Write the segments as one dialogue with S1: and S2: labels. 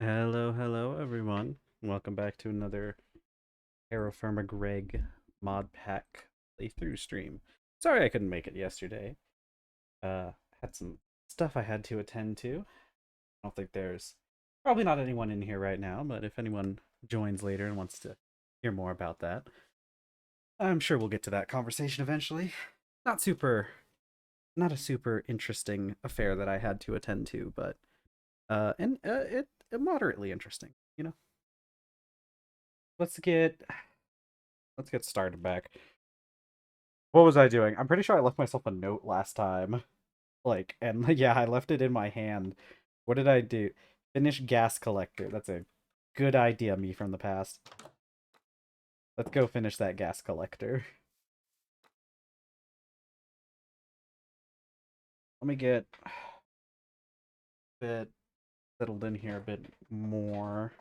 S1: Hello, everyone. Welcome back to another TerrafirmaGreg Modpack playthrough stream. Sorry I couldn't make it yesterday. Had some stuff I had to attend to. I don't think there's probably not anyone in here right now, but if anyone joins later and wants to hear more about that, I'm sure we'll get to that conversation eventually. Not super, not a super interesting affair that I had to attend to, but it moderately interesting, you know. Let's get let's get started back. What was I doing? I'm pretty sure I left myself a note last time. And yeah, I left it in my hand. What did I do? Finish gas collector. That's a good idea, me from the past. Let's go finish that gas collector. Let me get a bit settled in here a bit more.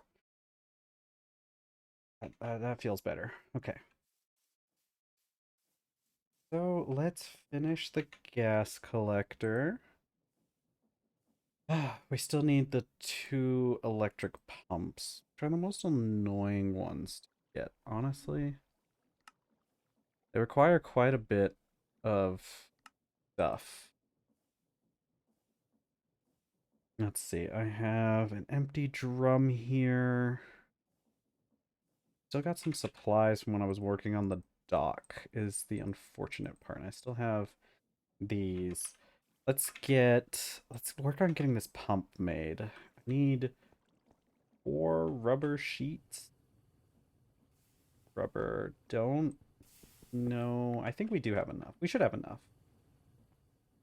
S1: That feels better. Okay. So let's finish the gas collector. We still need the two electric pumps. Which are the most annoying ones to get, honestly. They require quite a bit of stuff. Let's see, I have an empty drum here. Still got some supplies from when I was working on the dock, is the unfortunate part. I still have these. Let's work on getting this pump made. I need 4 rubber sheets. Rubber, don't know. I think we do have enough. We should have enough.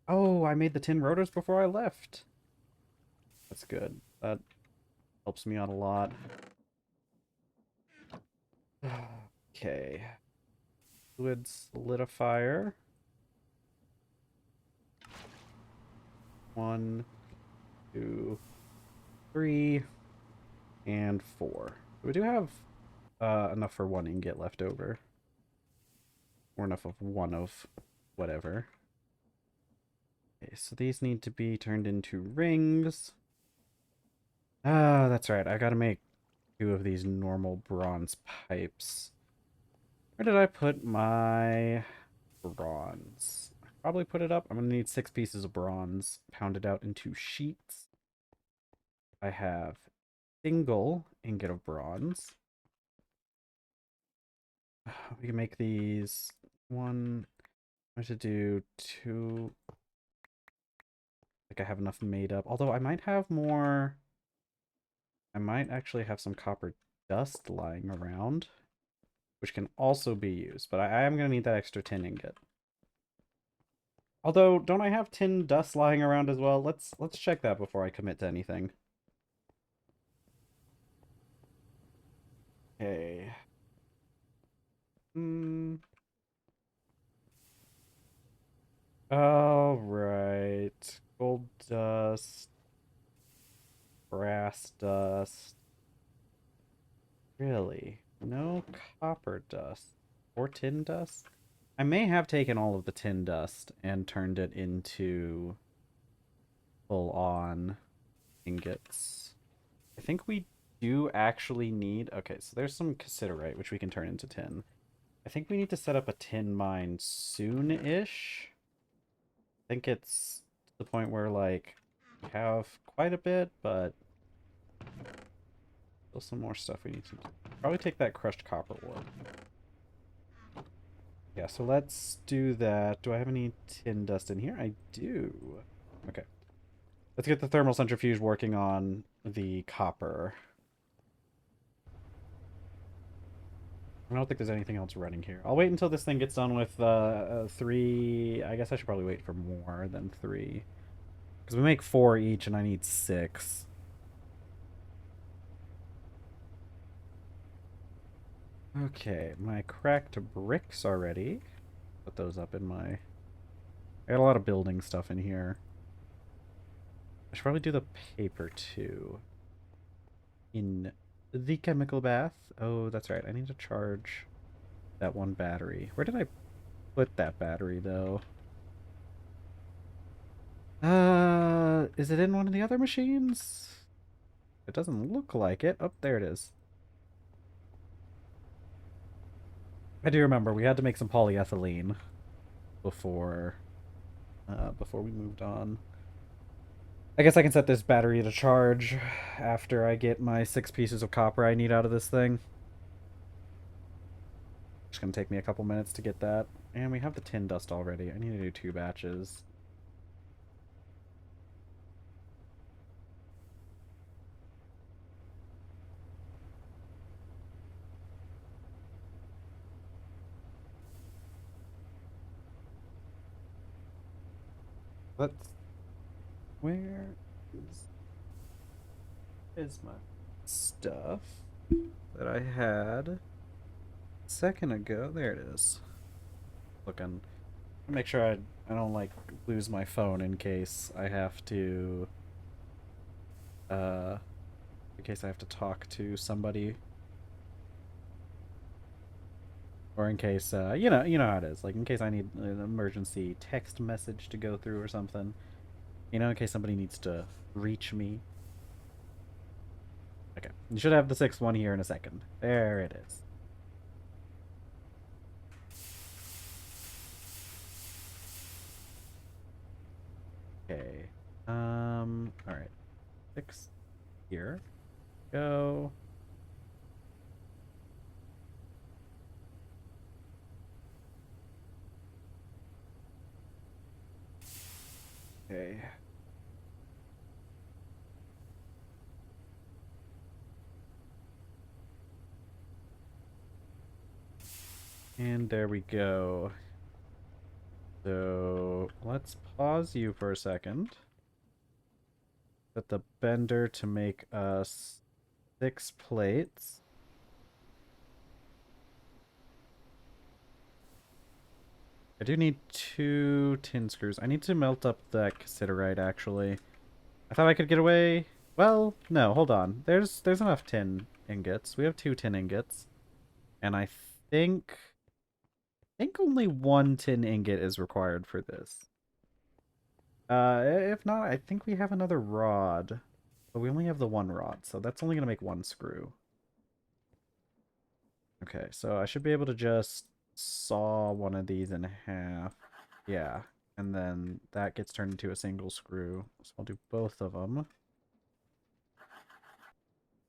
S1: Oh, I made the tin rotors before I left. That's good. That helps me out a lot. Okay. Fluid solidifier. 1, 2, 3, and 4. We do have enough for 1 ingot left over. Or enough of one of whatever. Okay, so these need to be turned into rings. Ah, that's right. I gotta make 2 of these normal bronze pipes. Where did I put my bronze? I probably put it up. I'm gonna need 6 pieces of bronze pounded out into sheets. I have single ingot of bronze. We can make these one. I should do 2. Like I have enough made up. Although I might have more. I might actually have some copper dust lying around, which can also be used. But I am gonna need that extra tin ingot. Although, don't I have tin dust lying around as well? Let's check that before I commit to anything. Okay. Hmm. All right. Gold dust, brass dust. Really? No copper dust or tin dust? I may have taken all of the tin dust and turned it into full-on ingots. I think we do actually need... Okay, so there's some cassiterite, which we can turn into tin. I think we need to set up a tin mine soon-ish. I think it's to the point where, like, we have quite a bit, but still some more stuff we need to do. Probably take that crushed copper ore. Yeah, so let's do that. Do I have any tin dust in here? I do. Okay. Let's get the thermal centrifuge working on the copper. I don't think there's anything else running here. I'll wait until this thing gets done with 3. I guess I should probably wait for more than 3. Because we make 4 each and I need 6. Okay, my cracked bricks are ready. Put those up in my... I got a lot of building stuff in here. I should probably do the paper too. In the chemical bath. Oh, that's right. I need to charge that one battery. Where did I put that battery, though? Is it in one of the other machines? It doesn't look like it. Oh, there it is. I do remember we had to make some polyethylene before before we moved on. I guess I can set this battery to charge after I get my 6 pieces of copper I need out of this thing. It's gonna take me a couple minutes to get that. And we have the tin dust already. I need to do 2 batches. Let's... Where is my stuff that I had a second ago? There it is. Looking. Make sure I don't like lose my phone in case I have to uh in case I have to talk to somebody, or in case you know how it is, like in case I need an emergency text message to go through or something, in case somebody needs to reach me. Okay, you should have the 6th one here in a second. There it is. Okay, all right, 6 here. Go. Okay. And there we go. So let's pause you for a second. Set the bender to make us 6 plates. I do need 2 tin screws. I need to melt up that cassiterite, actually. I thought I could get away. Well, no, hold on. There's enough tin ingots. We have 2 tin ingots. And I think only 1 tin ingot is required for this. If not, I think we have another rod. But we only have the 1 rod, so that's only gonna make 1 screw. Okay, so I should be able to just saw one of these in half. Yeah, and then that gets turned into a single screw. So I'll do both of them.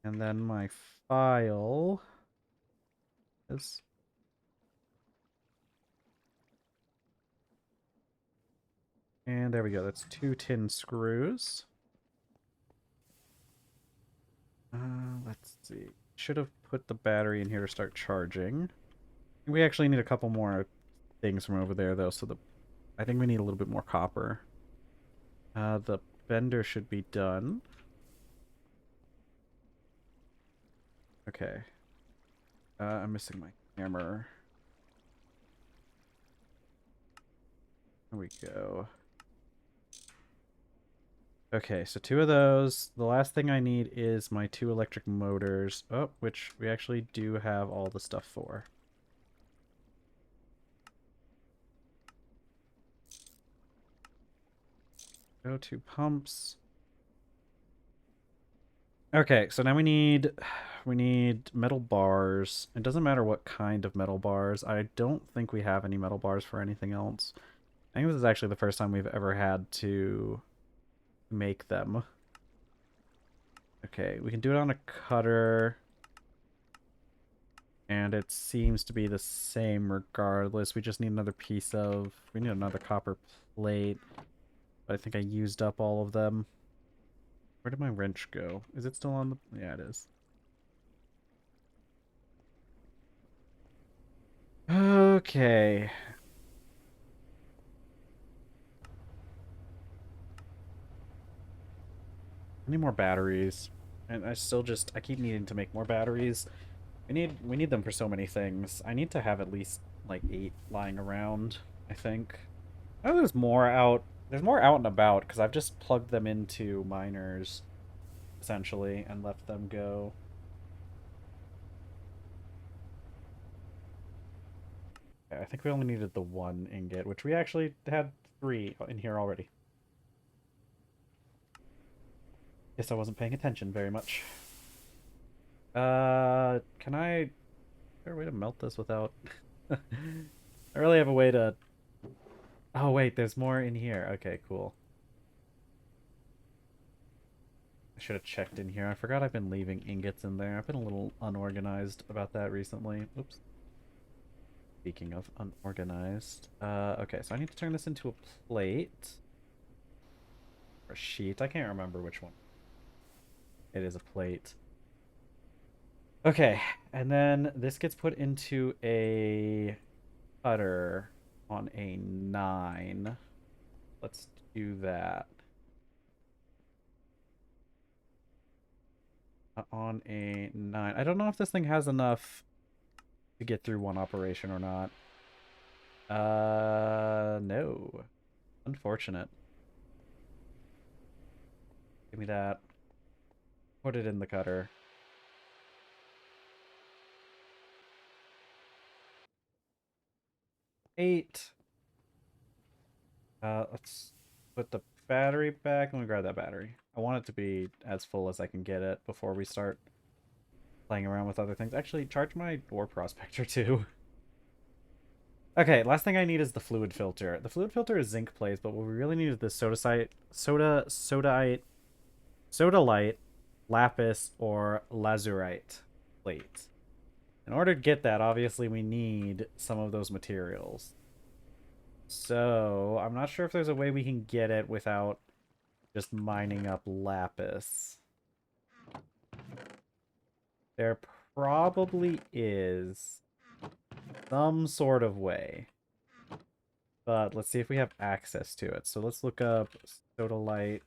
S1: And then my file is... And there we go. That's 2 tin screws. Let's see. Should have put the battery in here to start charging. We actually need a couple more things from over there, though, so I think we need a little bit more copper. The bender should be done. Okay. I'm missing my hammer. There we go. Okay, so 2 of those. The last thing I need is my 2 electric motors. Oh, which we actually do have all the stuff for. Go to pumps. Okay, so now we need metal bars. It doesn't matter what kind of metal bars. I don't think we have any metal bars for anything else. I think this is actually the first time we've ever had to make them. Okay, we can do it on a cutter. And it seems to be the same regardless. We just need another piece of... We need another copper plate. But I think I used up all of them. Where did my wrench go? Is it still on the... Yeah, it is. Okay. I need more batteries. And I keep needing to make more batteries. We need them for so many things. I need to have at least like 8 lying around, I think. Oh, there's more out. There's more out and about because I've just plugged them into miners essentially and left them go. Okay, I think we only needed the 1 ingot, which we actually had 3 in here already. Guess I wasn't paying attention very much. Can I... Is there a way to melt this without... I really have a way to... Oh, wait, there's more in here. Okay, cool. I should have checked in here. I forgot I've been leaving ingots in there. I've been a little unorganized about that recently. Oops. Speaking of unorganized. Okay, so I need to turn this into a plate. Or a sheet. I can't remember which one. It is a plate. Okay, and then this gets put into a cutter on a 9. Let's do that. On a 9. I don't know if this thing has enough to get through one operation or not. No. Unfortunate. Give me that. Put it in the cutter. 8. Let's put the battery back. Let me grab that battery. I want it to be as full as I can get it before we start playing around with other things. Actually, charge my ore prospector too. Okay, last thing I need is the fluid filter. The fluid filter is zinc plates, but what we really need is the sodalite, lapis, or lazurite plate. In order to get that, obviously we need some of those materials. So, I'm not sure if there's a way we can get it without just mining up lapis. There probably is some sort of way. But let's see if we have access to it. So let's look up sodalite.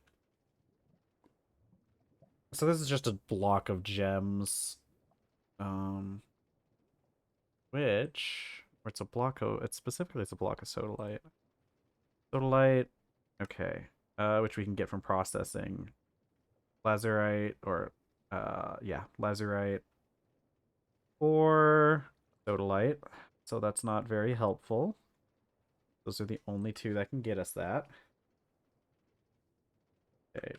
S1: So this is just a block of gems. Which... It's a block of... It's specifically it's a block of sodalite. Sodalite. Okay. Which we can get from processing. Lazurite, or... yeah, lazurite. Or sodalite. So that's not very helpful. Those are the only two that can get us that. Okay,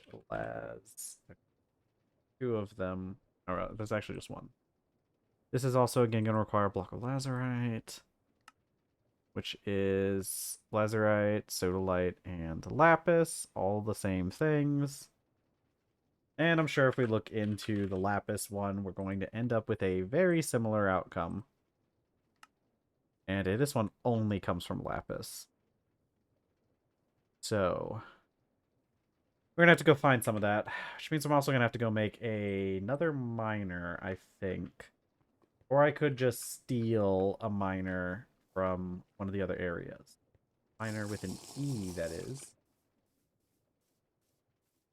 S1: two of them. Alright, there's actually just one. This is also again going to require a block of lazurite, which is lazurite, sodalite, and lapis, all the same things. And I'm sure if we look into the lapis one, we're going to end up with a very similar outcome. And this one only comes from lapis. So we're going to have to go find some of that, which means I'm also going to have to go make another miner, I think. Or I could just steal a miner from one of the other areas. Miner with an E, that is.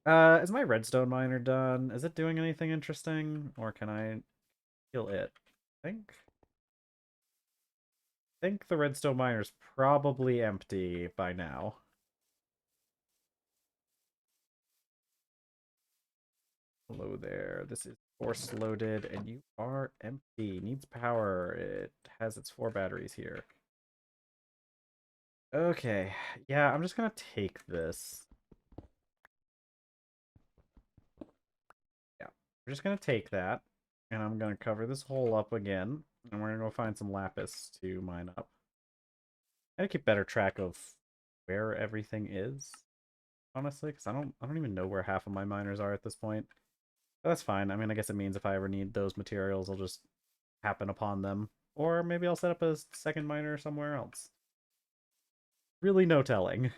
S1: Is my redstone miner done? Is it doing anything interesting? Or can I kill it? I think the redstone miner's probably empty by now. Hello there. This is force loaded and you are empty. Needs power. It has its 4 batteries here. Okay. Yeah, I'm just gonna take this. Yeah. We're just gonna take that. And I'm gonna cover this hole up again. And we're gonna go find some lapis to mine up. I gotta keep better track of where everything is, honestly, because I don't even know where half of my miners are at this point. But that's fine. I mean, I guess it means if I ever need those materials, I'll just happen upon them. Or maybe I'll set up a second miner somewhere else. Really no telling.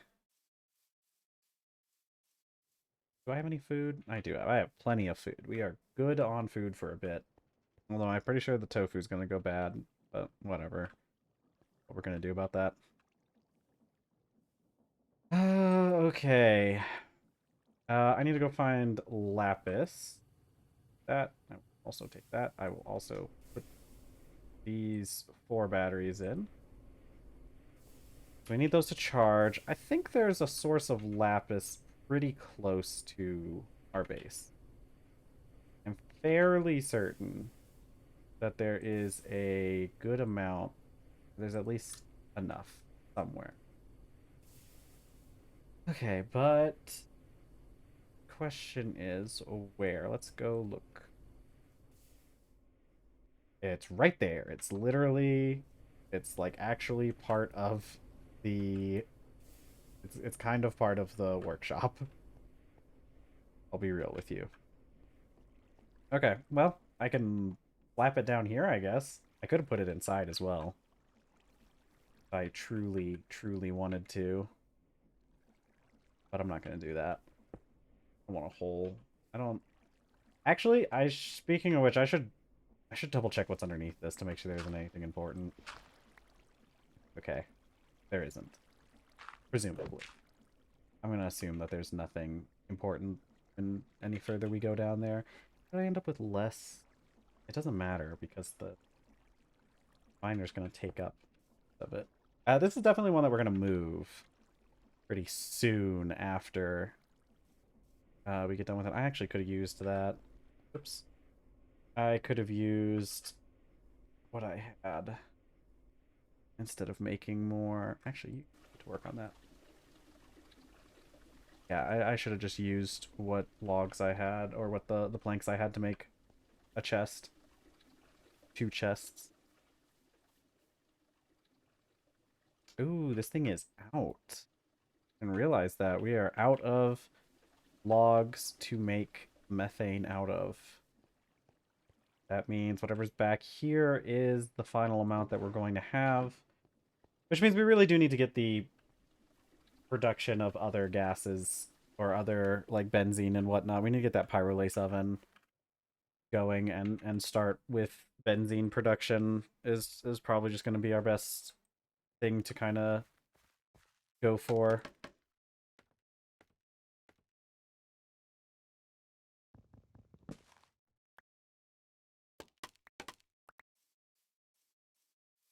S1: Do I have any food? I do. I have plenty of food. We are good on food for a bit. Although I'm pretty sure the tofu's going to go bad. But whatever. What we're going to do about that. Okay. I need to go find lapis. That. I will also take that. I will also put these 4 batteries in. We need those to charge. I think there's a source of lapis pretty close to our base. I'm fairly certain that there is a good amount. There's at least enough somewhere. Okay, but question is where? Let's go look. It's right there. It's literally, it's like actually part of the, it's kind of part of the workshop. I'll be real with you. Okay, well, I can flap it down here, I guess. I could have put it inside as well. If I truly, truly wanted to. But I'm not going to do that. I want a hole. I don't... Actually, speaking of which, I should double check what's underneath this to make sure there isn't anything important. Okay, there isn't. Presumably. I'm going to assume that there's nothing important and any further we go down there. Did I end up with less? It doesn't matter because the miner's going to take up of it. This is definitely one that we're going to move pretty soon after we get done with it. I actually could have used that. Oops. I could have used what I had instead of making more. Actually, you need to work on that. Yeah, I should have just used what logs I had, or what the planks I had to make a chest. 2 chests. Ooh, this thing is out. And realize that we are out of logs to make methane out of. That means whatever's back here is the final amount that we're going to have. Which means we really do need to get the production of other gases or other, like, benzene and whatnot. We need to get that pyrolase oven going and start with benzene production is probably just going to be our best thing to kind of go for.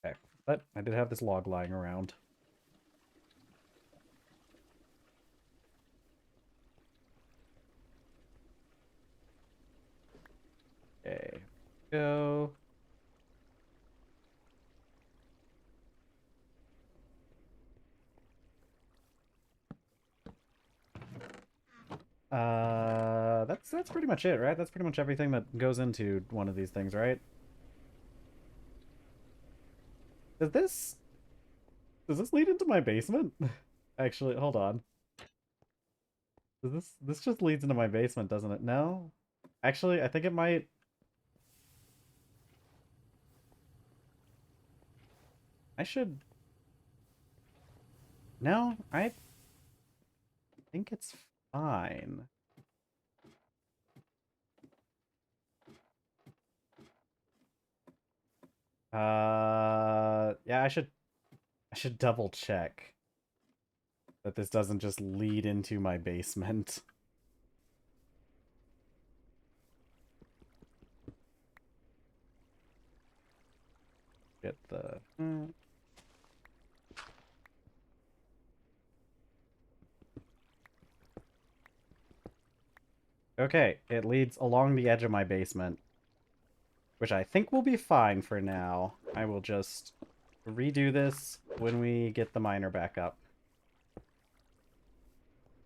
S1: Okay, but I did have this log lying around. Okay, go. That's pretty much it, right? That's pretty much everything that goes into one of these things, right? Does this lead into my basement? Actually, hold on. Does this just leads into my basement, doesn't it? No? Actually, I think it might. I should. No, I think it's fine. Yeah, I should double check that this doesn't just lead into my basement. Get the... Okay, it leads along the edge of my basement, which I think will be fine for now. I will just redo this when we get the miner back up.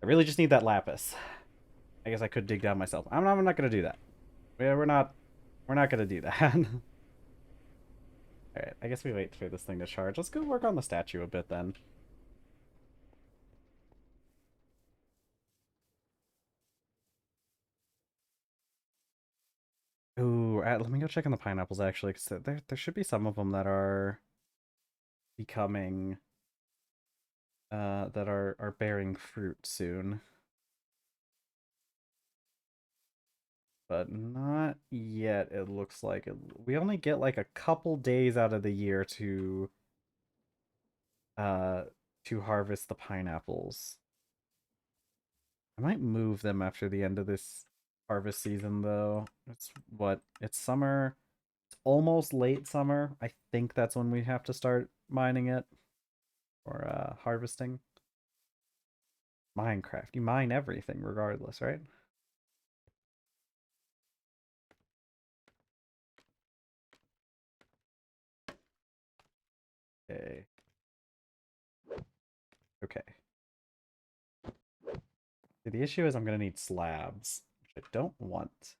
S1: I really just need that lapis. I guess I could dig down myself. I'm not gonna do that. Yeah, we're not gonna do that. Alright, I guess we wait for this thing to charge. Let's go work on the statue a bit then. Ooh, let me go check on the pineapples actually, because there should be some of them that are becoming that are bearing fruit soon. But not yet, it looks like. We only get like a couple days out of the year uh to harvest the pineapples. I might move them after the end of this harvest season though. It's summer. It's almost late summer. I think that's when we have to start mining it or harvesting. Minecraft. You mine everything regardless, right? Okay. Okay. See, the issue is I'm going to need slabs, which I don't want.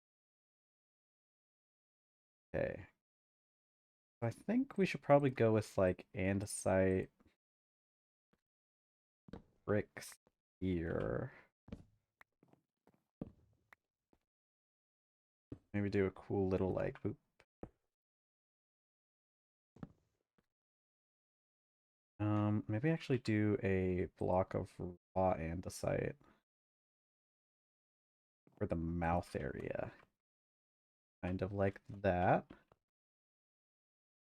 S1: Okay. I think we should probably go with like andesite bricks here. Maybe do a cool little like boop. Maybe actually do a block of raw andesite for the mouth area. Kind of like that.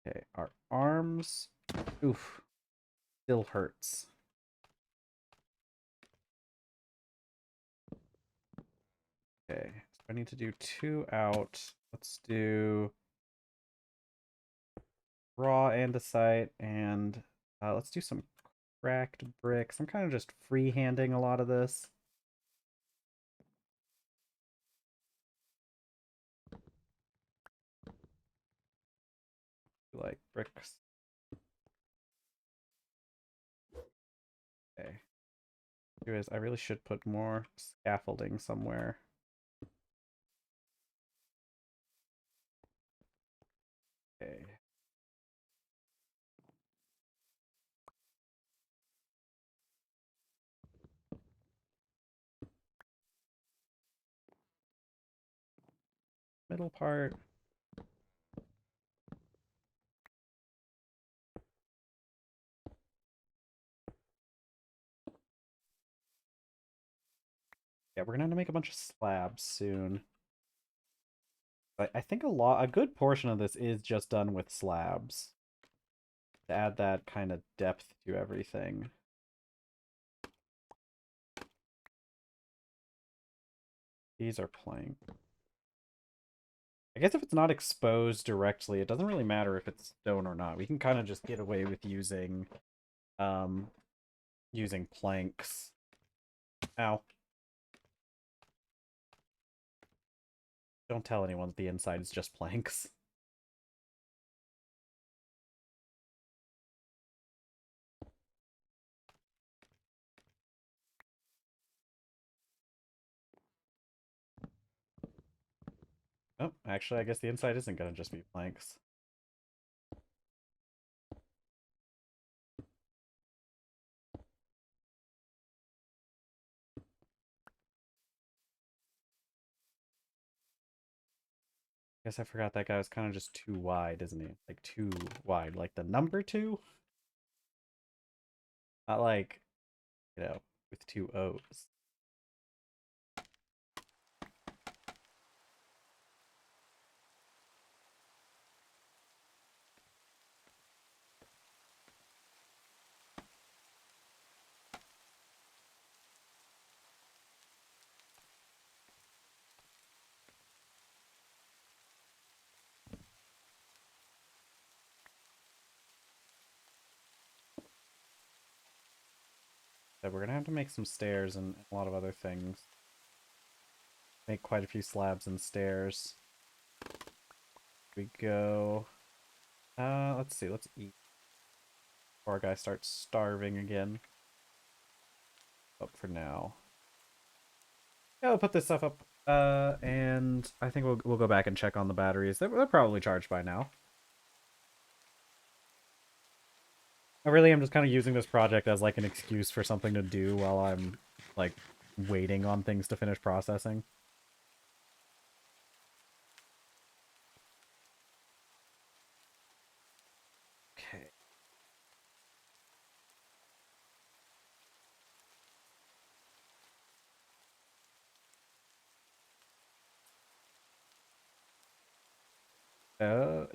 S1: Okay, our arms. Oof. Still hurts. Okay, so I need to do 2 out. Let's do raw andesite and let's do some cracked bricks. I'm kind of just freehanding a lot of this. Like bricks. Okay. Anyways, I really should put more scaffolding somewhere. Okay. Middle part. Yeah, we're gonna have to make a bunch of slabs soon. But I think a good portion of this is just done with slabs. To add that kind of depth to everything. These are plank. I guess if it's not exposed directly, it doesn't really matter if it's stone or not. We can kind of just get away with um, using planks. Ow. Don't tell anyone that the inside is just planks. Oh, actually, I guess the inside isn't going to just be planks. Guess I forgot that guy was kind of just too wide, isn't he? Like, too wide. Like, the number 2? Not like, with 2 O's. So we're going to have to make some stairs and a lot of other things. Make quite a few slabs and stairs. We go... let's see, let's eat. Before our guy starts starving again. Up for now. Yeah, we'll put this stuff up. And I think we'll go back and check on the batteries. They're probably charged by now. I really am just kind of using this project as like an excuse for something to do while I'm like waiting on things to finish processing. Okay.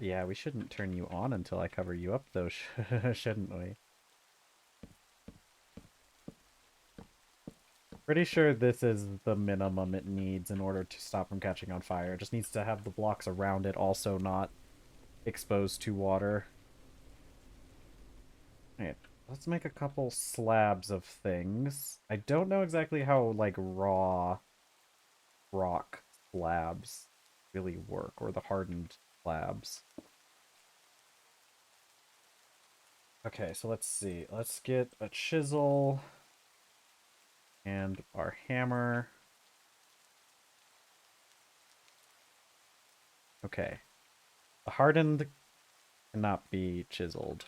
S1: Yeah, we shouldn't turn you on until I cover you up though, shouldn't we? Pretty sure this is the minimum it needs in order to stop from catching on fire. It just needs to have the blocks around it also not exposed to water. Alright, let's make a couple slabs of things. I don't know exactly how, like, raw rock slabs really work, or the hardened slabs. Okay, so let's see. Let's get a chisel. And our hammer. Okay. The hardened cannot be chiseled.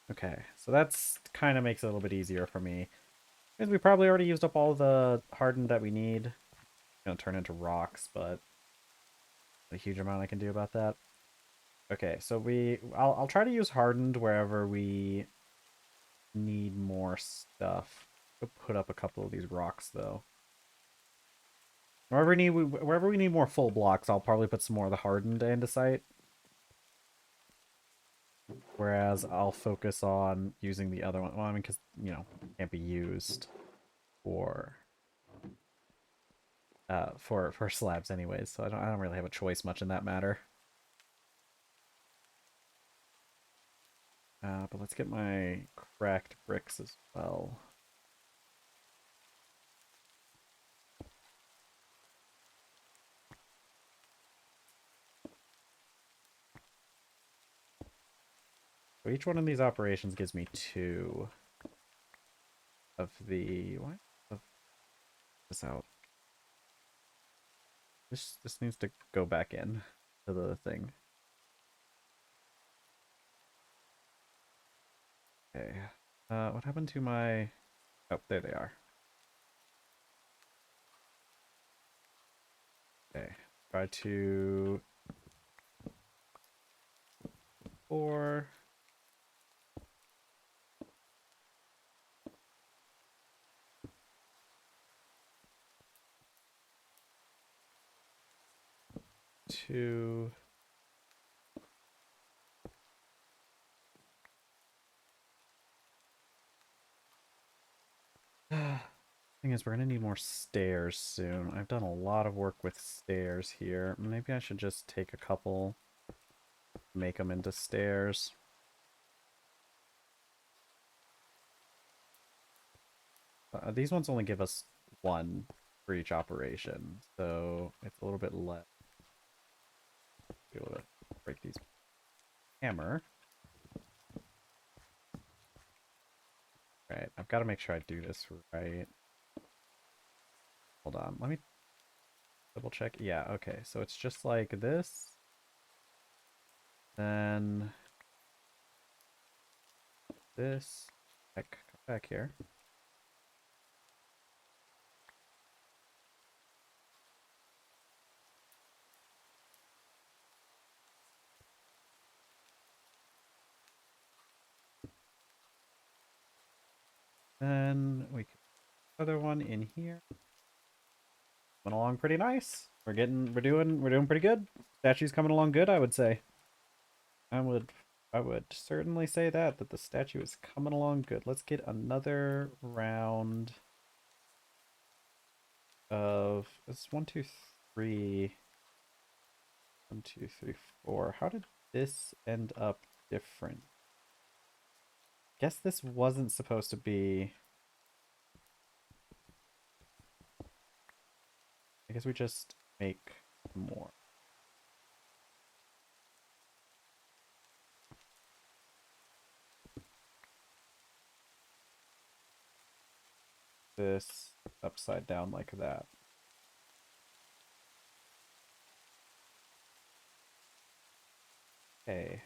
S1: Okay, so that's kind of makes it a little bit easier for me. Because we probably already used up all the hardened that we need. Gonna turn into rocks, but a huge amount I can do about that. Okay, so I'll try to use hardened wherever we need more stuff. I'll put up a couple of these rocks though. Wherever we need more full blocks, I'll probably put some more of the hardened andesite. Whereas I'll focus on using the other one. Well, I mean, because, you know, it can't be used for for slabs anyways, so I don't really have a choice much in that matter. But let's get my cracked bricks as well. So each one of these operations gives me 2 of the what? Of this out. This needs to go back in to the thing. Okay. What happened to my? Oh, there they are. Okay. Try to 4. Two. Thing is, we're gonna need more stairs soon. I've done a lot of work with stairs here. Maybe I should just take a couple, make them into stairs. These ones only give us 1 for each operation, so it's a little bit less. Be able to break these hammer. Right, I've got to make sure I do this right. Hold on, let me double check. Yeah, okay, so it's just like this. Then this. Heck, come back here. Then we can put the other one in here. Went along pretty nice. We're doing pretty good. Statue's coming along good, I would say. I would certainly say that the statue is coming along good. Let's get another round of it's 1, 2, 3. 1, 2, 3, 4. How did this end up different? Guess this wasn't supposed to be. I guess we just make more. This upside down like that. Okay.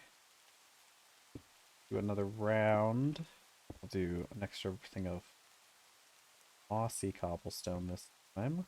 S1: Do another round. I'll do an extra thing of mossy cobblestone this time.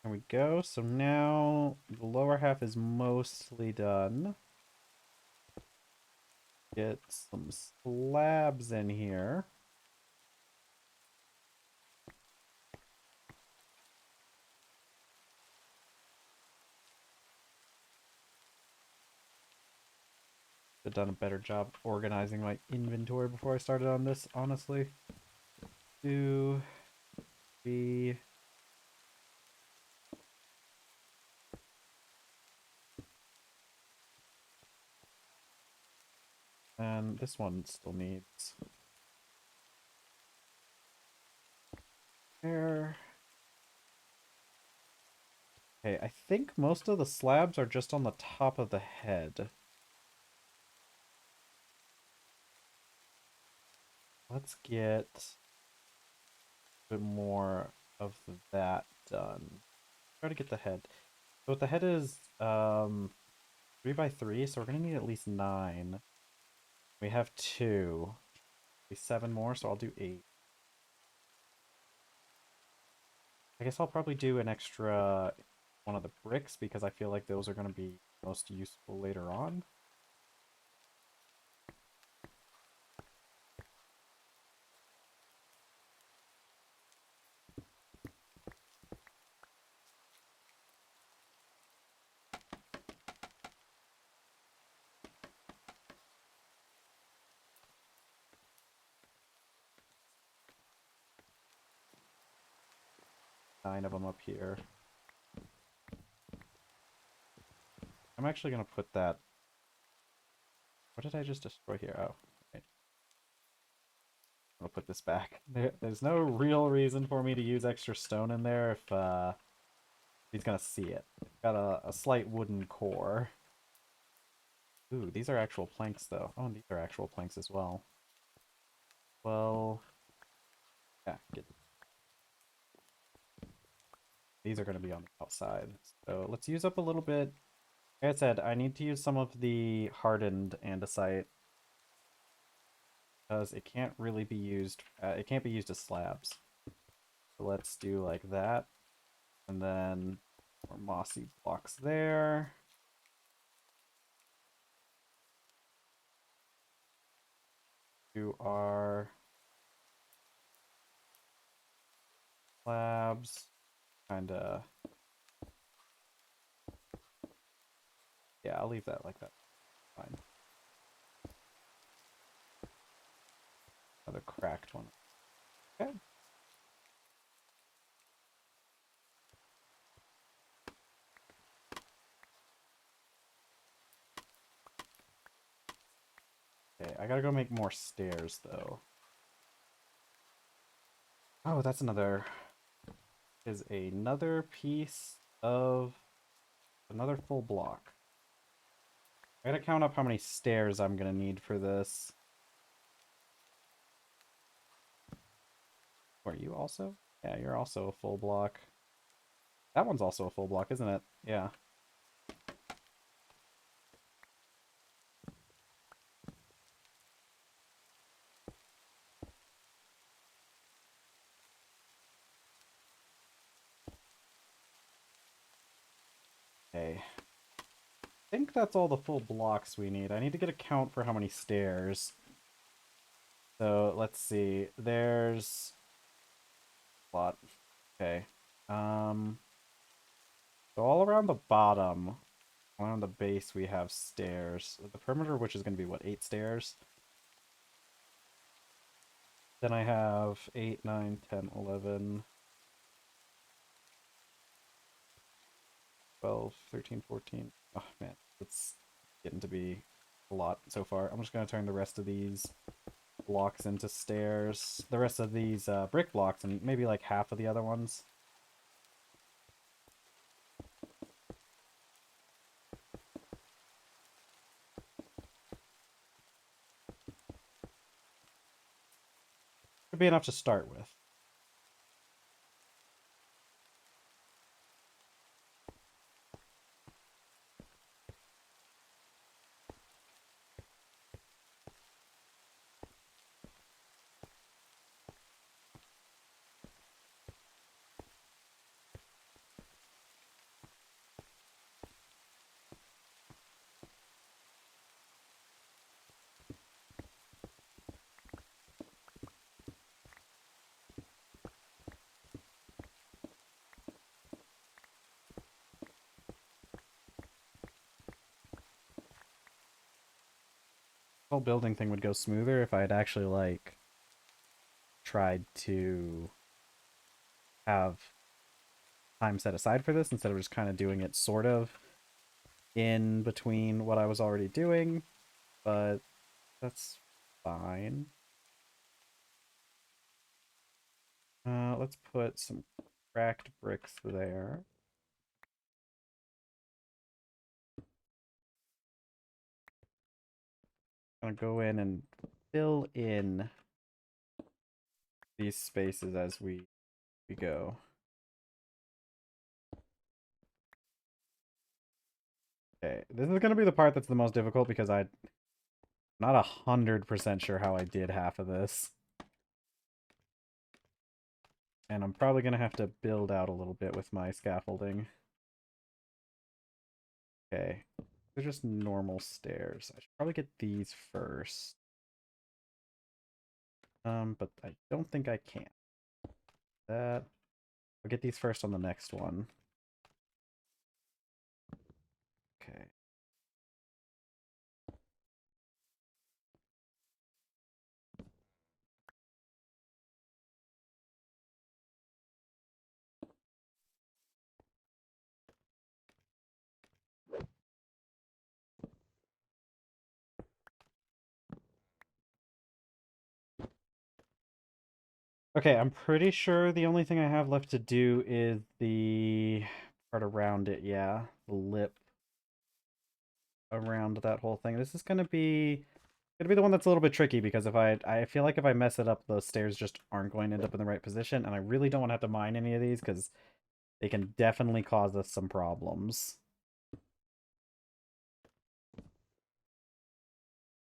S1: There we go. So now the lower half is mostly done. Get some slabs in here. I've done a better job organizing my inventory before I started on this, honestly. 2, 3. And this one still needs air. Okay, I think most of the slabs are just on the top of the head. Let's get a bit more of that done. Try to get the head. So the head is 3 by 3, so we're gonna need at least 9. We have 2. 7 more, so I'll do 8. I guess I'll probably do an extra one of the bricks because I feel like those are going to be most useful later on. Nine of them up here. I'm actually going to put that... What did I just destroy here? Oh, right. I'll put this back. There's no real reason for me to use extra stone in there if he's going to see it. Got a slight wooden core. Ooh, these are actual planks though. Oh, and these are actual planks as well. Well, yeah, these are going to be on the outside. So let's use up a little bit. Like I said, I need to use some of the hardened andesite because it can't really be used. It can't be used as slabs. So let's do like that, and then more mossy blocks there. Do our slabs, kind of. Yeah, I'll leave that like that. Fine. Another cracked one. Okay. Okay, I gotta go make more stairs though. Oh, that's another. Is another piece of another full block. I gotta count up how many stairs I'm gonna need for this. Are you also? Yeah, you're also a full block. That one's also a full block, isn't it? Yeah. Okay. I think that's all the full blocks we need. I need to get a count for how many stairs. So let's see. There's a lot. Okay. So all around the bottom, around the base, we have stairs. The perimeter, which is going to be what, 8 stairs? Then I have 8, 9, 10, 11, 12, 13, 14. Oh man, it's getting to be a lot so far. I'm just going to turn the rest of these blocks into stairs. The rest of these brick blocks and maybe like half of the other ones. Should be enough to start with. whole building thing would go smoother if I had actually like tried to have time set aside for this instead of just kind of doing it sort of in between what I was already doing, but that's fine. Let's put some cracked bricks there. I'm gonna go in and fill in these spaces as we go. Okay, this is gonna be the part that's the most difficult because I'm not 100% sure how I did half of this. And I'm probably gonna have to build out a little bit with my scaffolding. Okay, they're just normal stairs. I should probably get these first. But I don't think I can. That I'll get these first on the next one. Okay. Okay, I'm pretty sure the only thing I have left to do is the part around it, yeah. The lip around that whole thing. This is gonna be the one that's a little bit tricky because if I feel like if I mess it up, the stairs just aren't going to end up in the right position, and I really don't want to have to mine any of these because they can definitely cause us some problems.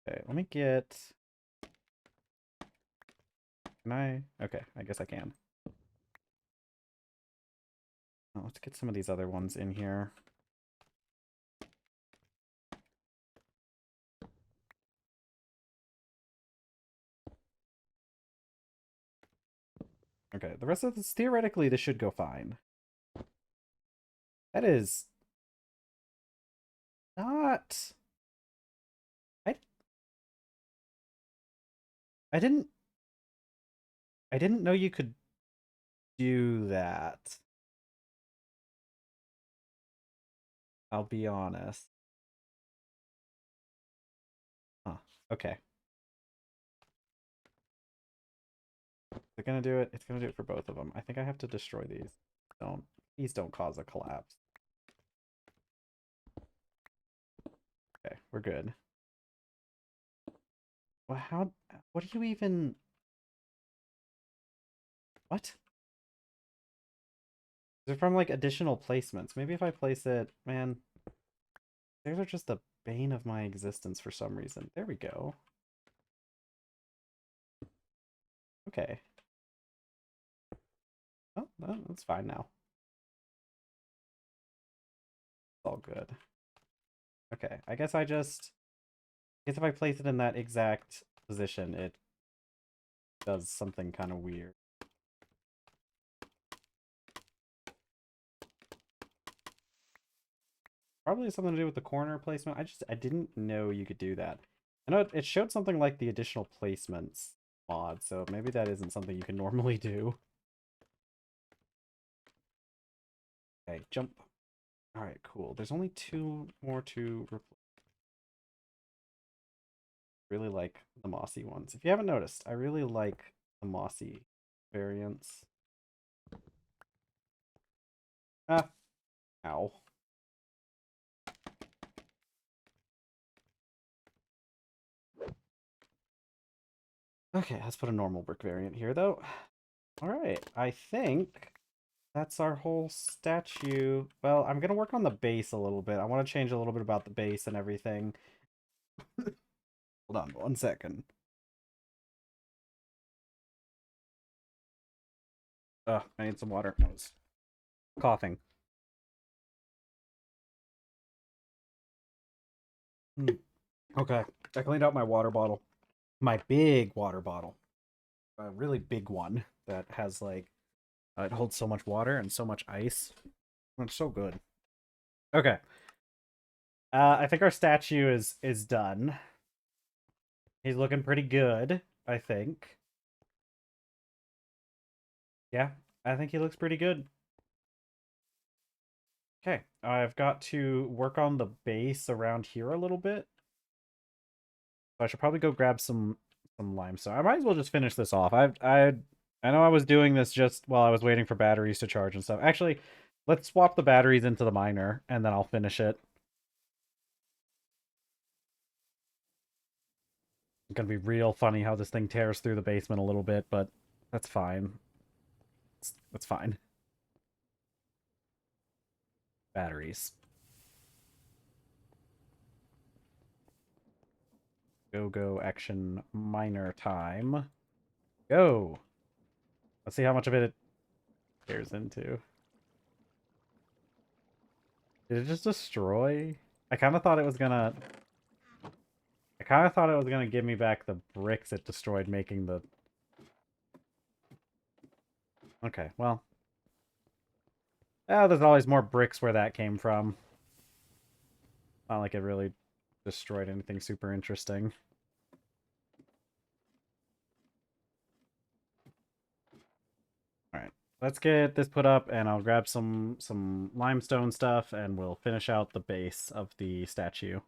S1: Okay, let me get... Can I? Okay, I guess I can. Oh, let's get some of these other ones in here. Okay, the rest of this, theoretically, this should go fine. That is not... I I didn't know you could do that. I'll be honest. Huh. Okay. Is it gonna do it? It's gonna do it for both of them. I think I have to destroy these. Please don't cause a collapse. Okay, we're good. Well, what do you even... What? They're from, like, additional placements. Maybe if I place it... Man, these are just the bane of my existence for some reason. There we go. Okay. Oh, that's fine now. It's all good. Okay, I guess if I place it in that exact position, it does something kind of weird. Probably something to do with the corner placement. I didn't know you could do that. I know it showed something like the additional placements mod, so maybe that isn't something you can normally do. Okay, jump. Alright, cool. There's only 2 more to replace. Really like the mossy ones. If you haven't noticed, I really like the mossy variants. Ah. Ow. Okay, let's put a normal brick variant here, though. Alright, I think that's our whole statue. Well, I'm going to work on the base a little bit. I want to change a little bit about the base and everything. Hold on 1 second. Ugh, I need some water. I was coughing. Okay, I cleaned out my water bottle. My big water bottle. A really big one that has, like, it holds so much water and so much ice. It's so good. Okay. I think our statue is done. He's looking pretty good, I think. Yeah, I think he looks pretty good. Okay, I've got to work on the base around here a little bit. So I should probably go grab some limestone. I might as well just finish this off. I know I was doing this just while I was waiting for batteries to charge and stuff. Actually, let's swap the batteries into the miner and then I'll finish it. It's gonna be real funny how this thing tears through the basement a little bit, but that's fine. That's fine. Batteries. Go action miner time. Go. Let's see how much of it tears into. Did it just destroy? I kind of thought it was gonna. I kind of thought it was gonna give me back the bricks it destroyed, making the. Okay, well. There's always more bricks where that came from. Not like it really destroyed anything super interesting. Alright, let's get this put up, and I'll grab some limestone stuff, and we'll finish out the base of the statue.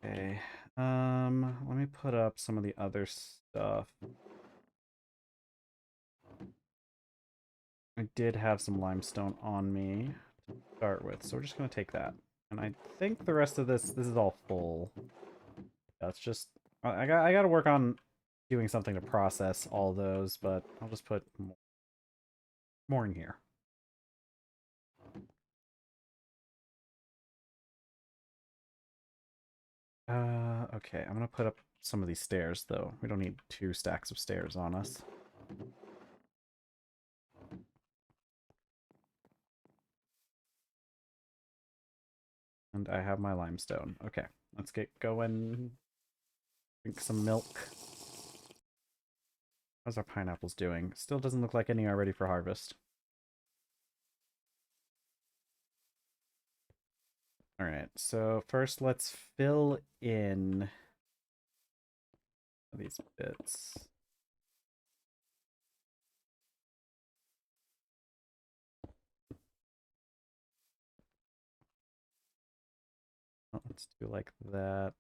S1: Okay, let me put up some of the other stuff. I did have some limestone on me to start with, so we're just gonna take that. And I think the rest of this is all full. That's just I got to work on doing something to process all those, but I'll just put more in here. Okay, I'm gonna put up some of these stairs though. We don't need 2 stacks of stairs on us. And I have my limestone. Okay, let's get going. Drink some milk. How's our pineapples doing? Still doesn't look like any are ready for harvest. Alright, so first let's fill in these bits. Oh, let's do like that.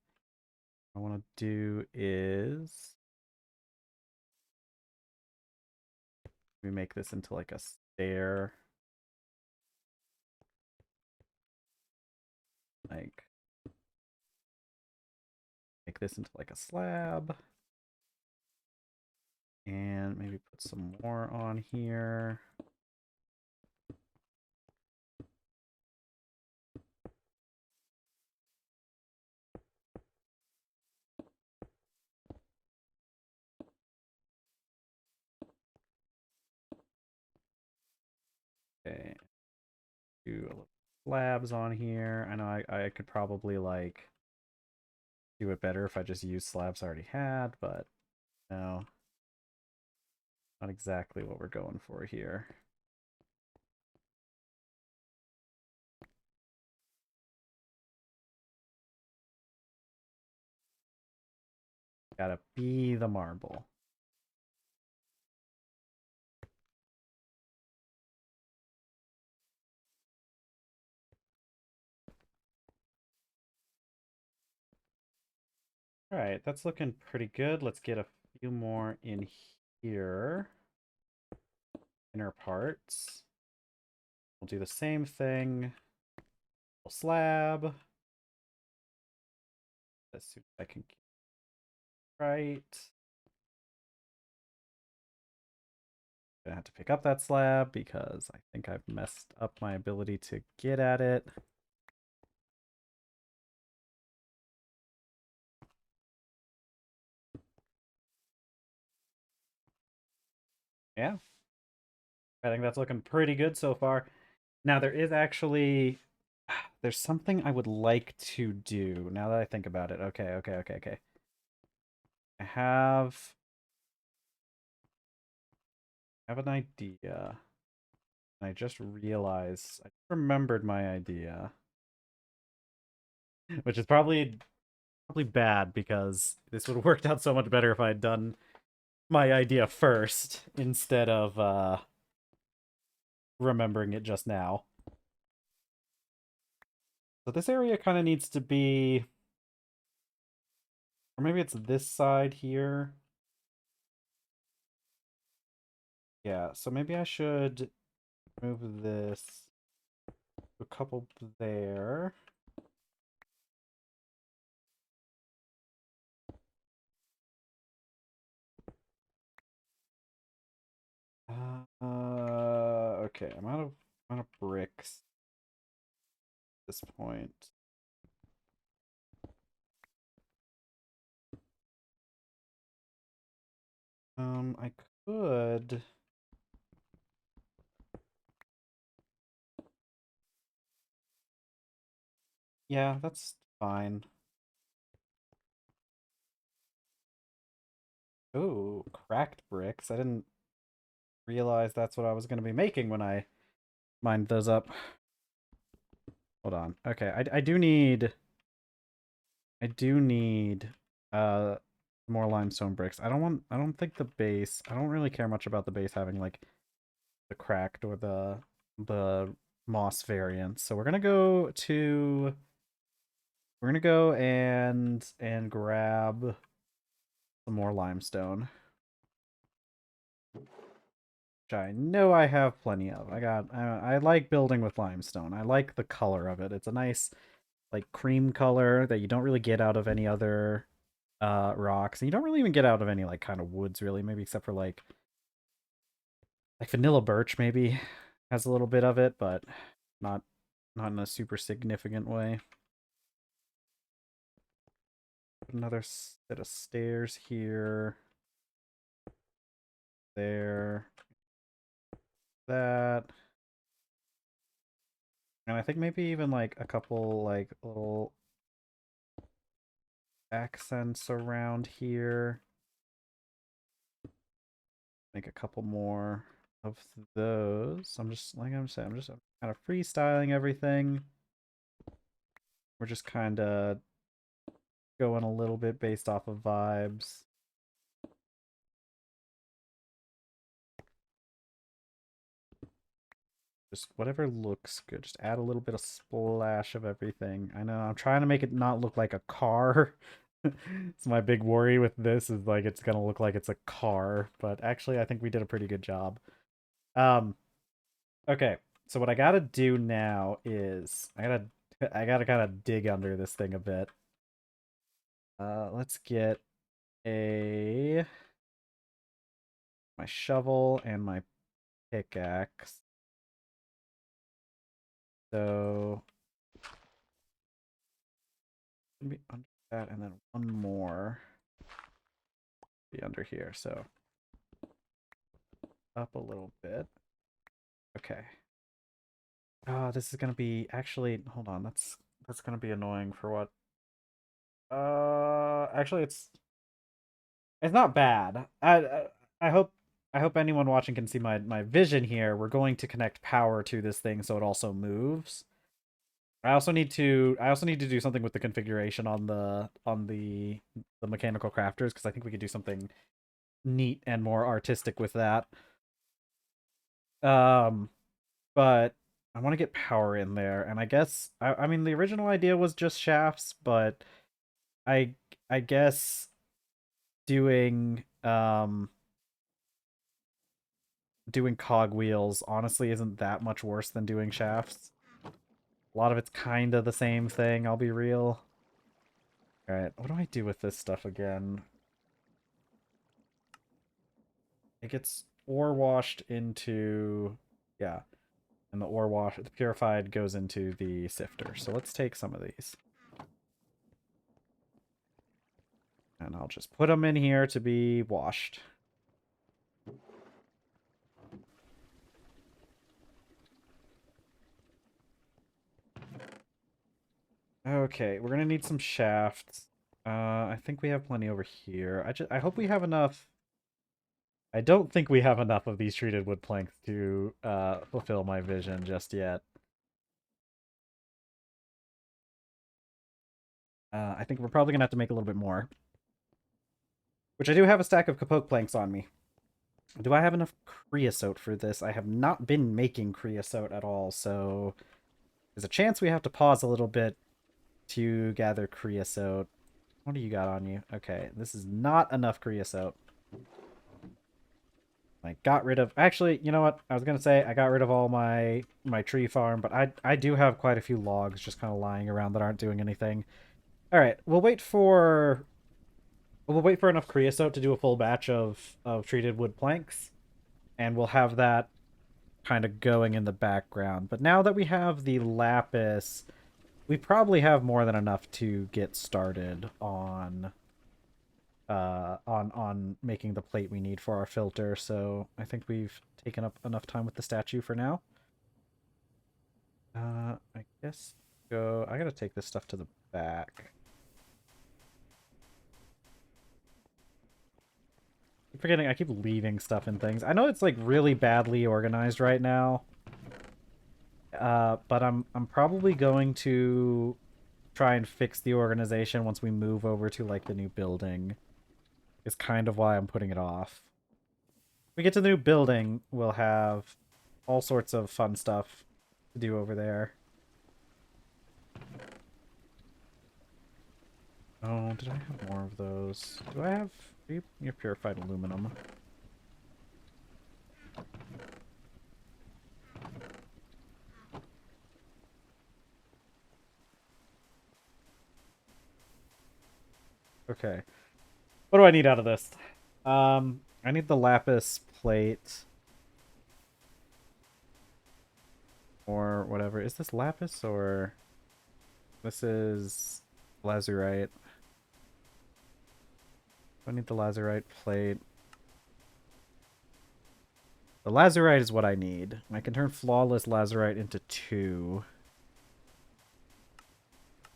S1: What I want to do is we make this into like a stair. Like make this into like a slab. And maybe put some more on here. Okay. Do a little slabs on here. I know I could probably like do it better if I just used slabs I already had, but no. Not exactly what we're going for here. Gotta be the marble. All right, that's looking pretty good. Let's get a few more in here. Inner parts. We'll do the same thing. Slab. As soon as I can get right. Gonna have to pick up that slab because I think I've messed up my ability to get at it. Yeah. I think that's looking pretty good so far. Now there is actually there's something I would like to do now that I think about it. Okay. I have an idea. I just realized, I remembered my idea, which is probably bad because this would have worked out so much better if I had done my idea first instead of remembering it just now. So this area kind of needs to be, or maybe it's this side here. Yeah, so maybe I should move this a couple there. Okay, I'm out of bricks at this point. I could. Yeah, that's fine. Ooh, cracked bricks. I didn't realize that's what I was going to be making when I mined those up. Hold on. Okay, I do need uh more limestone bricks. I don't think the base, I don't really care much about the base having like the cracked or the moss variant. So we're gonna go and grab some more limestone. Which I know I have plenty of. I like building with limestone. I like the color of it. It's a nice like cream color that you don't really get out of any other rocks. And you don't really even get out of any like kind of woods really, maybe except for like vanilla birch maybe has a little bit of it, but not in a super significant way. Another set of stairs here. There. That. And I think maybe even like a couple like little accents around here. Make a couple more of those. I'm just like I'm saying, I'm just kind of freestyling everything. We're just kind of going a little bit based off of vibes. Just whatever looks good. Just add a little bit of splash of everything. I know I'm trying to make it not look like a car. It's my big worry with this is like it's gonna look like it's a car, but actually I think we did a pretty good job. Um, okay. So what I gotta do now is I gotta kind of dig under this thing a bit. Let's get a my shovel and my pickaxe. So be under that, and then one more be under here. So up a little bit. Okay. Oh, this is gonna be actually. Hold on, that's gonna be annoying for what? Actually, it's not bad. I hope anyone watching can see my vision here. We're going to connect power to this thing so it also moves. I also need to do something with the configuration on the mechanical crafters because I think we could do something neat and more artistic with that. Um, but I want to get power in there, and I guess I mean the original idea was just shafts, but I I guess doing doing cogwheels honestly isn't that much worse than doing shafts. A lot of it's kind of the same thing, I'll be real. All right, what do I do with this stuff again? It gets ore washed into, yeah, and the purified goes into the sifter. So let's take some of these. And I'll just put them in here to be washed. Okay, we're gonna need some shafts. I think we have plenty over here. I hope we have enough I don't think we have enough of these treated wood planks to fulfill my vision just yet. I think we're probably gonna have to make a little bit more. Which I do have a stack of kapok planks on me. Do I have enough creosote for this? I have not been making creosote at all, so there's a chance we have to pause a little bit to gather creosote. What do you got on you? Okay, this is not enough creosote. I got rid of... Actually, you know what? I was going to say I got rid of all my tree farm, but I do have quite a few logs just kind of lying around that aren't doing anything. All right, we'll wait for enough creosote to do a full batch of treated wood planks, and we'll have that kind of going in the background. But now that we have the lapis, we probably have more than enough to get started on making the plate we need for our filter. So I think we've taken up enough time with the statue for now. I guess I gotta take this stuff to the back. I'm forgetting, I keep leaving stuff in things. I know it's like really badly organized right now. But I'm probably going to try and fix the organization once we move over to like the new building. Is kind of why I'm putting it off. When we get to the new building, we'll have all sorts of fun stuff to do over there. Oh, did I have more of those? Do I have your purified aluminum? Okay. What do I need out of this? I need the lapis plate. Or whatever. Is this lapis or... This is lazurite. I need the lazurite plate. The lazurite is what I need. I can turn flawless lazurite into 2.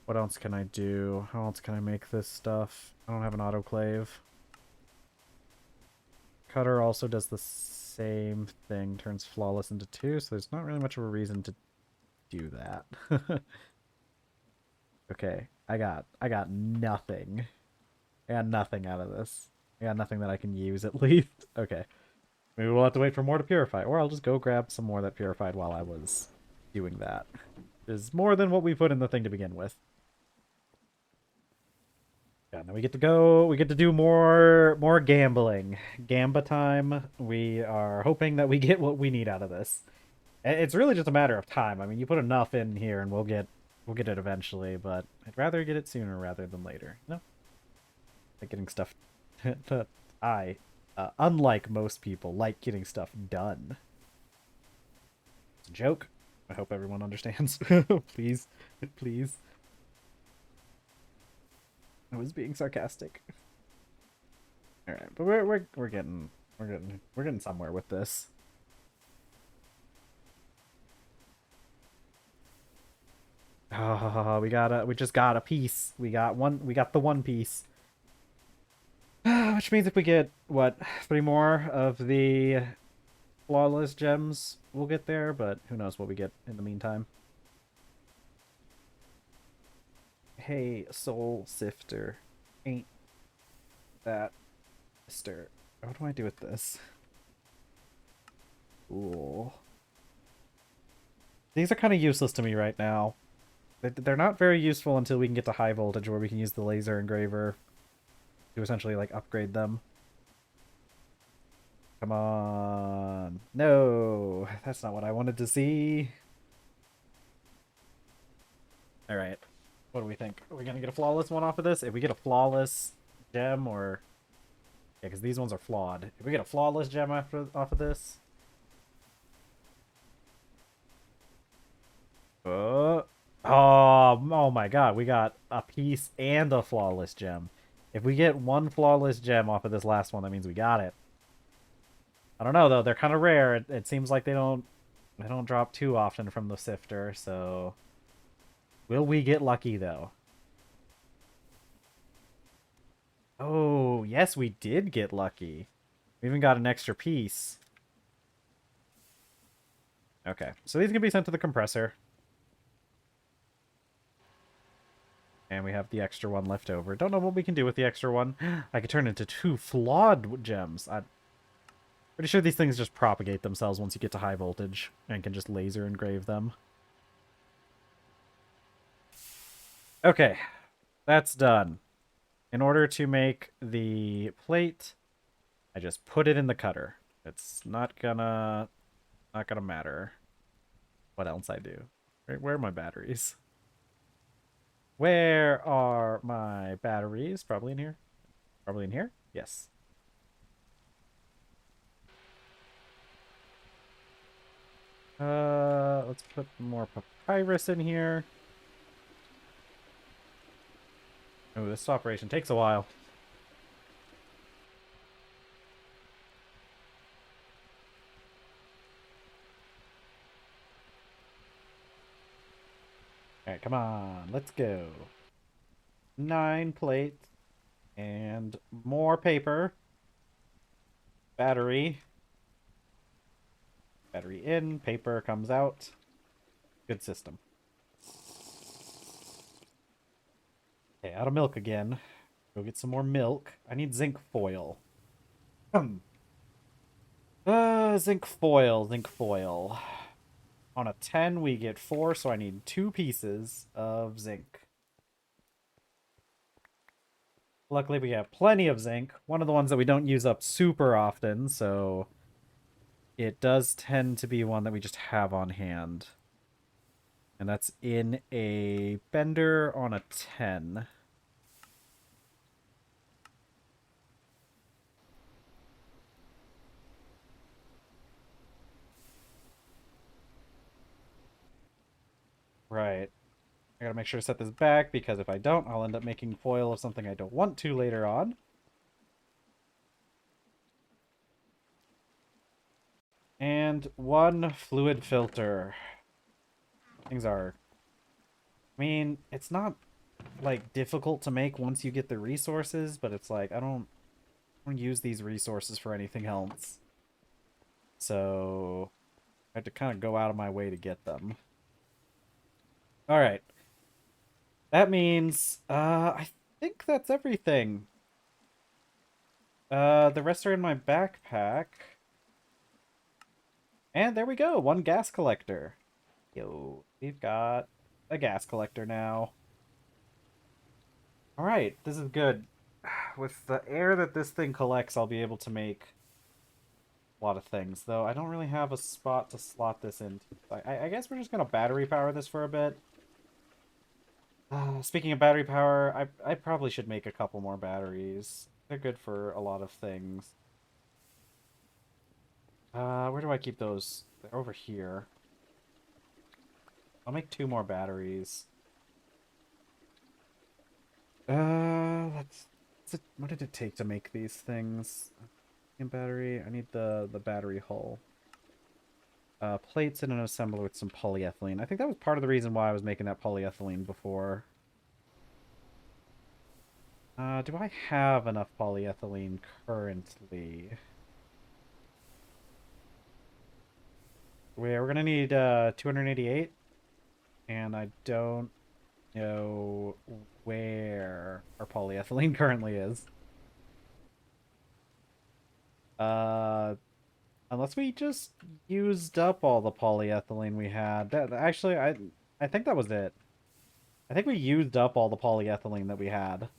S1: What else can I do? How else can I make this stuff? I don't have an autoclave. Cutter also does the same thing, turns flawless into 2, so there's not really much of a reason to do that. Okay, I got nothing. I got nothing out of this. I got nothing that I can use at least. Okay. Maybe we'll have to wait for more to purify, or I'll just go grab some more that purified while I was doing that. There's more than what we put in the thing to begin with. Yeah, now we get to do more gambling. Gamba time. We are hoping that we get what we need out of this. It's really just a matter of time. I mean, you put enough in here and we'll get it eventually, but I'd rather get it sooner rather than later. You know? Like getting stuff unlike most people, like getting stuff done. It's a joke. I hope everyone understands. Please. Please. I was being sarcastic. All right, but we're getting somewhere with this. Oh, we just got a piece. We got the one piece. Which means if we get what 3 more of the flawless gems, we'll get there, but who knows what we get in the meantime. Hey, soul sifter. Ain't that mister. What do I do with this? Cool. These are kind of useless to me right now. They're not very useful until we can get to high voltage where we can use the laser engraver to essentially like upgrade them. Come on. No, that's not what I wanted to see. All right. What do we think? Are we going to get a flawless one off of this? If we get a flawless gem or... Yeah, because these ones are flawed. If we get a flawless gem off of this... Oh my god, we got a piece and a flawless gem. If we get one flawless gem off of this last one, that means we got it. I don't know though, they're kind of rare. It seems like they don't drop too often from the sifter, so will we get lucky though? Oh, yes, we did get lucky. We even got an extra piece. Okay, so these can be sent to the compressor. And we have the extra one left over. Don't know what we can do with the extra one. I could turn into 2 flawed gems. I'm pretty sure these things just propagate themselves once you get to high voltage and can just laser engrave them. Okay, that's done. In order to make the plate, I just put it in the cutter. It's not gonna matter what else I do. Right, where are my batteries? Where are my batteries? Probably in here. Probably in here? Yes. Let's put more papyrus in here. Oh, this operation takes a while. Alright, come on. Let's go. 9 plates. And more paper. Battery. Battery in. Paper comes out. Good system. Okay, out of milk again. Go get some more milk. I need zinc foil. Zinc foil, zinc foil. On a 10, we get 4, so I need 2 pieces of zinc. Luckily, we have plenty of zinc. One of the ones that we don't use up super often, so it does tend to be one that we just have on hand. And that's in a bender on a 10. Right. I gotta make sure to set this back, because if I don't, I'll end up making foil of something I don't want to later on. And 1 fluid filter. Things are... I mean, it's not, like, difficult to make once you get the resources, but it's like, I don't use these resources for anything else. So, I have to kind of go out of my way to get them. Alright. That means, I think that's everything. The rest are in my backpack. And there we go, 1 gas collector. Yo, we've got a gas collector now. Alright, this is good. With the air that this thing collects, I'll be able to make a lot of things. Though I don't really have a spot to slot this into. I guess we're just going to battery power this for a bit. Speaking of battery power, I probably should make a couple more batteries. They're good for a lot of things. Where do I keep those? They're over here. I'll make 2 more batteries. What did it take to make these things? Battery. I need the battery hull. Plates in an assembler with some polyethylene. I think that was part of the reason why I was making that polyethylene before. Do I have enough polyethylene currently? We're gonna need 288, and I don't know where our polyethylene currently is. Unless we just used up all the polyethylene we had. Actually, I think that was it. I think we used up all the polyethylene that we had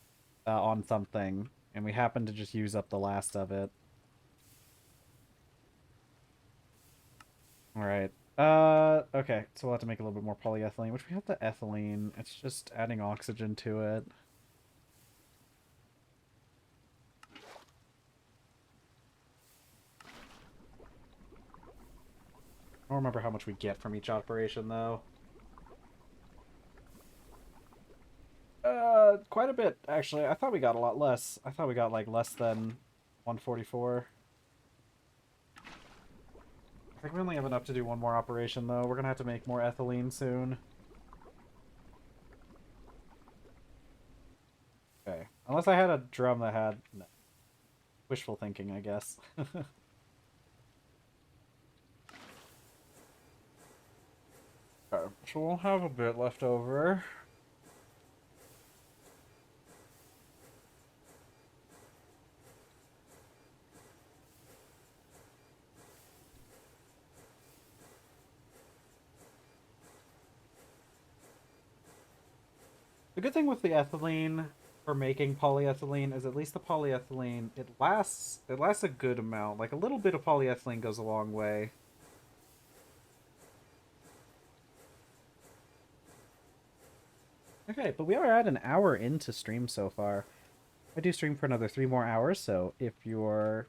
S1: on something, and we happened to just use up the last of it. Alright. Okay, so we'll have to make a little bit more polyethylene, which we have the ethylene. It's just adding oxygen to it. I don't remember how much we get from each operation, though. Quite a bit, actually. I thought we got a lot less. I thought we got, like, less than 144. I think we only have enough to do 1 more operation, though. We're gonna have to make more ethylene soon. Okay. Unless I had a drum that had... No. Wishful thinking, I guess. Okay, so we'll have a bit left over. The good thing with the ethylene for making polyethylene is at least the polyethylene it lasts a good amount. Like a little bit of polyethylene goes a long way. Okay, but we are at an hour into stream so far. I do stream for another 3 more hours, so if you're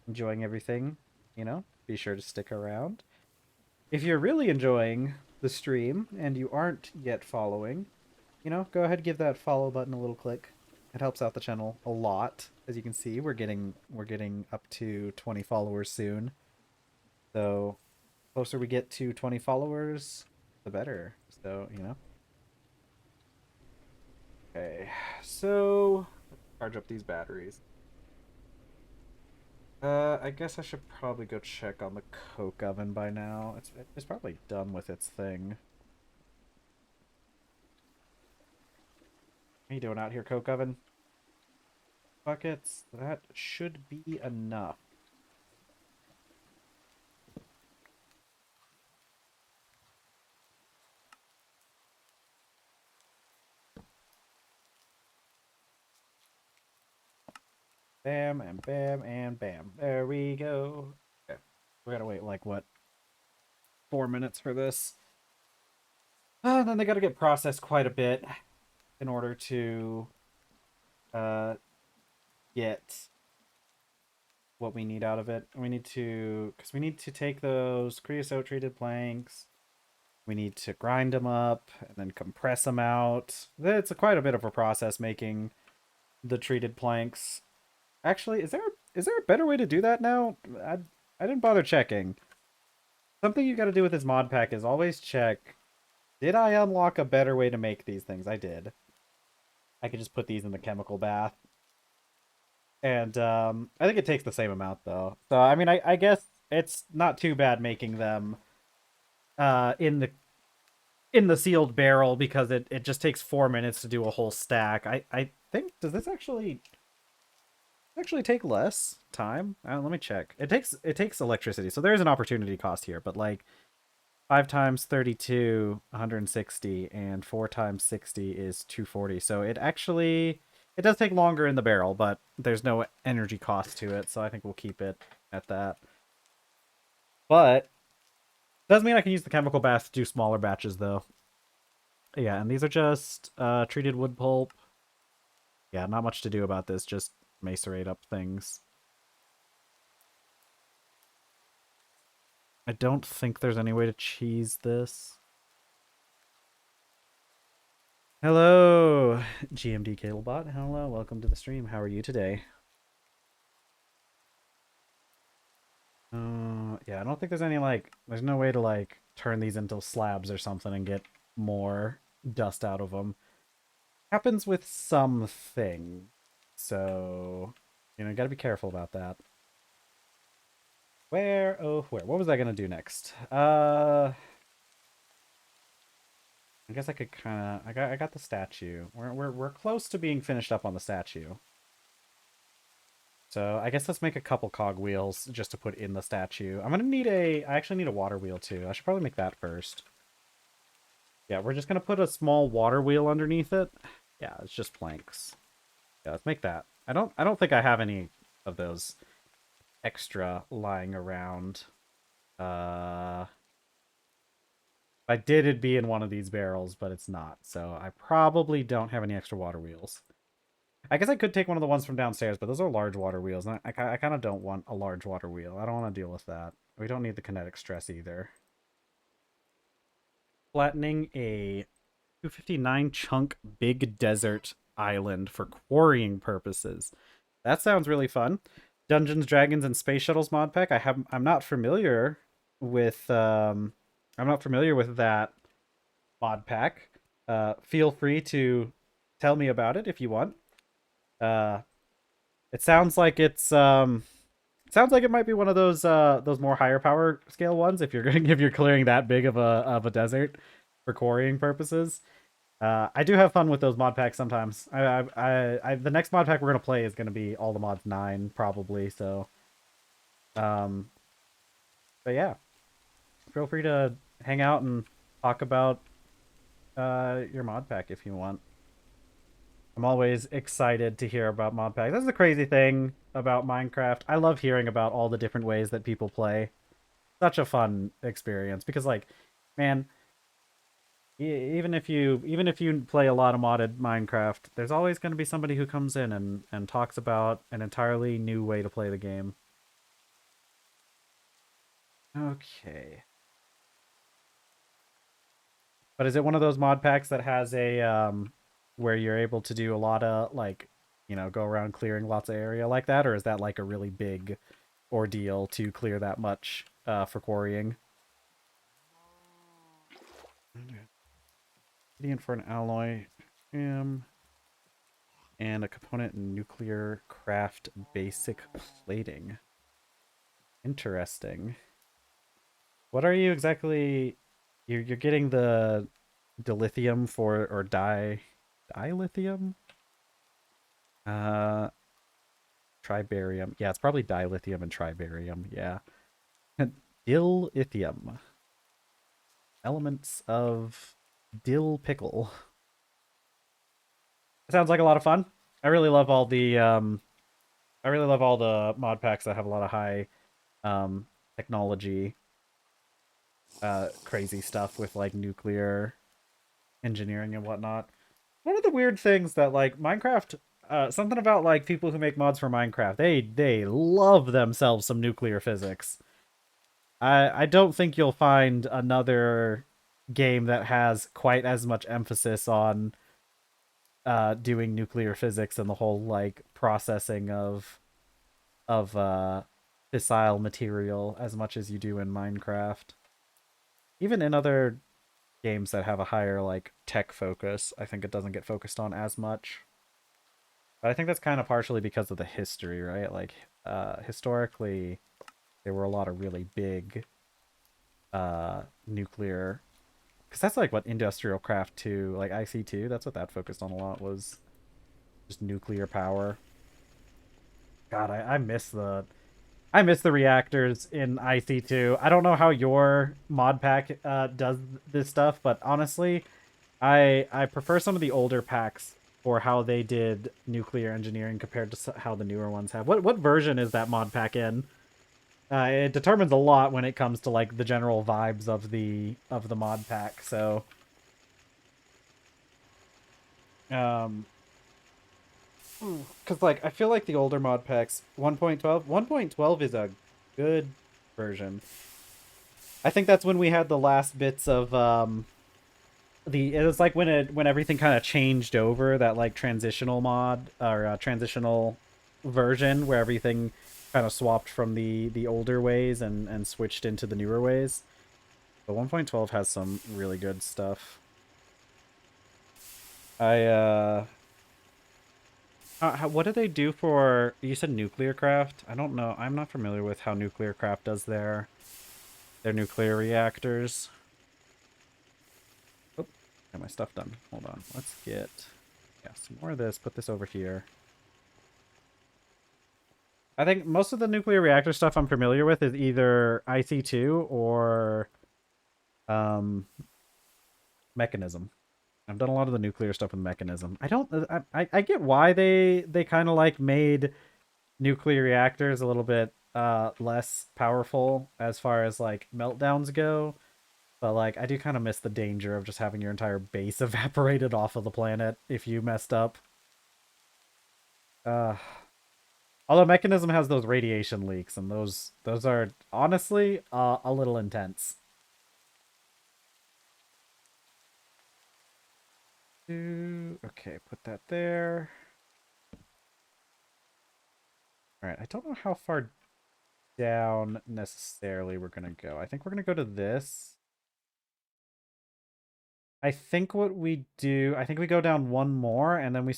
S1: enjoying everything, be sure to stick around. If you're really enjoying the stream and you aren't yet following, go ahead and give that follow button a little click. It helps out the channel a lot. As you can see, we're getting up to 20 followers soon. So, closer we get to 20 followers, the better. So. Okay. So, let's charge up these batteries. I guess I should probably go check on the coke oven by now. It's probably done with its thing. What are you doing out here, coke oven? Buckets. That should be enough. Bam, and bam, and bam. There we go. Okay. We're gonna wait, like, what? 4 minutes for this. And then they gotta get processed quite a bit in order to get what we need out of it. Because we need to take those creosote treated planks. We need to grind them up and then compress them out. It's quite a bit of a process making the treated planks. Actually, is there a better way to do that now? I didn't bother checking. Something you got to do with this mod pack is always check, did I unlock a better way to make these things? I did. I could just put these in the chemical bath. And I think it takes the same amount though. So I mean, I guess it's not too bad making them in the sealed barrel because it just takes 4 minutes to do a whole stack. I think, does this actually take less time? Let me check. It takes electricity, so there is an opportunity cost here, but like 5 times 32, 160, and 4 times 60 is 240. So it does take longer in the barrel, but there's no energy cost to it, so I think we'll keep it at that. But does mean I can use the chemical bath to do smaller batches though. Yeah, and these are just treated wood pulp. Yeah, not much to do about this, just macerate up things. I don't think there's any way to cheese this. Hello, GMD Cablebot. Hello, welcome to the stream. How are you today? Yeah, I don't think there's any, there's no way to, turn these into slabs or something and get more dust out of them. Happens with something. So, gotta be careful about that. Where? Oh, where? What was I gonna do next? I guess I could kind of. I got the statue. We're close to being finished up on the statue. So I guess let's make a couple cogwheels just to put in the statue. I'm gonna need I actually need a water wheel too. I should probably make that first. Yeah, we're just gonna put a small water wheel underneath it. Yeah, it's just planks. Yeah, let's make that. I don't think I have any of those extra lying around. If I did, it'd be in one of these barrels, but it's not. So I probably don't have any extra water wheels. I guess I could take one of the ones from downstairs, but those are large water wheels, and I kind of don't want a large water wheel. I don't want to deal with that. We don't need the kinetic stress either. Flattening a 259 chunk big desert island for quarrying purposes. That sounds really fun. Dungeons, Dragons, and Space Shuttles mod pack. I'm not familiar with that mod pack. Feel free to tell me about it if you want. It sounds like it might be one of those more higher power scale ones if you're going if you're clearing that big of a desert for quarrying purposes. I do have fun with those mod packs sometimes. The next mod pack we're gonna play is gonna be all the mods 9 probably. So, um, but yeah, feel free to hang out and talk about your mod pack if you want. I'm always excited to hear about mod packs. That's the crazy thing about Minecraft. I love hearing about all the different ways that people play. Such a fun experience because, like, man, even if you play a lot of modded Minecraft, there's always going to be somebody who comes in and talks about an entirely new way to play the game. Okay. But is it one of those mod packs that has a where you're able to do a lot of like, go around clearing lots of area like that, or is that like a really big ordeal to clear that much for quarrying? Obsidian for an alloy, and a component in nuclear craft basic plating. Interesting. What are you exactly? You're getting the dilithium for or dilithium? Uh, tribarium. Yeah, it's probably dilithium and tribarium. Yeah, dilithium. Elements of dill pickle. Sounds like a lot of fun. I really love all the I really love all the mod packs that have a lot of high technology crazy stuff with like nuclear engineering and whatnot. One of the weird things that like Minecraft, something about like people who make mods for Minecraft, they love themselves some nuclear physics. I don't think you'll find another game that has quite as much emphasis on doing nuclear physics and the whole like processing of fissile material as much as you do in Minecraft. Even in other games that have a higher like tech focus, I think it doesn't get focused on as much. But I think that's kind of partially because of the history, right? Like historically there were a lot of really big nuclear, because that's like what industrial craft 2, like IC2, that's what that focused on a lot, was just nuclear power. God, I miss the reactors in IC2. I don't know how your mod pack does this stuff, but honestly, I prefer some of the older packs for how they did nuclear engineering compared to how the newer ones have. What version is that mod pack in? It determines a lot when it comes to like the general vibes of the mod pack. So, um, because like I feel like the older mod packs 1.12 is a good version. I think that's when we had the last bits of the it was like when everything kind of changed over, that like transitional mod or transitional version where everything kind of swapped from the older ways and switched into the newer ways. But 1.12 has some really good stuff. I what do they do for, you said nuclear craft? I don't know. I'm not familiar with how nuclear craft does their nuclear reactors. Oh, got my stuff done. Hold on. Let's get, yeah, some more of this. Put this over here. I think most of the nuclear reactor stuff I'm familiar with is either IC2 or um, Mechanism. I've done a lot of the nuclear stuff with Mechanism. I don't. I get why they kind of like made nuclear reactors a little bit less powerful as far as like meltdowns go. But like I do kind of miss the danger of just having your entire base evaporated off of the planet if you messed up. Uh Although Mechanism has those radiation leaks, and those are honestly a little intense. Okay, put that there. All right, I don't know how far down necessarily we're gonna go. I think we're gonna go to this. I think what we do, I think we go down one more, and then we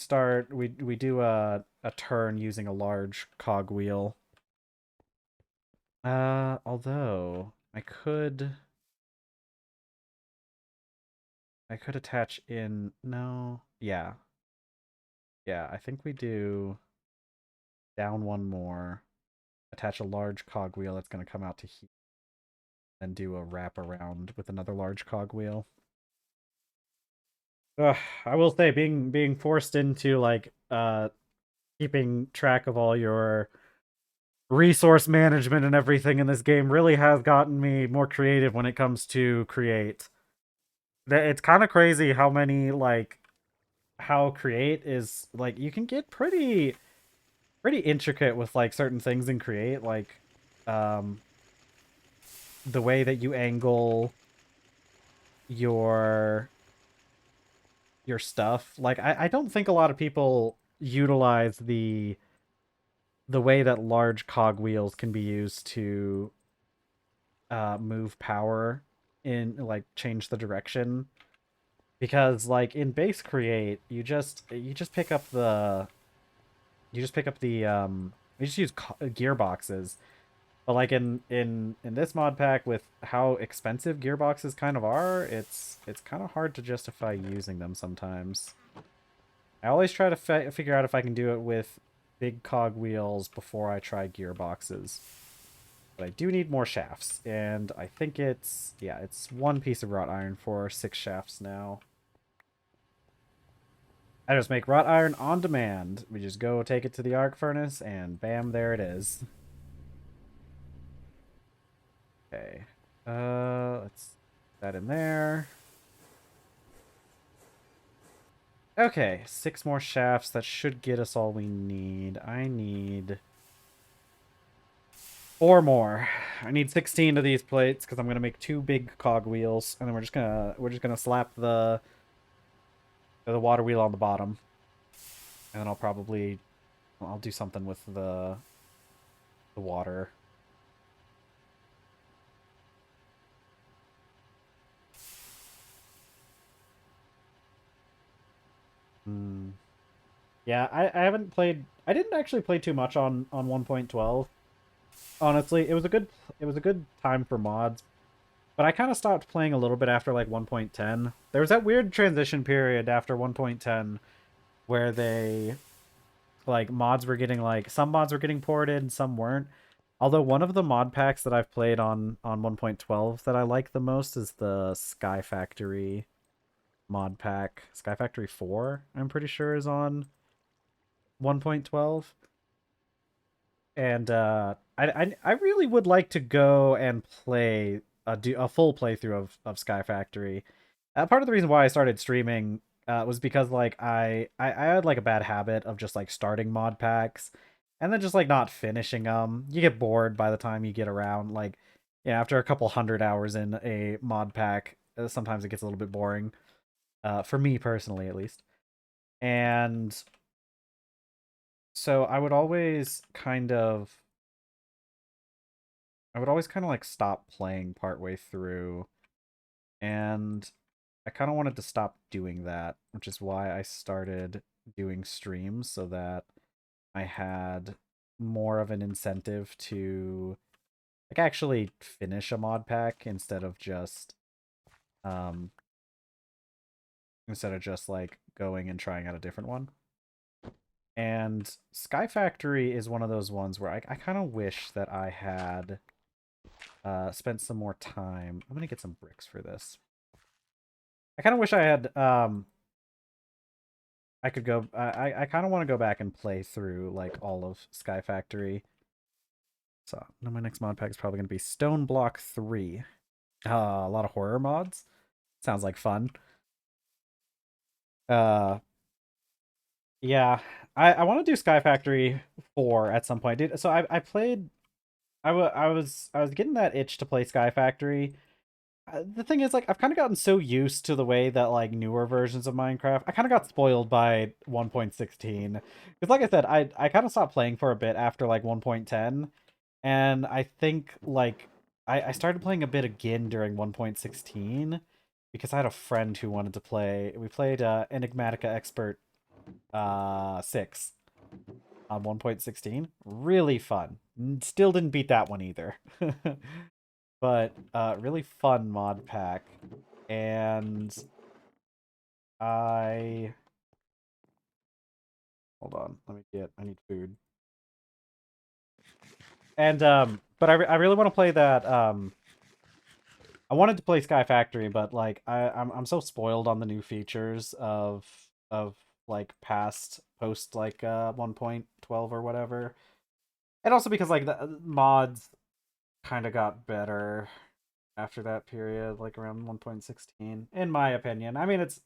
S1: do a turn using a large cogwheel. Although I could attach in, no, yeah, yeah, I think we do down one more, attach a large cogwheel that's going to come out to here, and do a wrap around with another large cogwheel. Ugh, I will say being forced into like keeping track of all your resource management and everything in this game really has gotten me more creative when it comes to create. It's kind of crazy how many like how create is like you can get pretty intricate with like certain things in create, like um the way that you angle your stuff. Like I don't think a lot of people utilize the way that large cogwheels can be used to move power in like change the direction, because like in base create you just pick up the you just use gearboxes. But like in this mod pack, with how expensive gearboxes kind of are, it's kind of hard to justify using them sometimes. I always try to figure out if I can do it with big cog wheels before I try gearboxes. But I do need more shafts, and I think it's one piece of wrought iron for 6 shafts now. I just make wrought iron on demand. We just go take it to the arc furnace, and bam, there it is. Okay. Let's put that in there. Okay, 6 more shafts. That should get us all we need. I need 4 more. I need 16 of these plates because I'm gonna make 2 big cog wheels, and then we're just gonna slap the water wheel on the bottom, and then I'll do something with the water. Hmm. Yeah, I haven't played. I didn't actually play too much on 1.12. Honestly, it was a good time for mods, but I kind of stopped playing a little bit after like 1.10. There was that weird transition period after 1.10 where they like mods were getting like some mods were getting ported and some weren't. Although one of the mod packs that I've played on 1.12 that I like the most is the Sky Factory mod pack. Sky Factory 4, I'm pretty sure, is on 1.12. And I really would like to go and play do a full playthrough of Sky Factory. Part of the reason why I started streaming was because like I had like a bad habit of just like starting mod packs and then just like not finishing them. You get bored by the time you get around, like, yeah, after a couple hundred hours in a mod pack, sometimes it gets a little bit boring. For me personally, at least. And so I would always kind of like stop playing partway through, and I kind of wanted to stop doing that, which is why I started doing streams so that I had more of an incentive to like actually finish a mod pack um instead of just like going and trying out a different one. And Sky Factory is one of those ones where I kind of wish that I had spent some more time. I'm gonna get some bricks for this. I kind of wish I had I could go I kind of want to go back and play through like all of Sky Factory. So now my next mod pack is probably going to be Stone Block 3. A lot of horror mods. Sounds like fun. Uh yeah, I want to do Sky Factory 4 at some point. Dude, so I played I was getting that itch to play Sky Factory. The thing is, like, I've kind of gotten so used to the way that like newer versions of Minecraft, I kind of got spoiled by 1.16. Because like I said, I kind of stopped playing for a bit after like 1.10, and I think like I started playing a bit again during 1.16, because I had a friend who wanted to play. We played Enigmatica Expert 6 on 1.16. Really fun. Still didn't beat that one either. But really fun mod pack. And I hold on, I need food. And but I really want to play that I wanted to play Sky Factory, but like I'm so spoiled on the new features of like past post like 1.12 or whatever. And also because like the mods kind of got better after that period, like around 1.16, in my opinion. I mean, it's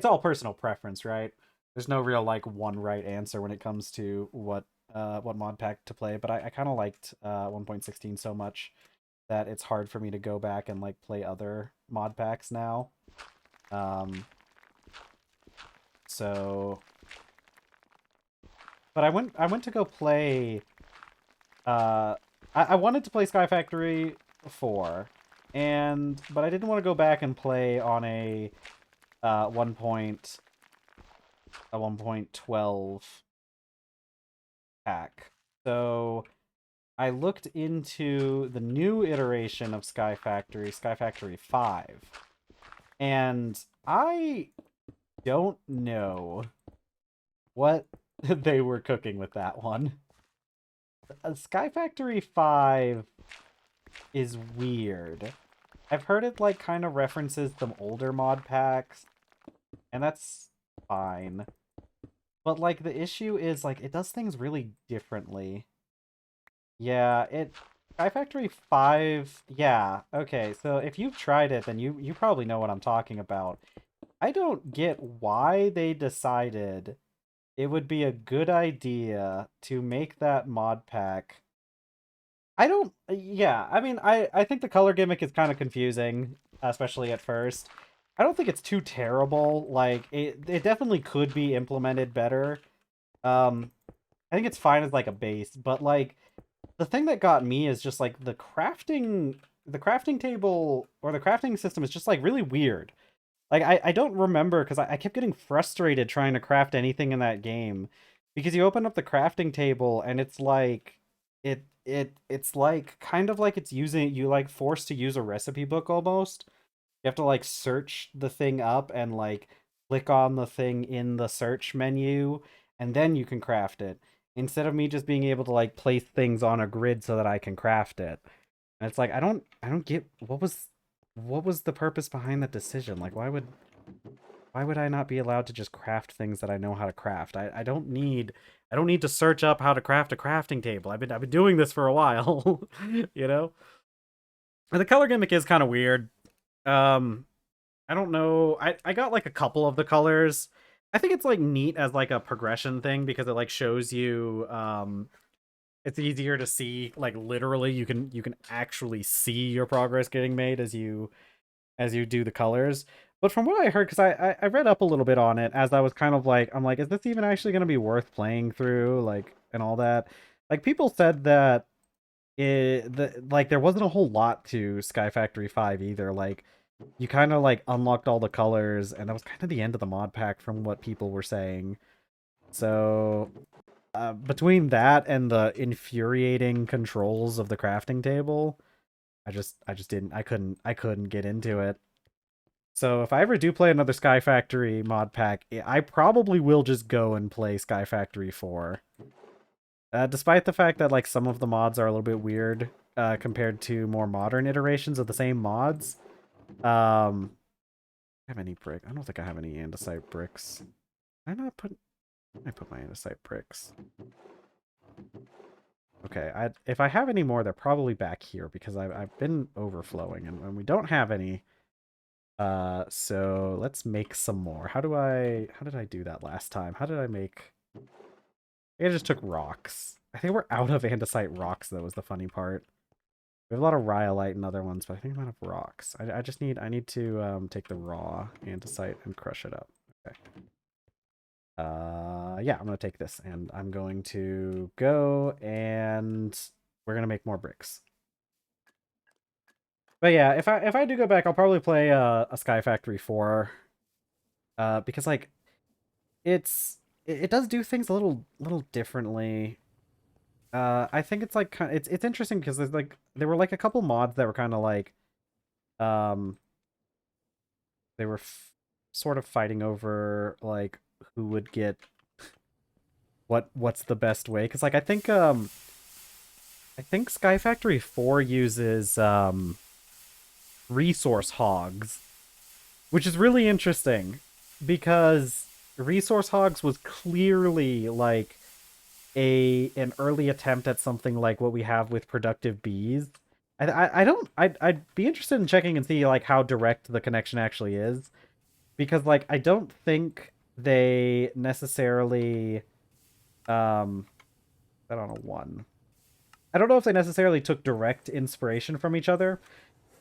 S1: all personal preference, right? There's no real like one right answer when it comes to what mod pack to play, but I kind of liked 1.16 so much that it's hard for me to go back and like play other mod packs now. Um, so, but I went to go play. Uh, I wanted to play Sky Factory 4, and but I didn't want to go back and play on a 1.12 pack. So I looked into the new iteration of Sky Factory 5, and I don't know what they were cooking with that one. Sky Factory 5 is weird. I've heard it like kind of references some older mod packs, and that's fine. But like the issue is like it does things really differently. Yeah, Sky Factory 5, yeah. Okay, so if you've tried it, then you probably know what I'm talking about. I don't get why they decided it would be a good idea to make that mod pack. I don't, yeah, I mean, I think the color gimmick is kind of confusing, especially at first. I don't think it's too terrible. Like, it definitely could be implemented better. I think it's fine as, like, a base, but, like, the thing that got me is just, like, the crafting table, or the crafting system is just, like, really weird. Like, I don't remember, because I kept getting frustrated trying to craft anything in that game. Because you open up the crafting table, and it's like... It's like, kind of like it's using... You, like, forced to use a recipe book, almost. You have to, like, search the thing up, and, like, click on the thing in the search menu, and then you can craft it. Instead of me just being able to, like, place things on a grid so that I can craft it. And it's like, I don't get... What was the purpose behind that decision? Like, why would I not be allowed to just craft things that I know how to craft? I don't need to search up how to craft a crafting table. I've been doing this for a while, you know? And the color gimmick is kind of weird. Um I don't know. I got like a couple of the colors. I think it's like neat as like a progression thing because it like shows you it's easier to see, like, literally you can actually see your progress getting made as you do the colors. But from what I heard, because I read up a little bit on it as I was kind of like, I'm like, is this even actually going to be worth playing through, like, and all that? Like, people said that like there wasn't a whole lot to Sky Factory 5 either. Like, you kind of like unlocked all the colors, and that was kind of the end of the mod pack from what people were saying. So between that and the infuriating controls of the crafting table, I just didn't I couldn't get into it. So if I ever do play another Sky Factory mod pack, I probably will just go and play Sky Factory 4. Despite the fact that like some of the mods are a little bit weird compared to more modern iterations of the same mods. I have any brick? I don't think I have any andesite bricks. I not put I put my andesite bricks. Okay, if I have any more, they're probably back here because I've been overflowing and we don't have any. So let's make some more. How did I do that last time? How did I make... I just took rocks. I think we're out of andesite rocks, though, is the funny part. We have a lot of rhyolite and other ones, but I think I'm out of rocks. I need to take the raw andesite and crush it up. Okay. Yeah, I'm gonna take this and I'm going to go and we're gonna make more bricks. But yeah, if I do go back, I'll probably play a Sky Factory 4. Because like it does do things a little differently. I think it's like it's interesting because there were like a couple mods that were kind of like um they were sort of fighting over like who would get what's the best way, because like I think Sky Factory 4 uses resource hogs, which is really interesting because resource hogs was clearly like an early attempt at something like what we have with productive bees. I don't I'd be interested in checking and see like how direct the connection actually is, because like I don't think they necessarily I don't know one. I don't know if they necessarily took direct inspiration from each other,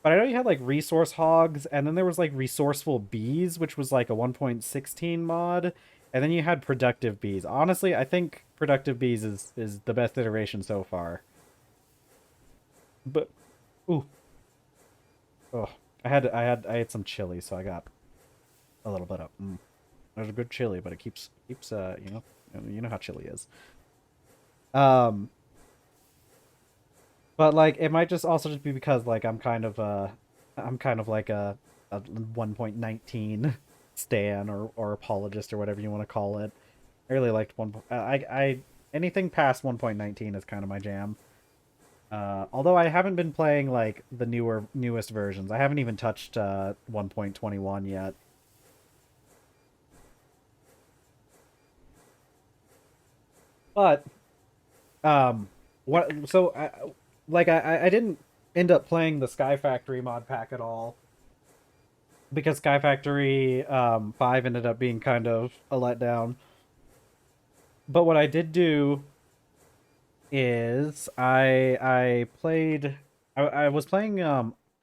S1: but I know you had like resource hogs, and then there was like resourceful bees, which was like a 1.16 mod, and then you had productive bees. Honestly, I think productive bees is the best iteration so far. But ooh, oh, I had some chili, so I got a little bit of. There's a good chili, but it keeps you know how chili is. Um, but like it might just also just be because like I'm kind of like a 1.19 stan or apologist or whatever you want to call it. I really liked I anything past 1.19 is kind of my jam. Although I haven't been playing like the newest versions. I haven't even touched 1.21 yet. But what so like I didn't end up playing the Sky Factory mod pack at all because Sky Factory 5 ended up being kind of a letdown. But what I did do is I was playing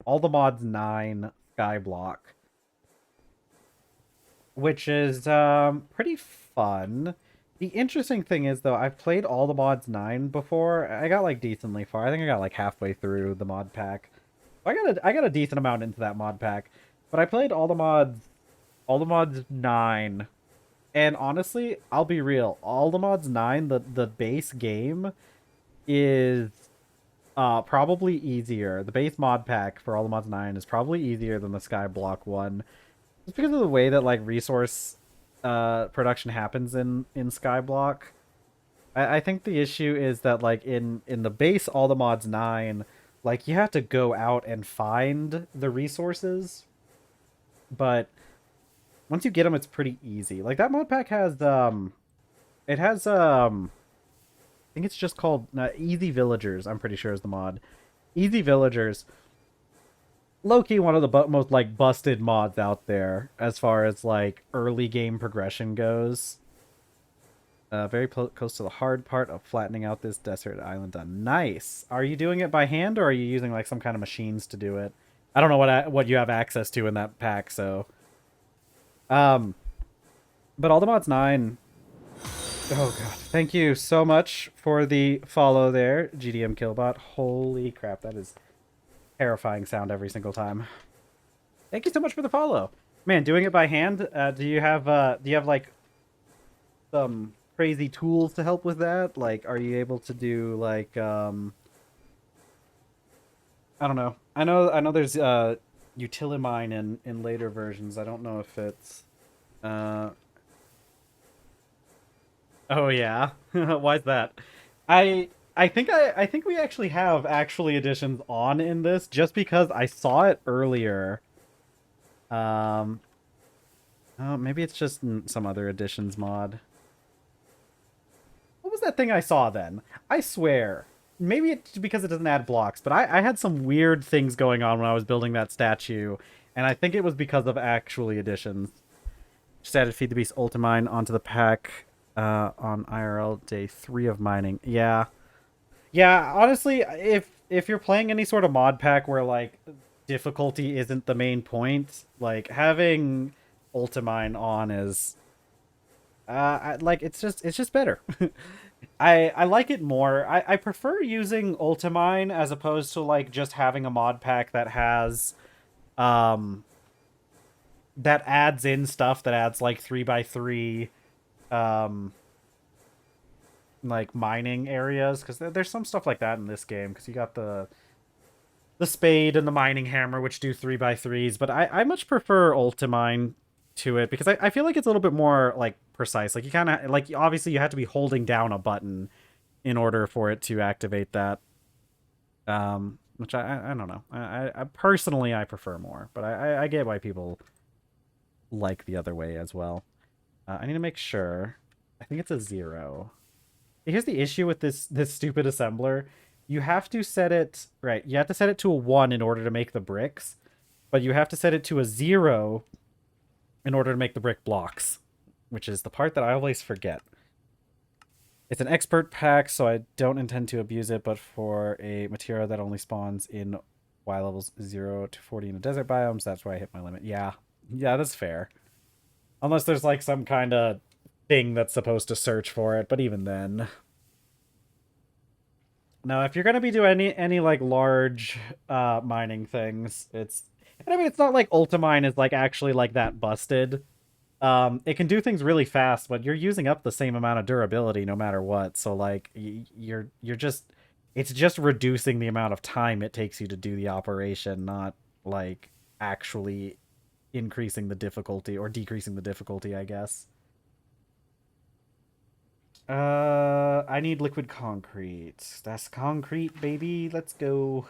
S1: all the mods 9 Skyblock, which is pretty fun. The interesting thing is though, I've played all the mods 9 before. I got like decently far. I think I got like halfway through the mod pack. I got a decent amount into that mod pack. But I played all the mods 9. And honestly, I'll be real. All the mods 9, the base game is probably easier. The base mod pack for all the mods 9 is probably easier than the Skyblock one. Just because of the way that like resource production happens in Skyblock. I think the issue is that like in the base all the mods 9, like you have to go out and find the resources, but once you get them it's pretty easy. Like that mod pack has it has I think it's just called Easy Villagers, I'm pretty sure is the mod. Easy Villagers, low-key one of the most like busted mods out there as far as like early game progression goes. Very close to the hard part of flattening out this desert island. Nice. Are you doing it by hand or are you using like some kind of machines to do it? I don't know what you have access to in that pack, so um but all the mods 9. Oh god, thank you so much for the follow there, GDM Killbot. Holy crap, that is terrifying sound every single time. Thank you so much for the follow. Man, doing it by hand, do you have like some crazy tools to help with that? Like are you able to do like I don't know. I know there's Utilimine in later versions. I don't know if it's uh oh yeah. Why is that? I think we actually have actually editions on in this just because I saw it earlier. Um oh, maybe it's just some other editions mod. What was that thing I saw then? I swear. Maybe it's because it doesn't add blocks, but I had some weird things going on when I was building that statue, and I think it was because of actually editions. Just added Feed the Beast Ultimine onto the pack on IRL day 3 of mining. Yeah. Yeah, honestly, if you're playing any sort of mod pack where like difficulty isn't the main point, like having Ultimine on is like it's just better. I like it more. I prefer using Ultimine as opposed to like just having a mod pack that has um that adds in stuff that adds like 3x3 um like mining areas, because there's some stuff like that in this game, because you got the spade and the mining hammer, which do 3x3s, but I much prefer Ultimine to it, because I feel like it's a little bit more like precise. Like you kind of like, obviously you have to be holding down a button in order for it to activate that. Which I don't know. I personally I prefer more, but I get why people like the other way as well. I need to make sure. I think it's a 0. Here's the issue with this stupid assembler. You have to set it right. You have to set it to a 1 in order to make the bricks, but you have to set it to a 0 in order to make the brick blocks, which is the part that I always forget. It's an expert pack, so I don't intend to abuse it, but for a material that only spawns in Y levels 0 to 40 in the desert biomes, that's where I hit my limit. Yeah. Yeah, that's fair. Unless there's like some kind of thing that's supposed to search for it, but even then. Now, if you're gonna be doing any like large mining things, and I mean it's not like Ultimine is like actually like that busted. It can do things really fast, but you're using up the same amount of durability no matter what. So like you're just, it's just reducing the amount of time it takes you to do the operation, not like actually increasing the difficulty or decreasing the difficulty, I guess. I need liquid concrete. That's concrete, baby. Let's go.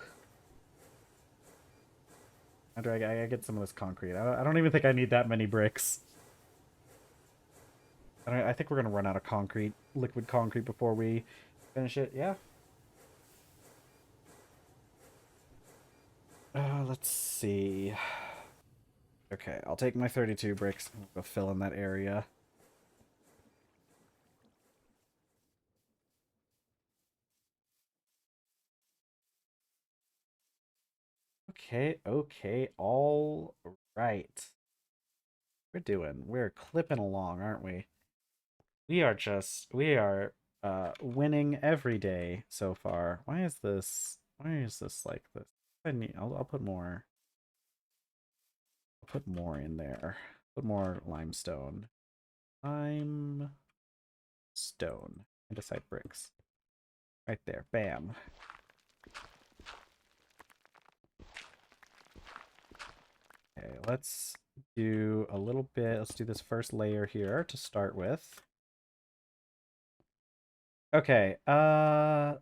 S1: How do I get some of this concrete? I don't even think I need that many bricks. I think we're gonna run out of concrete, liquid concrete, before we finish it. Yeah. Let's see. Okay, I'll take my 32 bricks and we'll go fill in that area. Okay, all right. We're clipping along, aren't we? We are winning every day so far. Why is this like this? I'll put more. I'll put more in there. Put more limestone. Limestone. Andesite bricks. Right there. Bam. Okay, let's do a little bit. Let's do this first layer here to start with. Okay, so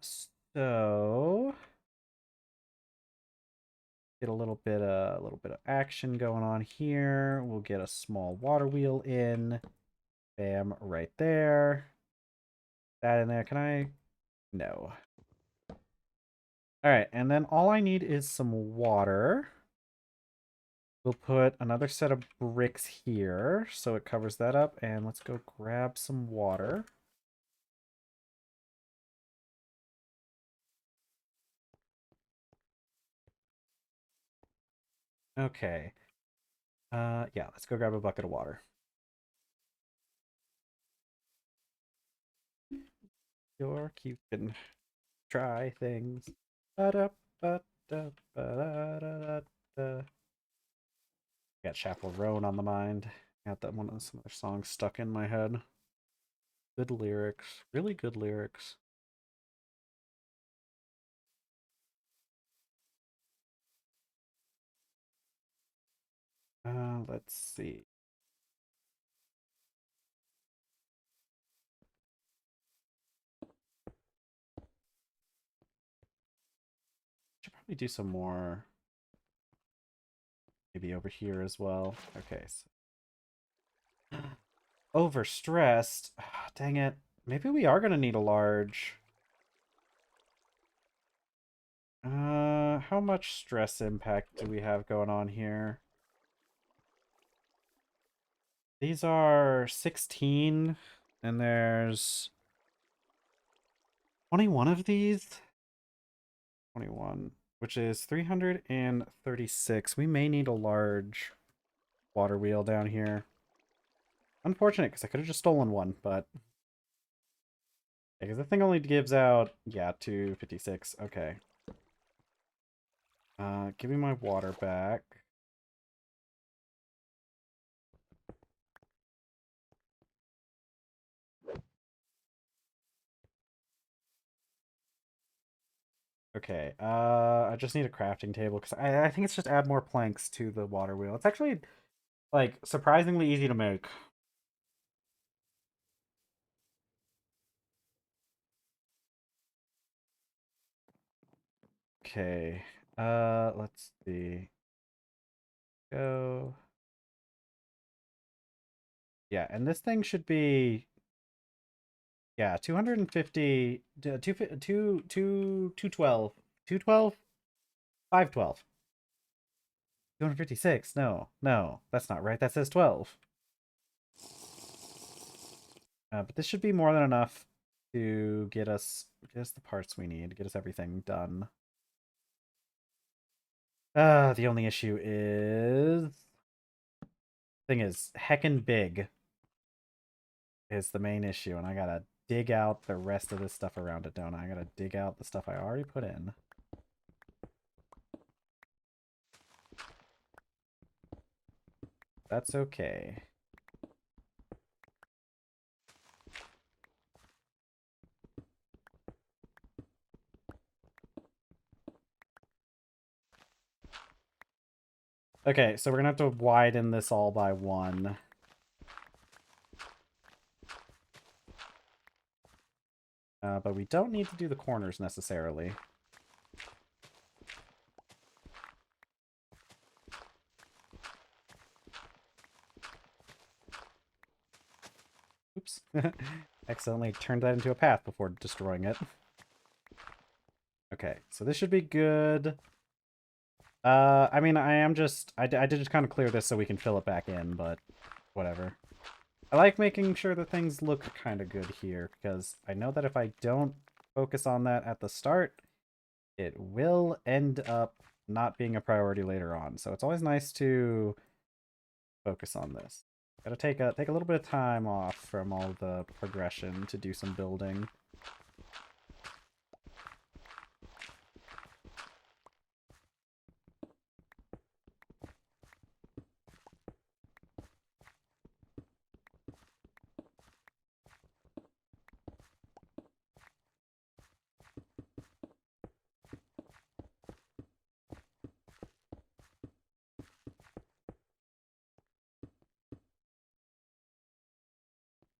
S1: get a little bit of action going on here. We'll get a small water wheel in. Bam, right there. That in there. Can I? No. All right, and then all I need is some water. We'll put another set of bricks here so it covers that up, and let's go grab some water. Okay. Yeah, let's go grab a bucket of water. You can try things. Got Chaparral Roan on the mind. Got that one of some other songs stuck in my head. Good lyrics. Really good lyrics. Let's see. Should probably do some more. Maybe over here as well. Okay. So. Overstressed. Dang it. Maybe we are gonna need a large. How much stress impact do we have going on here? These are 16, and there's 21 of these. 21, which is 336. We may need a large water wheel down here. Unfortunate, because I could have just stolen one, but... Because the thing only gives out, yeah, 256. Okay. Give me my water back. Okay, I just need a crafting table, because I think it's just add more planks to the water wheel. It's actually, like, surprisingly easy to make. Okay, let's see. Go. Yeah, and this thing should be, yeah, 250, 212, 212, 512. 256. No, no, that's not right. That says 12. But this should be more than enough to get us the parts we need, get us everything done. The only issue is thing is heckin' big is the main issue, and I gotta dig out the rest of this stuff around it, don't I? I gotta dig out the stuff I already put in. That's okay. Okay, so we're gonna have to widen this all by 1. But we don't need to do the corners necessarily. Oops. Accidentally turned that into a path before destroying it. Okay, so this should be good. I mean, I did just kind of clear this so we can fill it back in, but whatever. I like making sure that things look kind of good here, because I know that if I don't focus on that at the start, it will end up not being a priority later on. So it's always nice to focus on this. Gotta take a little bit of time off from all the progression to do some building.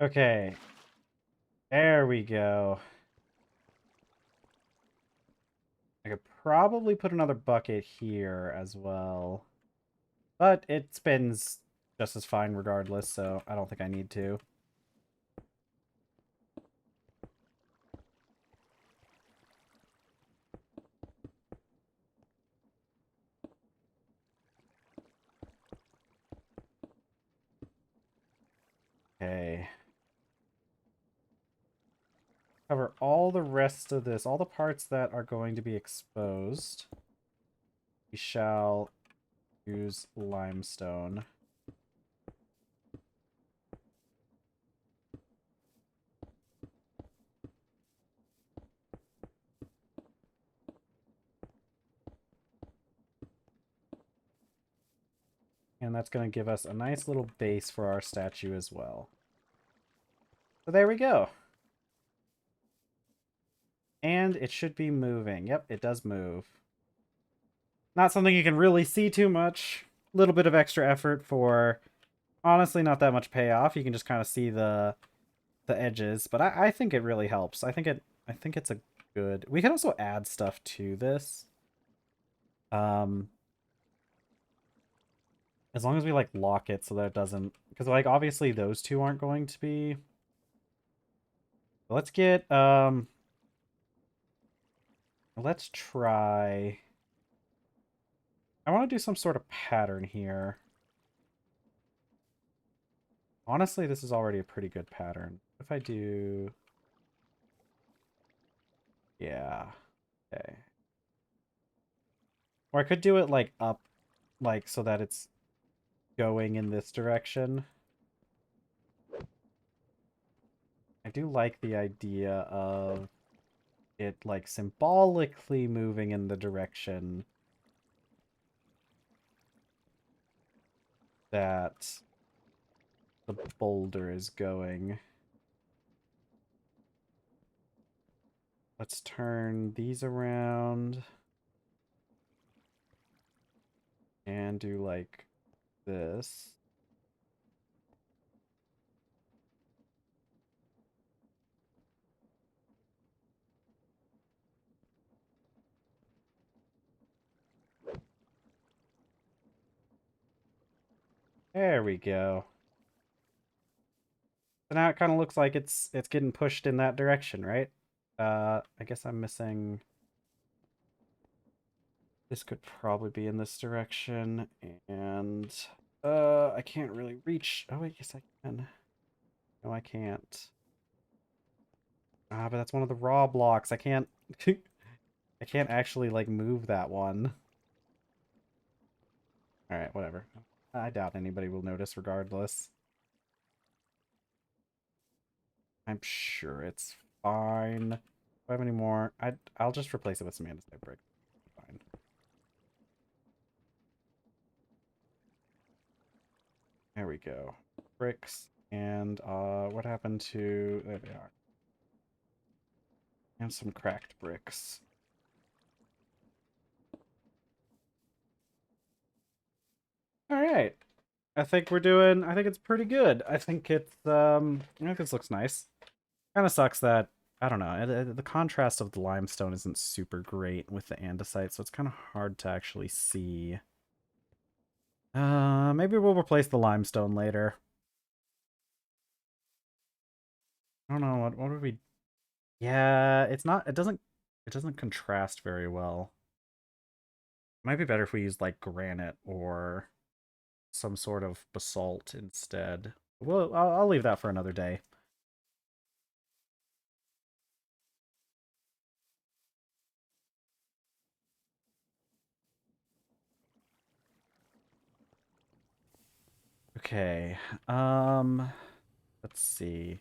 S1: Okay. There we go. I could probably put another bucket here as well. But it spins just as fine regardless, so I don't think I need to. Okay. Cover all the rest of this, all the parts that are going to be exposed. We shall use limestone. And that's going to give us a nice little base for our statue as well. So there we go. And it should be moving. Yep, it does move. Not something you can really see too much. A little bit of extra effort for honestly not that much payoff. You can just kind of see the edges, but I think it really helps. I think it's a good. We can also add stuff to this. As long as we like lock it so that it doesn't, because like obviously those two aren't going to be. Let's get let's try. I want to do some sort of pattern here. Honestly, this is already a pretty good pattern. If I do, yeah, okay. Or I could do it like up, like so that it's going in this direction. I do like the idea of it like symbolically moving in the direction that the boulder is going. Let's turn these around and do like this. There we go. So now it kind of looks like it's getting pushed in that direction, right? I guess I'm missing. This could probably be in this direction, and I can't really reach. Oh, I guess I can. No, I can't. Ah, but that's one of the raw blocks. I can't. I can't actually like move that one. All right, whatever. I doubt anybody will notice regardless. I'm sure it's fine. Do I have any more? I'll just replace it with some andesite brick. Fine. There we go. Bricks. And what happened to... There they are. And some cracked bricks. Alright. I think we're doing... I think it's pretty good. I think it's... I think this looks nice. Kind of sucks that... I don't know. The contrast of the limestone isn't super great with the andesite, so it's kind of hard to actually see. Maybe we'll replace the limestone later. I don't know, what would we... Yeah, it's not... It doesn't contrast very well. Might be better if we used, like, granite or some sort of basalt instead. Well, I'll leave that for another day. Okay, let's see.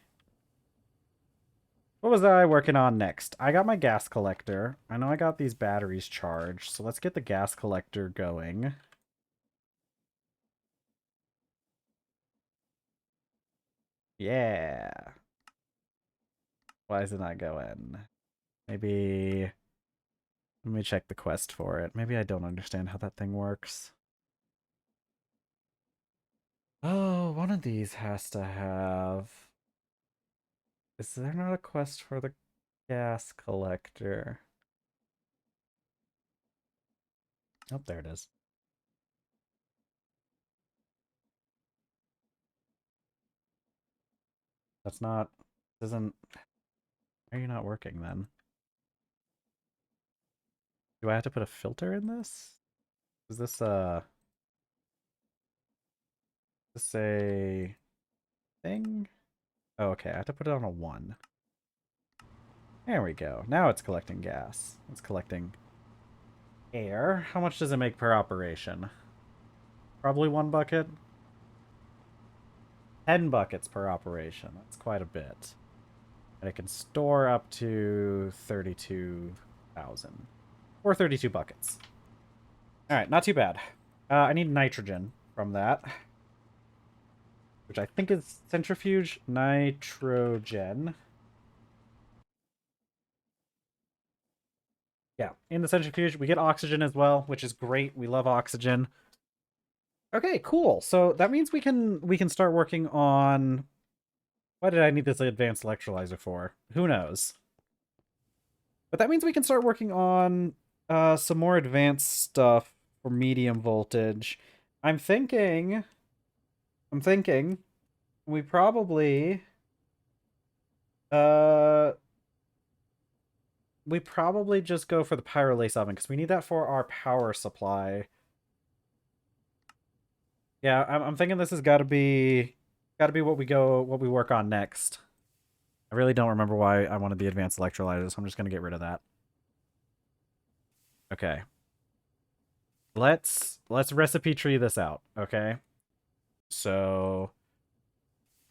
S1: What was I working on next? I got my gas collector. I know I got these batteries charged, so let's get the gas collector going. Yeah. Why is it not going? Maybe... Let me check the quest for it. Maybe I don't understand how that thing works. Oh, one of these has to have... Is there not a quest for the gas collector? Oh, there it is. That's not... Isn't... Why are you not working then? Do I have to put a filter in this? Is this a thing? Oh, okay. I have to put it on a 1. There we go. Now it's collecting gas. It's collecting air. How much does it make per operation? Probably 1 bucket. 10 buckets per operation. That's quite a bit. And it can store up to 32,000. Or 32 buckets. Alright, not too bad. I need nitrogen from that. Which I think is centrifuge nitrogen. Yeah, in the centrifuge, we get oxygen as well, which is great. We love oxygen. Okay, cool. So that means we can start working on... Why did I need this advanced electrolyzer for? Who knows? But that means we can start working on some more advanced stuff for medium voltage. I'm thinking we probably uh we probably just go for the pyrolase oven because we need that for our power supply. Yeah, I'm thinking this has got to be what we work on next. I really don't remember why I wanted the advanced electrolyzer, so I'm just gonna get rid of that. Okay. Let's recipe tree this out, okay? So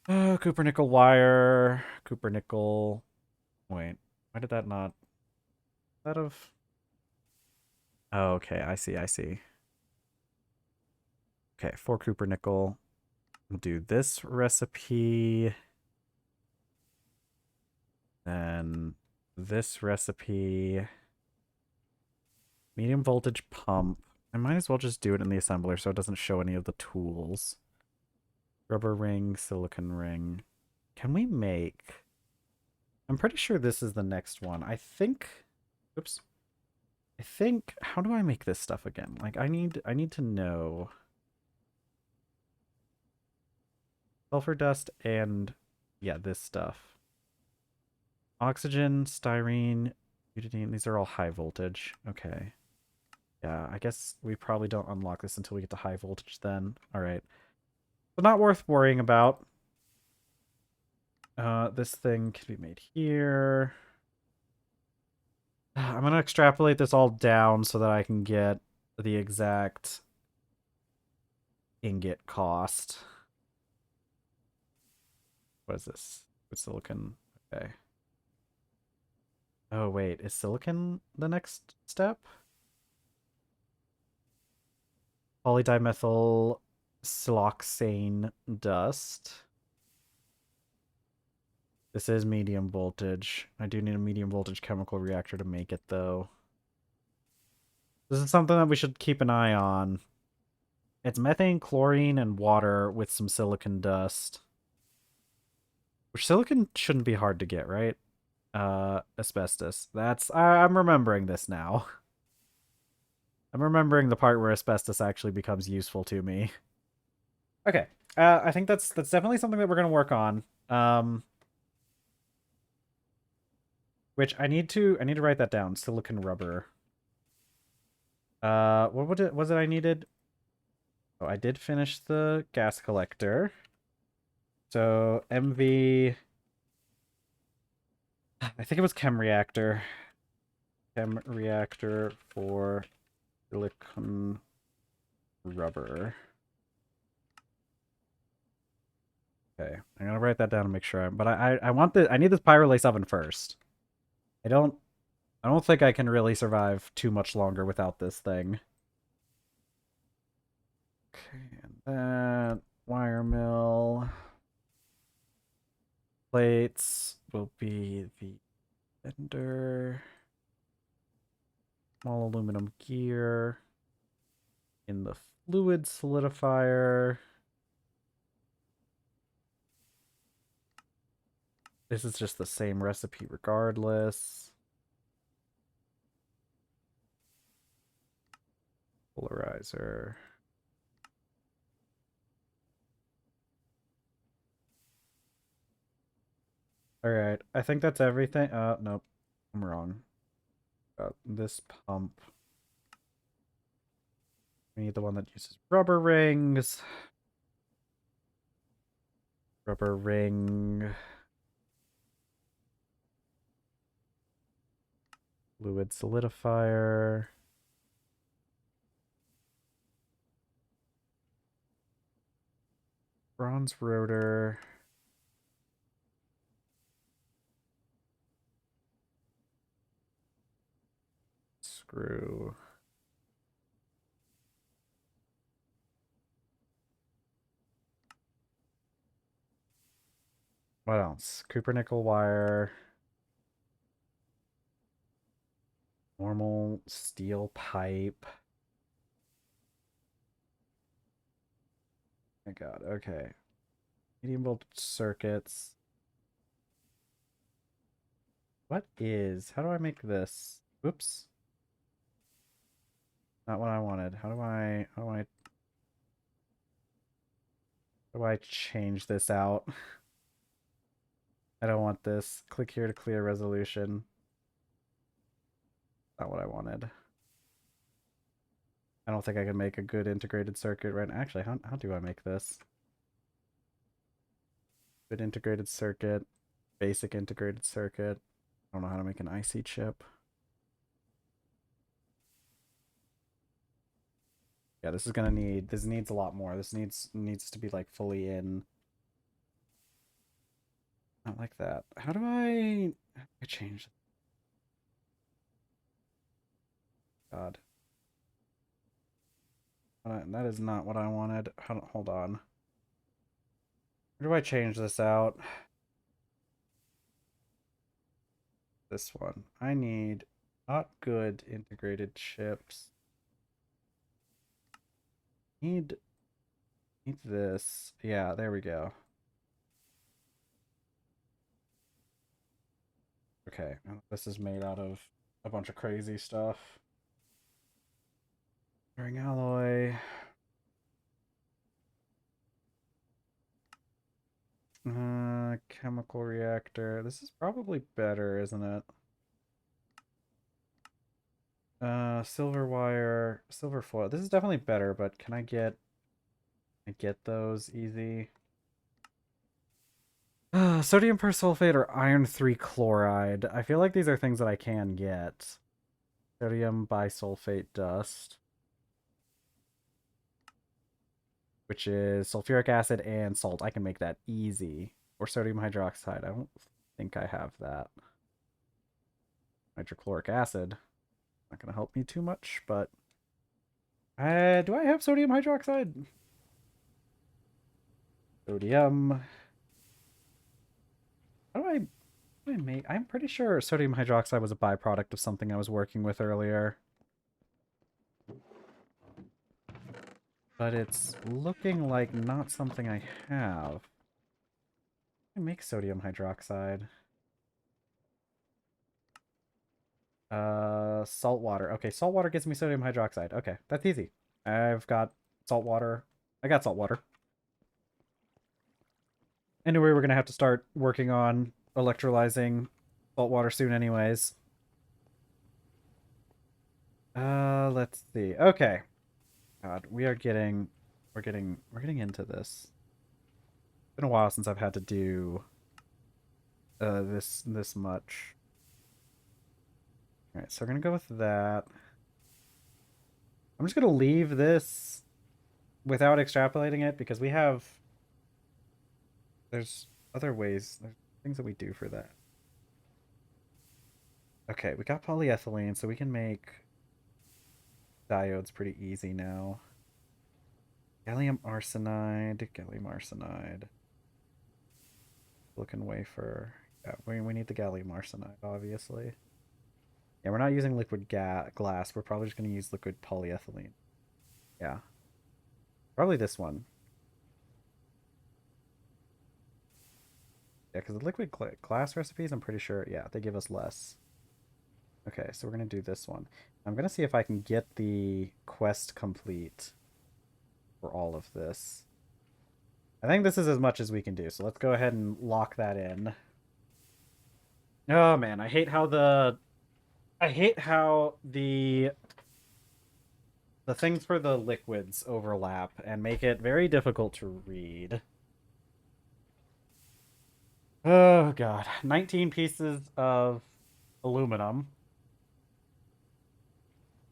S1: Cooper nickel wire. Cooper nickel. Wait, why did that not? That of. Oh, okay, I see, I see. Okay, 4 Cooper nickel. We'll do this recipe. Then this recipe. Medium voltage pump. I might as well just do it in the assembler so it doesn't show any of the tools. Rubber ring, silicon ring. Can we make... I'm pretty sure this is the next one. I think... Oops. I think... How do I make this stuff again? Like, I need to know... Sulfur dust and... Yeah, this stuff. Oxygen, styrene, butadiene. These are all high voltage. Okay. Yeah, I guess we probably don't unlock this until we get to high voltage then. Alright. So not worth worrying about. This thing can be made here. I'm going to extrapolate this all down so that I can get the exact ingot cost. What is this? With silicon. Okay. Oh, wait. Is silicon the next step? Polydimethyl siloxane dust. This is medium voltage. I do need a medium voltage chemical reactor to make it, though. This is something that we should keep an eye on. It's methane, chlorine, and water with some silicon dust. Which silicon shouldn't be hard to get, right? Asbestos. I'm remembering this now. I'm remembering the part where asbestos actually becomes useful to me. Okay. I think that's definitely something that we're gonna work on. Which I need to write that down. Silicon rubber. What was it I needed? Oh, I did finish the gas collector. So MV, I think it was chem reactor. Chem reactor for silicon rubber. Okay, I'm gonna write that down to make sure. But I want I need this pyrolyse oven first. I don't think I can really survive too much longer without this thing. Okay, and that wire mill. Plates will be the bender. Small aluminum gear. In the fluid solidifier. This is just the same recipe regardless. Polarizer. Alright, I think that's everything. Nope. I'm wrong. This pump. We need the one that uses rubber rings. Rubber ring. Fluid solidifier. Bronze rotor. Screw. What else? Cooper nickel wire. Normal steel pipe. My God, okay. Medium voltage circuits. What is? How do I make this? Oops. Not what I wanted. How do I change this out? I don't want this. Click here to clear resolution. Not what I wanted. I don't think I can make a good integrated circuit right now. Actually, how do I make this? Good integrated circuit. Basic integrated circuit. I don't know how to make an IC chip. Yeah, this needs a lot more. This needs to be like fully in. Not like that. How do I change this? God. That is not what I wanted. Hold on. Where do I change this out? This one. I need not good integrated chips. Need this. Yeah, there we go. Okay, this is made out of a bunch of crazy stuff. Ring alloy. Chemical reactor. This is probably better, isn't it? Silver wire, silver foil. This is definitely better, but can I get those easy? Sodium persulfate or iron 3 chloride. I feel like these are things that I can get. Sodium bisulfate dust, which is sulfuric acid and salt. I can make that easy. Or sodium hydroxide. I don't think I have that. Hydrochloric acid. Not going to help me too much, but... do I have sodium hydroxide? Sodium. How do I make... I'm pretty sure sodium hydroxide was a byproduct of something I was working with earlier. But it's looking like not something I have. I make sodium hydroxide. Salt water. Okay, salt water gives me sodium hydroxide. Okay, that's easy. I've got salt water. I got salt water. Anyway, we're gonna have to start working on electrolyzing salt water soon anyways. Let's see. Okay. God, we're getting into this. It's been a while since I've had to do this much. Alright, so we're gonna go with that. I'm just gonna leave this without extrapolating it because there's other ways, there's things that we do for that. Okay, we got polyethylene, so we can make diodes pretty easy now. Gallium arsenide, silicon wafer. Yeah, we need the gallium arsenide, obviously. Yeah, we're not using liquid glass. We're probably just going to use liquid polyethylene. Yeah. Probably this one. Yeah, because the liquid glass recipes, I'm pretty sure, yeah, they give us less. Okay, so we're going to do this one. I'm going to see if I can get the quest complete for all of this. I think this is as much as we can do, so let's go ahead and lock that in. Oh man, I hate how the things for the liquids overlap and make it very difficult to read. Oh god, 19 pieces of aluminum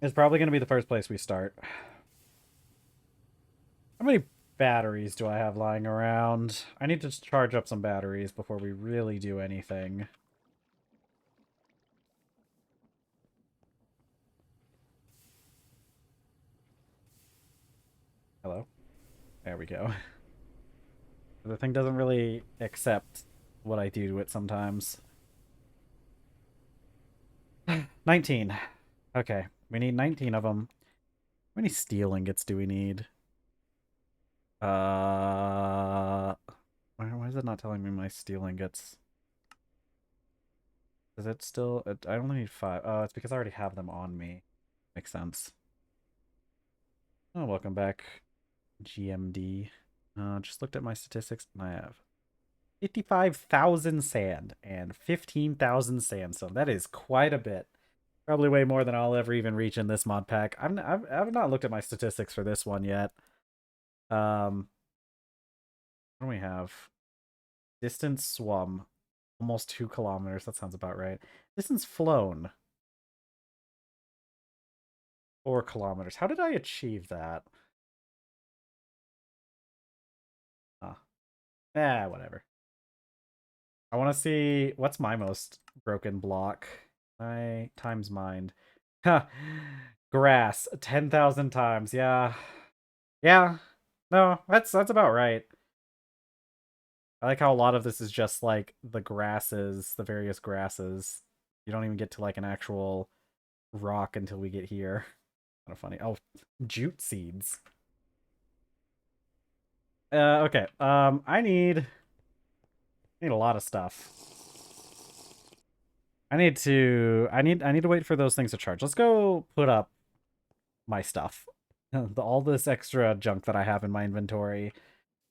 S1: is probably going to be the first place we start. How many batteries do I have lying around? I need to charge up some batteries before we really do anything. Hello? There we go. The thing doesn't really accept what I do to it sometimes. 19. Okay, we need 19 of them. How many steel ingots do we need? Why is it not telling me my steel ingots? Is it still... I only need 5. Oh, it's because I already have them on me. Makes sense. Oh, welcome back, GMD. Just looked at my statistics, and I have 55,000 sand and 15,000 sandstone. That is quite a bit. Probably way more than I'll ever even reach in this mod pack. I've not looked at my statistics for this one yet. What do we have? Distance swum, almost 2 kilometers. That sounds about right. Distance flown, 4 kilometers. How did I achieve that? Whatever. I want to see what's my most broken block. My times mind. Ha! Grass 10,000 times. Yeah. Yeah. No, that's about right. I like how a lot of this is just like the grasses, the various grasses. You don't even get to like an actual rock until we get here. Kind of funny. Oh, jute seeds. Okay. I need a lot of stuff. I need to wait for those things to charge. Let's go put up my stuff. All this extra junk that I have in my inventory.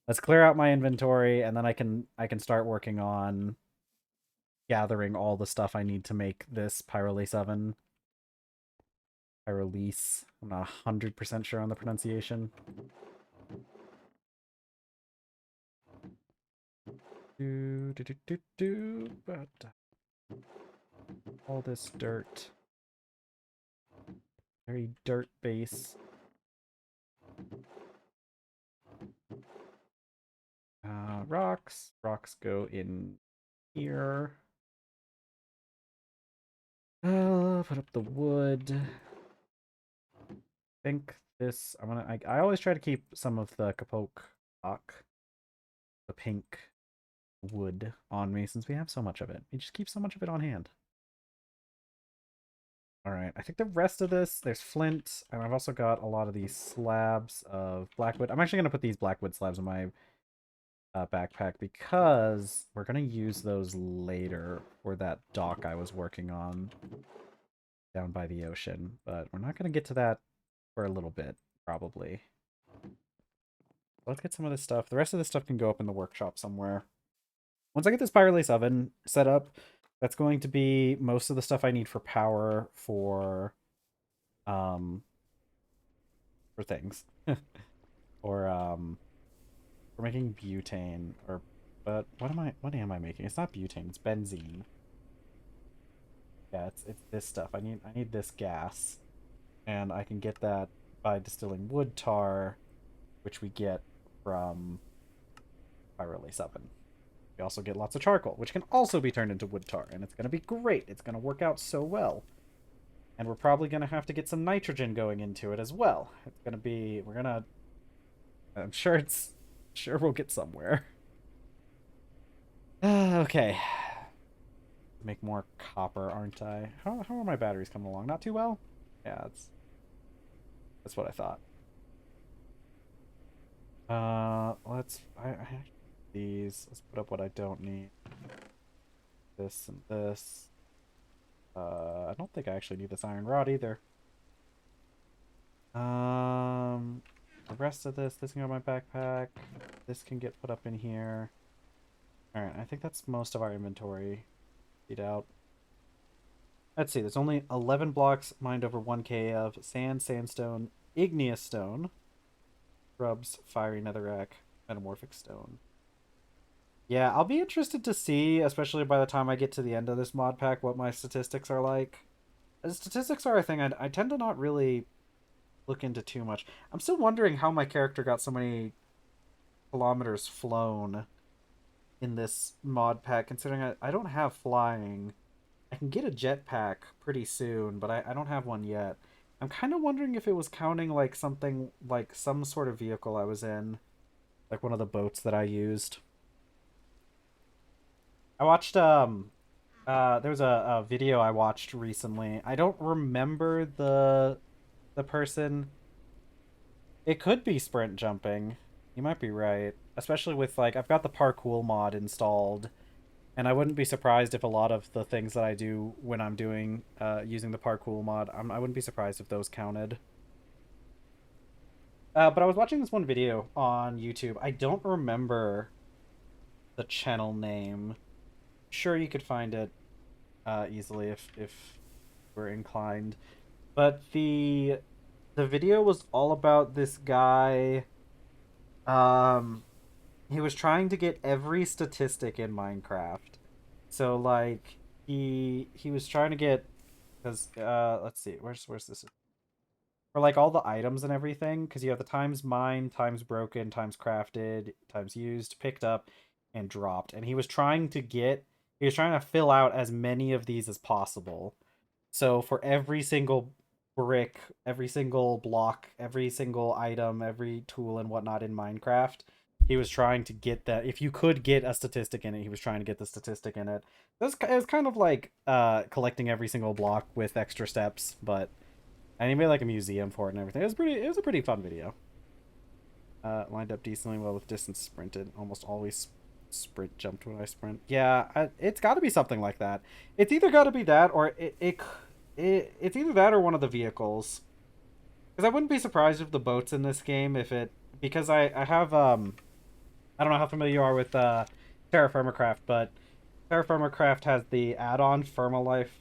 S1: Let's clear out my inventory, and then I can start working on gathering all the stuff I need to make this pyrolase oven. Pyrolise. I'm not 100% sure on the pronunciation. But all this dirt. Very dirt base. Rocks. Rocks go in here. Put up the wood. I think this. I always try to keep some of the kapok, the pink wood on me since we have so much of it. We just keep so much of it on hand. All right, I think the rest of this, there's flint, and I've also got a lot of these slabs of blackwood. I'm actually going to put these blackwood slabs in my backpack because we're going to use those later for that dock I was working on down by the ocean. But we're not going to get to that for a little bit, probably. Let's get some of this stuff. The rest of this stuff can go up in the workshop somewhere. Once I get this pyrolase oven set up, that's going to be most of the stuff I need for power um for things. or we're making butane but what am I making? It's not butane, it's benzene. Yeah, it's this stuff. I need this gas. And I can get that by distilling wood tar, which we get from pyrolase oven. We also get lots of charcoal, which can also be turned into wood tar, and it's going to be great. It's going to work out so well. And we're probably going to have to get some nitrogen going into it as well. It's going to be, I'm sure we'll get somewhere. Okay. Make more copper, aren't I? How are my batteries coming along? Not too well? Yeah, that's what I thought. Let's put up what I don't need. This and this. I don't think I actually need this iron rod either. The rest of this can go in my backpack. This can get put up in here. Alright, I think that's most of our inventory. Feed out. Let's see, there's only 11 blocks mined over 1k of sand, sandstone, igneous stone, grubs, fiery netherrack, metamorphic stone. Yeah, I'll be interested to see, especially by the time I get to the end of this mod pack, what my statistics are like. Statistics are a thing I tend to not really look into too much. I'm still wondering how my character got so many kilometers flown in this mod pack, considering I don't have flying. I can get a jetpack pretty soon, but I don't have one yet. I'm kind of wondering if it was counting like something like some sort of vehicle I was in, like one of the boats that I used. I watched there was a video I watched recently. I don't remember the person. It could be sprint jumping. You might be right, especially with like I've got the parkour mod installed, and I wouldn't be surprised if a lot of the things that I do when I'm doing using the parkour mod, I wouldn't be surprised if those counted. But I was watching this one video on YouTube. I don't remember the channel name. Sure, you could find it easily if we're inclined. But the video was all about this guy. Um, he was trying to get every statistic in Minecraft. So like he was trying to get because let's see where's this for like all the items and everything because you have the times mined, times broken, times crafted, times used, picked up, and dropped, and he was trying to fill out as many of these as possible. So for every single brick, every single block, every single item, every tool and whatnot in Minecraft, he was trying to get that. If you could get a statistic in it, he was trying to get the statistic in it. It was kind of like collecting every single block with extra steps, but and he made like a museum for it and everything. It was a pretty fun video. Lined up decently well with distance sprinted. Almost always sprint jumped when I sprint. Yeah, it's got to be something like that. It's either got to be that or it's either that or one of the vehicles. Because I wouldn't be surprised if the boats in this game, if it, because I have I don't know how familiar you are with TerrafirmaGreg, but TerrafirmaGreg has the add-on Firma Life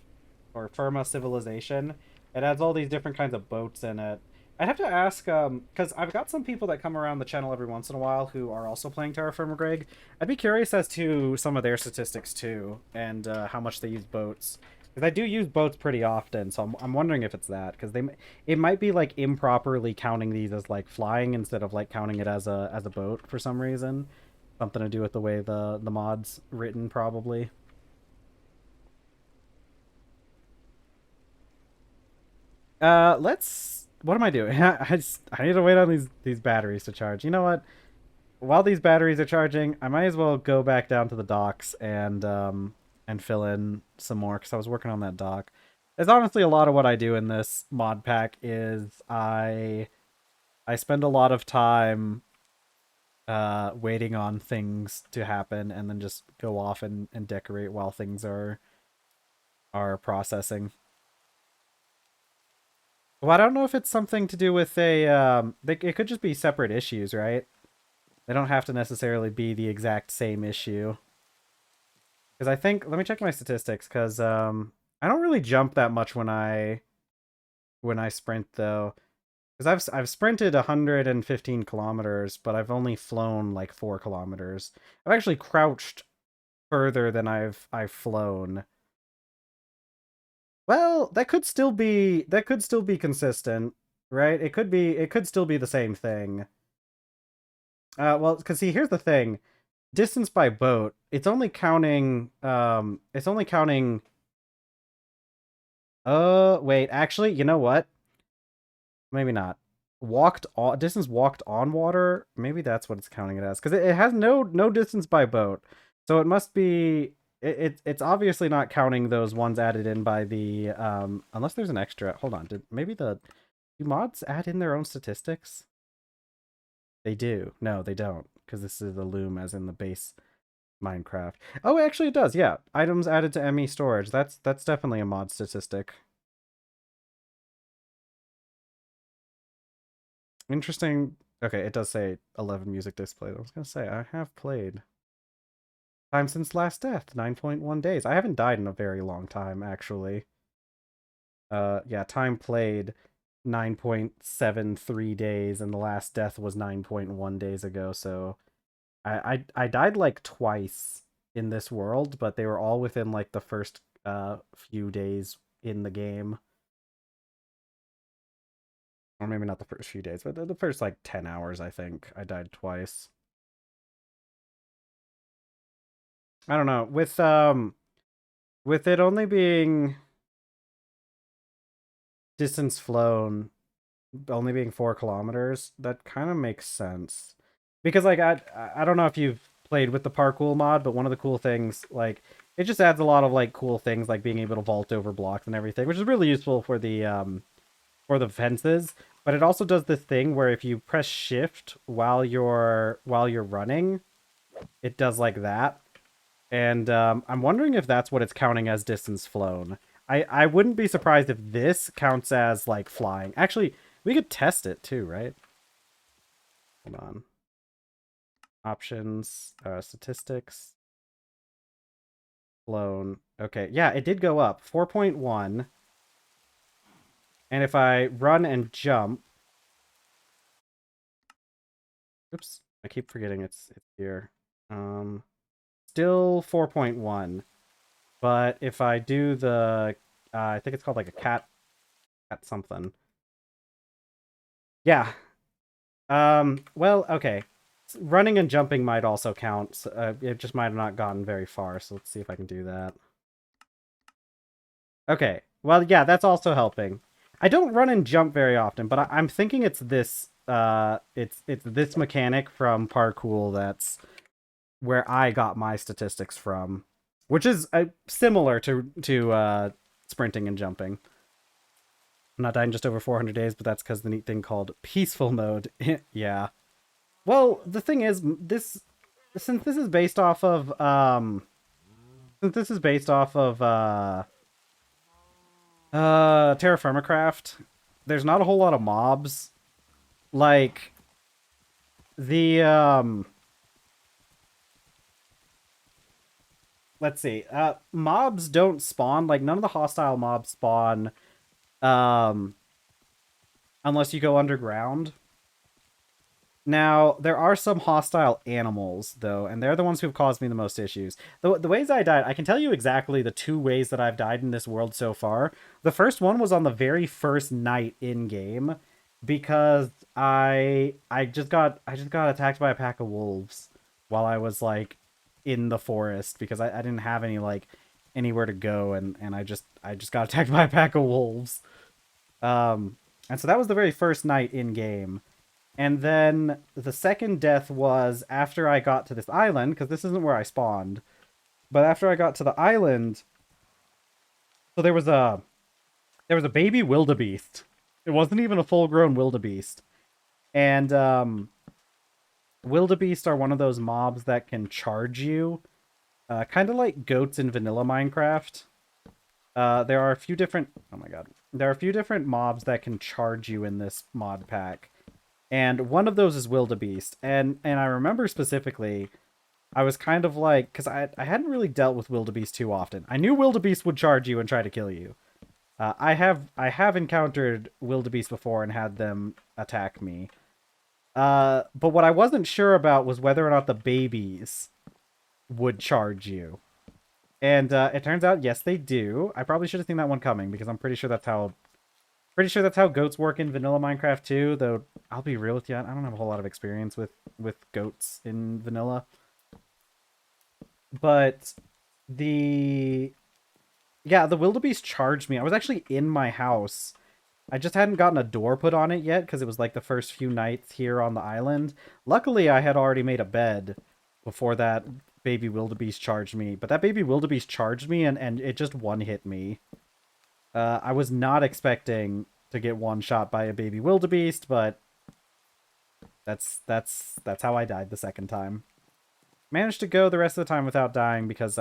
S1: or Firma Civilization. It adds all these different kinds of boats in it. I'd have to ask, because I've got some people that come around the channel every once in a while who are also playing TerrafirmaGreg. I'd be curious as to some of their statistics too, and how much they use boats. Because I do use boats pretty often, so I'm wondering if it's that. Because it might be like improperly counting these as like flying instead of like counting it as a boat for some reason. Something to do with the way the mod's written, probably. Let's. What am I doing? I need to wait on these batteries to charge. You know what? While these batteries are charging, I might as well go back down to the docks and fill in some more because I was working on that dock. It's honestly a lot of what I do in this mod pack is I spend a lot of time waiting on things to happen and then just go off and decorate while things are processing. Well, I don't know if it's something to do with it could just be separate issues, right? They don't have to necessarily be the exact same issue. Because I think, let me check my statistics, because I don't really jump that much when I sprint though. Because I've sprinted 115 kilometers, but I've only flown like 4 kilometers. I've actually crouched further than I've flown. Well, that could still be consistent, right? It could still be the same thing. Well, because see, here's the thing: distance by boat, it's only counting. Wait, actually, you know what? Maybe not. Walked on distance walked on water. Maybe that's what it's counting it as, because it has no distance by boat, so it must be. It's obviously not counting those ones added in by the unless there's an extra. Hold on, do mods add in their own statistics? They do. No, they don't, because this is the loom as in the base Minecraft. Oh, actually it does. Yeah, items added to ME storage. That's definitely a mod statistic. Interesting. Okay, it does say 11 music displayed. I was gonna say I have played. Time since last death, 9.1 days. I haven't died in a very long time, actually. Yeah, time played 9.73 days, and the last death was 9.1 days ago. So I died like twice in this world, but they were all within like the first few days in the game. Or maybe not the first few days, but the first like 10 hours, I think. I died twice. I don't know. With it only being distance flown, only being 4 kilometers, that kind of makes sense. Because like I don't know if you've played with the parkour mod, but one of the cool things, like, it just adds a lot of like cool things like being able to vault over blocks and everything, which is really useful for the fences. But it also does this thing where if you press shift while you're running, it does like that. And I'm wondering if that's what it's counting as distance flown. I wouldn't be surprised if this counts as like flying. Actually, we could test it too, right? Hold on. Options, statistics, flown. Okay, yeah, it did go up 4.1. And if I run and jump, oops, I keep forgetting it's here. Still 4.1. But if I do the, I think it's called like a cat something. Yeah. Well, okay. Running and jumping might also count. So, it just might have not gotten very far, so let's see if I can do that. Okay, well, yeah, that's also helping. I don't run and jump very often, but I'm thinking it's this it's this mechanic from parkour that's where I got my statistics from, which is similar to sprinting and jumping. I'm not dying just over 400 days, but that's because the neat thing called peaceful mode. Yeah. Well, the thing is, since this is based off of TerrafirmaCraft, there's not a whole lot of mobs. Like the let's see. Mobs don't spawn, like none of the hostile mobs spawn um unless you go underground. Now, there are some hostile animals, though, and they're the ones who've caused me the most issues. The ways I died, I can tell you exactly the 2 ways that I've died in this world so far. The first one was on the very first night in game, because I just got attacked by a pack of wolves while I was like in the forest because I didn't have any like anywhere to go, and I just got attacked by a pack of wolves. And so that was the very first night in game. And then the second death was after I got to this island, because this isn't where I spawned. But after I got to the island, so there was a baby wildebeest. It wasn't even a full-grown wildebeest. And wildebeest are one of those mobs that can charge you, kind of like goats in vanilla Minecraft. There are a few different. Oh my god, there are a few different mobs that can charge you in this mod pack. And one of those is wildebeest, and I remember specifically, I was kind of like, because I hadn't really dealt with wildebeest too often. I knew wildebeest would charge you and try to kill you. I have encountered wildebeest before and had them attack me. But what I wasn't sure about was whether or not the babies would charge you. And it turns out, yes, they do. I probably should have seen that one coming because I'm pretty sure that's how goats work in vanilla Minecraft too, though I'll be real with you, I don't have a whole lot of experience with goats in vanilla. But the yeah, the wildebeest charged me. I was actually in my house. I just hadn't gotten a door put on it yet because it was like the first few nights here on the island. Luckily, I had already made a bed before that baby wildebeest charged me. But that baby wildebeest charged me and it just one-hit me. I was not expecting to get one shot by a baby wildebeest, but that's how I died the second time. Managed to go the rest of the time without dying because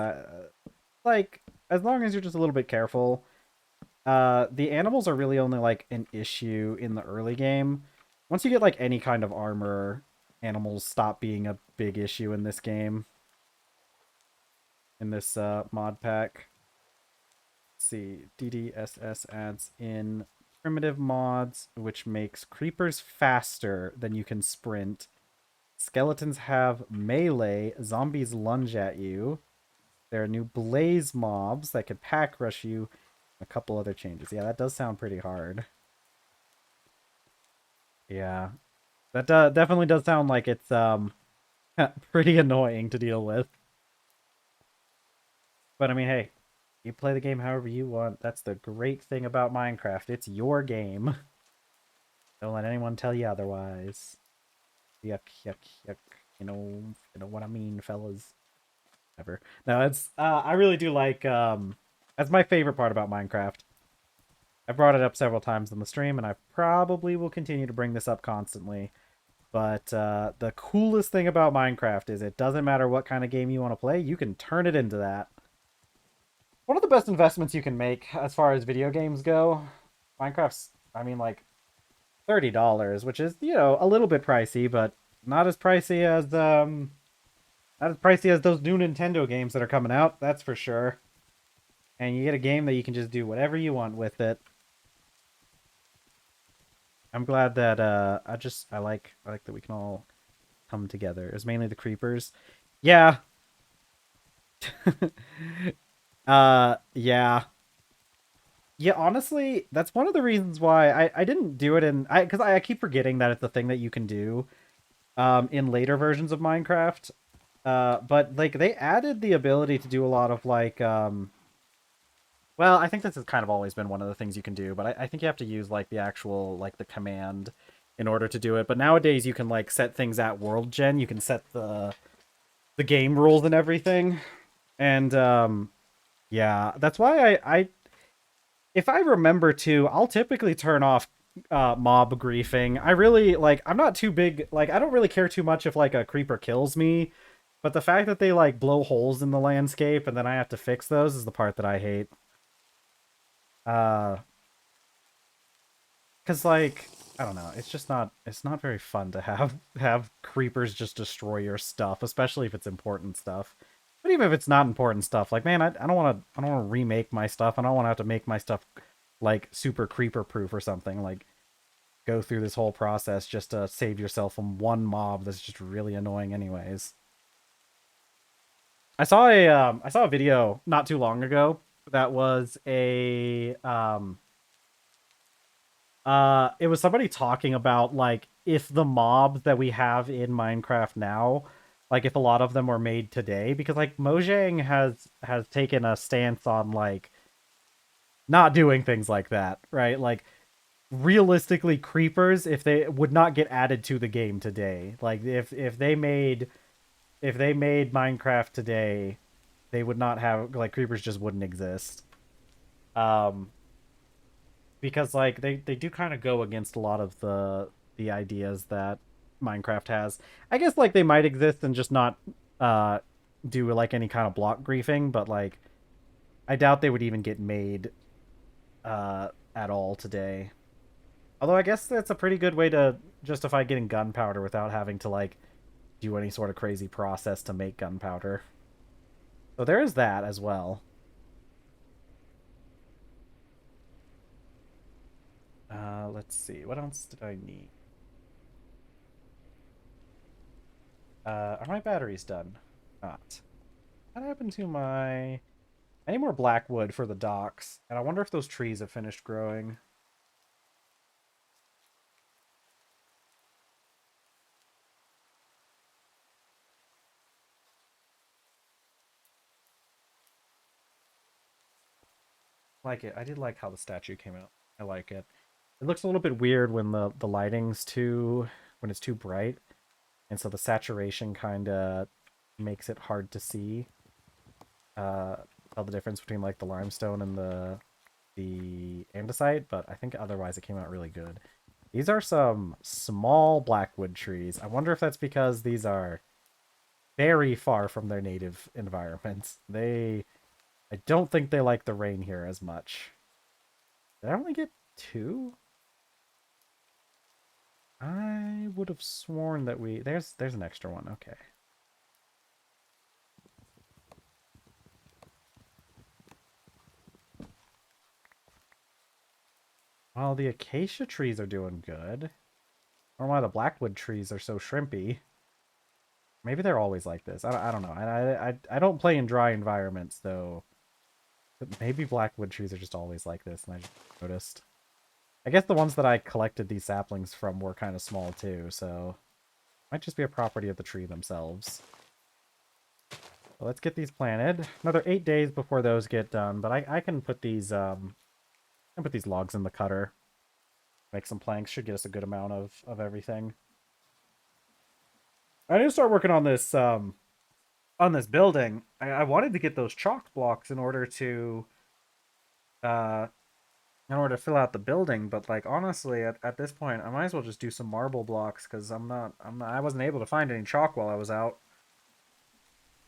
S1: like as long as you're just a little bit careful, the animals are really only like an issue in the early game. Once you get like any kind of armor, animals stop being a big issue in this game. In this mod pack. See, DDSS adds in primitive mods, which makes creepers faster than you can sprint. Skeletons have melee, zombies lunge at you. There are new blaze mobs that could pack rush you. A couple other changes. Yeah, that does sound pretty hard. Yeah, that definitely does sound like it's pretty annoying to deal with. But I mean, hey, you play the game however you want. That's the great thing about Minecraft. It's your game. Don't let anyone tell you otherwise. Yuck, yuck, yuck. You know what I mean, fellas. Ever. No, it's I really do like that's my favorite part about Minecraft. I've brought it up several times on the stream, and I probably will continue to bring this up constantly. But the coolest thing about Minecraft is it doesn't matter what kind of game you want to play, you can turn it into that. One of the best investments you can make as far as video games go. Minecraft's, I mean, like $30, which is, a little bit pricey, but not as pricey as those new Nintendo games that are coming out, that's for sure. And you get a game that you can just do whatever you want with it. I'm glad that I like that we can all come together. It's mainly the creepers. Yeah. Yeah. Yeah, honestly, that's one of the reasons why I didn't do it because I keep forgetting that it's a thing that you can do. in later versions of Minecraft. But like they added the ability to do a lot of like well, I think this has kind of always been one of the things you can do, but I think you have to use like the actual like the command in order to do it. But nowadays you can like set things at world gen. You can set the game rules and everything. And yeah, that's why I if I remember to, I'll typically turn off mob griefing. I really like I'm not too big like I don't really care too much if like a creeper kills me, but the fact that they like blow holes in the landscape and then I have to fix those is the part that I hate. Uh cuz like I don't know, it's not very fun to have creepers just destroy your stuff, especially if it's important stuff. But even if it's not important stuff, like man, I don't want to remake my stuff. I don't want to have to make my stuff like super creeper proof or something. Like go through this whole process just to save yourself from one mob that's just really annoying anyways. I saw a video not too long ago that was a it was somebody talking about like if the mobs that we have in Minecraft now, like if a lot of them were made today, because like Mojang has taken a stance on like not doing things like that, right? Like realistically creepers, if they would not get added to the game today. Like if they made Minecraft today, they would not have like creepers just wouldn't exist. Um because like they do kind of go against a lot of the ideas that Minecraft has. I guess like they might exist and just not uh do like any kind of block griefing, but like I doubt they would even get made at all today. Although I guess that's a pretty good way to justify getting gunpowder without having to like do any sort of crazy process to make gunpowder. So there is that as well. Let's see. What else did I need? Are my batteries done? Not. What happened to my... I need more black wood for the docks. And I wonder if those trees have finished growing. Like it. I did like how the statue came out. I like it. It looks a little bit weird when the lighting's too... when it's too bright. And so the saturation kind of makes it hard to see. Tell the difference between like the limestone and the andesite, but I think otherwise it came out really good. These are some small blackwood trees. I wonder if that's because these are very far from their native environments. I don't think they like the rain here as much. Did I only get two? I would have sworn that there's an extra one. Okay. Well, the acacia trees are doing good. I don't know why the blackwood trees are so shrimpy. Maybe they're always like this. I don't know. I don't play in dry environments, though. But maybe blackwood trees are just always like this, and I just noticed. I guess the ones that I collected these saplings from were kind of small, too, so... Might just be a property of the tree themselves. So let's get these planted. Another 8 days before those get done, but I can put these, logs in the cutter. Make some planks. Should get us a good amount of everything. I need to start working on this building. I wanted to get those chalk blocks in order to fill out the building, but like honestly at this point I might as well just do some marble blocks because I wasn't able to find any chalk while I was out.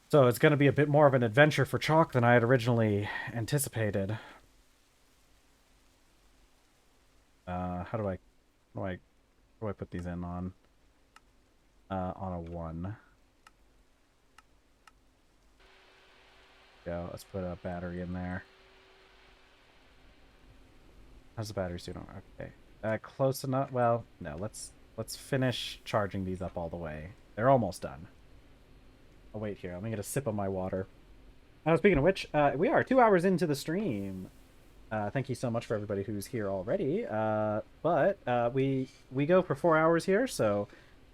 S1: So it's going to be a bit more of an adventure for chalk than I had originally anticipated. How do I put these in on a 1? Go. Let's put a battery in there. How's the batteries doing? Okay. Close enough. Well, no. Let's finish charging these up all the way. They're almost done. Oh wait, here. Let me get a sip of my water. Speaking of which, we are 2 hours into the stream. Thank you so much for everybody who's here already. But we go for 4 hours here, so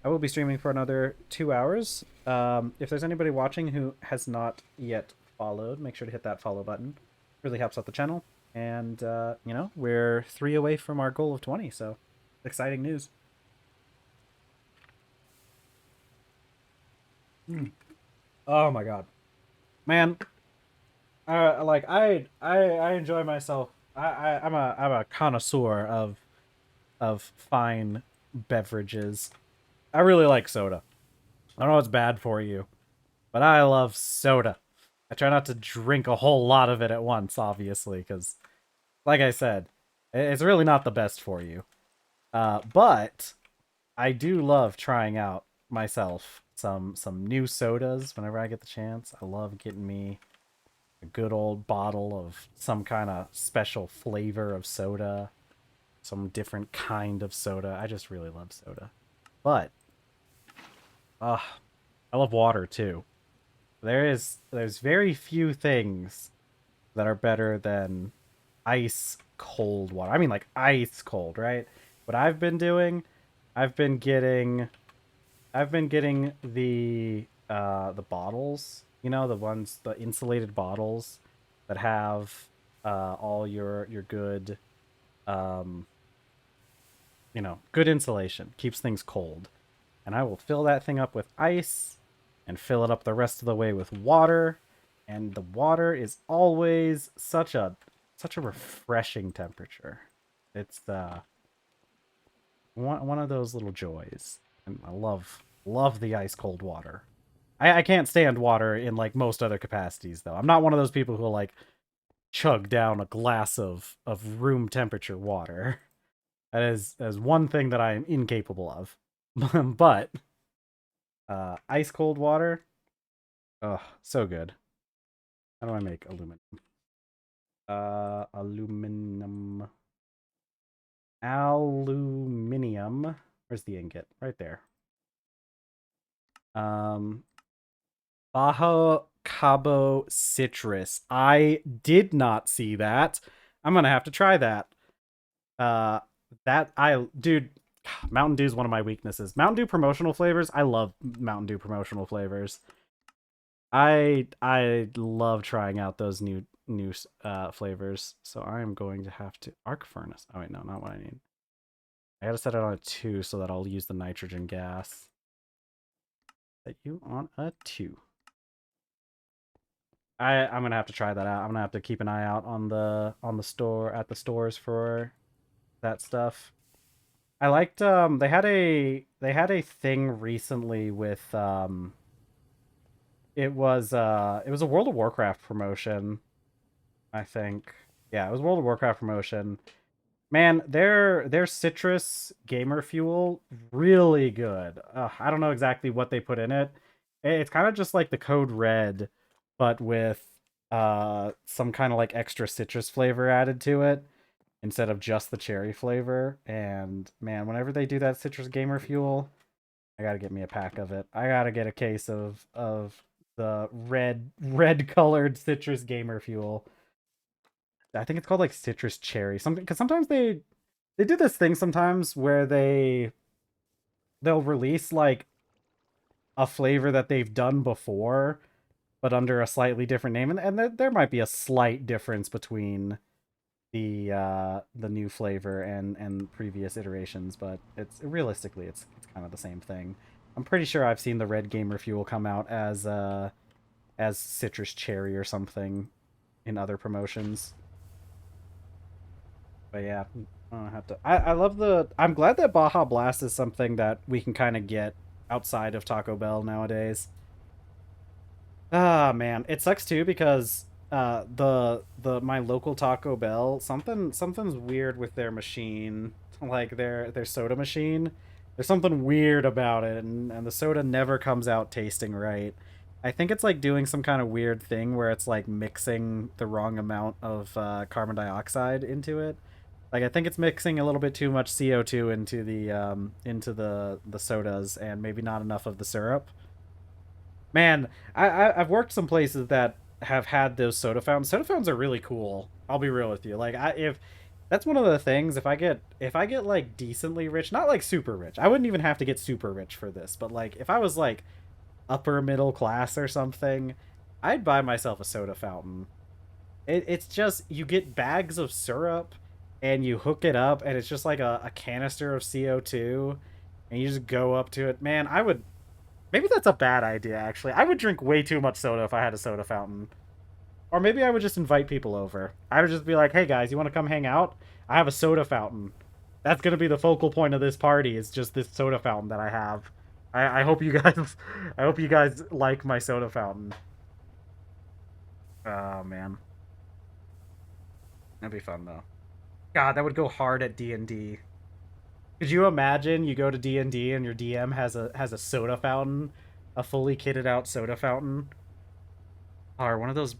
S1: I will be streaming for another 2 hours. If there's anybody watching who has not yet followed, make sure to hit that follow button. Really helps out the channel. And, we're 3 away from our goal of 20, so exciting news. Mm. Oh my god. Man, I enjoy myself. I'm a connoisseur of fine beverages. I really like soda. I know it's bad for you, but I love soda. I try not to drink a whole lot of it at once, obviously, because, like I said, it's really not the best for you. But I do love trying out myself some new sodas whenever I get the chance. I love getting me a good old bottle of some kind of special flavor of soda, some different kind of soda. I just really love soda. But I love water too. There's very few things that are better than ice cold water. I mean like ice cold, right? What I've been doing, I've been getting the bottles, the insulated bottles that have all your good um good insulation, keeps things cold. And I will fill that thing up with ice and fill it up the rest of the way with water, and the water is always such a refreshing temperature. It's one of those little joys. And I love the ice cold water. I can't stand water in like most other capacities though. I'm not one of those people who will like chug down a glass of room temperature water. That is one thing that I am incapable of. But ice cold water, oh, so good. How do I make aluminum? Aluminum. Aluminium. Where's the ingot? Right there. Um, Baja Cabo Citrus. I did not see that. I'm gonna have to try that. Uh, dude, Mountain Dew is one of my weaknesses. Mountain Dew promotional flavors. I love Mountain Dew promotional flavors. I love trying out those new flavors. So I am going to have to arc furnace. Oh wait, no, not what I need. I gotta set it on a 2 so that I'll use the nitrogen gas. Set you on a 2. I'm gonna have to try that out. I'm gonna have to keep an eye out on the stores for that stuff. I liked they had a thing recently with it was a World of Warcraft promotion, I think. Yeah, it was World of Warcraft promotion. Man, their citrus gamer fuel really good. I don't know exactly what they put in it. It's kind of just like the Code Red, but with some kind of like extra citrus flavor added to it instead of just the cherry flavor. And man, whenever they do that citrus gamer fuel, I gotta get me a pack of it. I gotta get a case of the red colored citrus gamer fuel. I think it's called like citrus cherry something, because sometimes they do this thing sometimes where they'll release like a flavor that they've done before but under a slightly different name, and there might be a slight difference between the new flavor and previous iterations, but it's realistically it's kind of the same thing. I'm pretty sure I've seen the red gamer fuel come out as citrus cherry or something in other promotions. But yeah, I have to. I love the. I'm glad that Baja Blast is something that we can kind of get outside of Taco Bell nowadays. Ah man, it sucks too because the my local Taco Bell, something's weird with their machine, like their soda machine. There's something weird about it, and the soda never comes out tasting right. I think it's like doing some kind of weird thing where it's like mixing the wrong amount of carbon dioxide into it. Like I think it's mixing a little bit too much CO2 into the sodas and maybe not enough of the syrup. Man, I've worked some places that have had those soda fountains. Soda fountains are really cool. I'll be real with you. Like That's one of the things. If I get like decently rich, not like super rich. I wouldn't even have to get super rich for this, but like if I was like upper middle class or something, I'd buy myself a soda fountain. It's just you get bags of syrup and you hook it up and it's just like a canister of CO2 and you just go up to it. Man, I would maybe that's a bad idea actually. I would drink way too much soda if I had a soda fountain. Or maybe I would just invite people over. I would just be like, "Hey guys, you want to come hang out? I have a soda fountain. That's gonna be the focal point of this party. Is just this soda fountain that I have. I hope you guys, I hope you guys like my soda fountain. Oh man, that'd be fun though. God, that would go hard at D&D. Could you imagine you go to D&D and your DM has a soda fountain, a fully kitted out soda fountain? Or one of those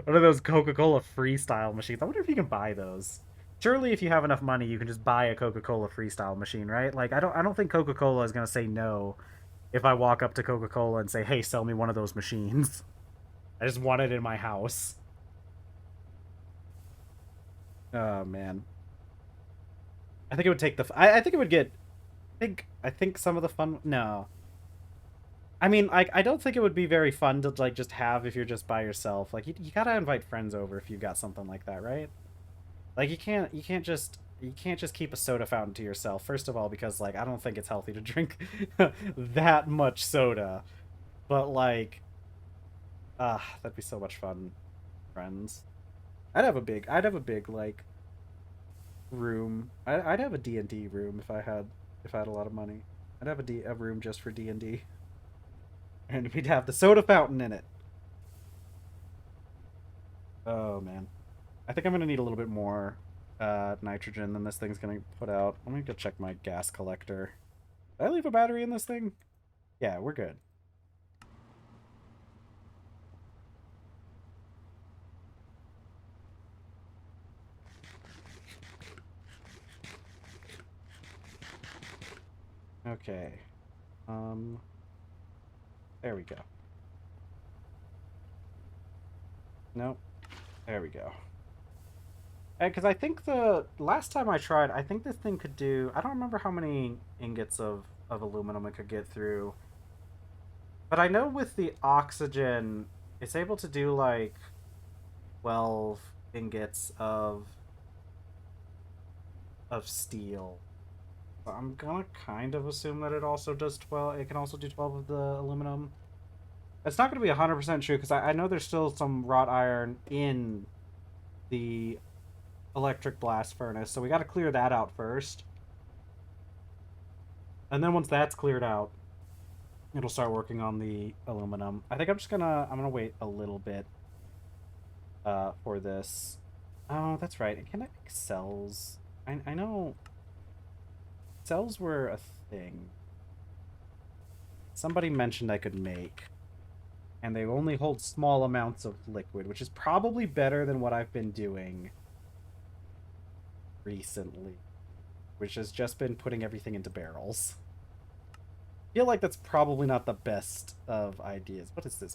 S1: one of those Coca-Cola freestyle machines. I wonder if you can buy those. Surely if you have enough money you can just buy a Coca-Cola freestyle machine, right? Like I don't think Coca-Cola is going to say no if I walk up to Coca-Cola and say, "Hey, sell me one of those machines." I just want it in my house. Oh man. I think it would take the I think it would get I think some of the fun no. I mean, I don't think it would be very fun to like just have if you're just by yourself. Like you gotta invite friends over if you've got something like that, right? Like you can't just keep a soda fountain to yourself. First of all, because like I don't think it's healthy to drink that much soda. But like, that'd be so much fun, friends. I'd have a big like room. I'd have a D&D room if I had a lot of money. I'd have a room just for D&D, and we'd have the soda fountain in it. Oh man. I think I'm gonna need a little bit more nitrogen than this thing's gonna put out. Let me go check my gas collector. Did I leave a battery in this thing? Yeah, we're good. Okay. Um, there we go. Nope. There we go. Because I think the last time I tried, I think this thing could do. I don't remember how many ingots of aluminum it could get through, but I know with the oxygen, it's able to do like 12 ingots of steel. So I'm gonna kind of assume that it also does 12. It can also do 12 of the aluminum. It's not gonna be 100% true because I know there's still some wrought iron in the electric blast furnace, so we got to clear that out first. And then once that's cleared out, it'll start working on the aluminum. I think I'm gonna wait a little bit for this. Oh, that's right. Can I make cells? I know cells were a thing. Somebody mentioned I could make, and they only hold small amounts of liquid, which is probably better than what I've been doing recently, which has just been putting everything into barrels. I feel like that's probably not the best of ideas. What is this?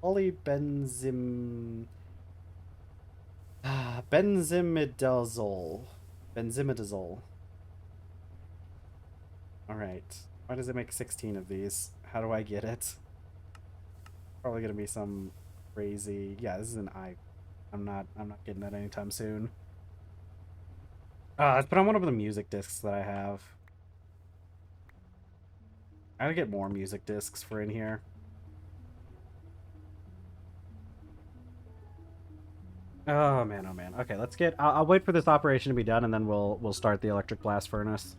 S1: Polybenzim benzimidazole. Benzimidazole. Alright. Why does it make 16 of these? How do I get it? Probably gonna be some crazy. Yeah, this is an I. I'm not getting that anytime soon. Let's put on one of the music discs that I have. I gotta get more music discs for in here. Oh man, oh man. Okay, let's get. I'll wait for this operation to be done, and then we'll start the electric blast furnace.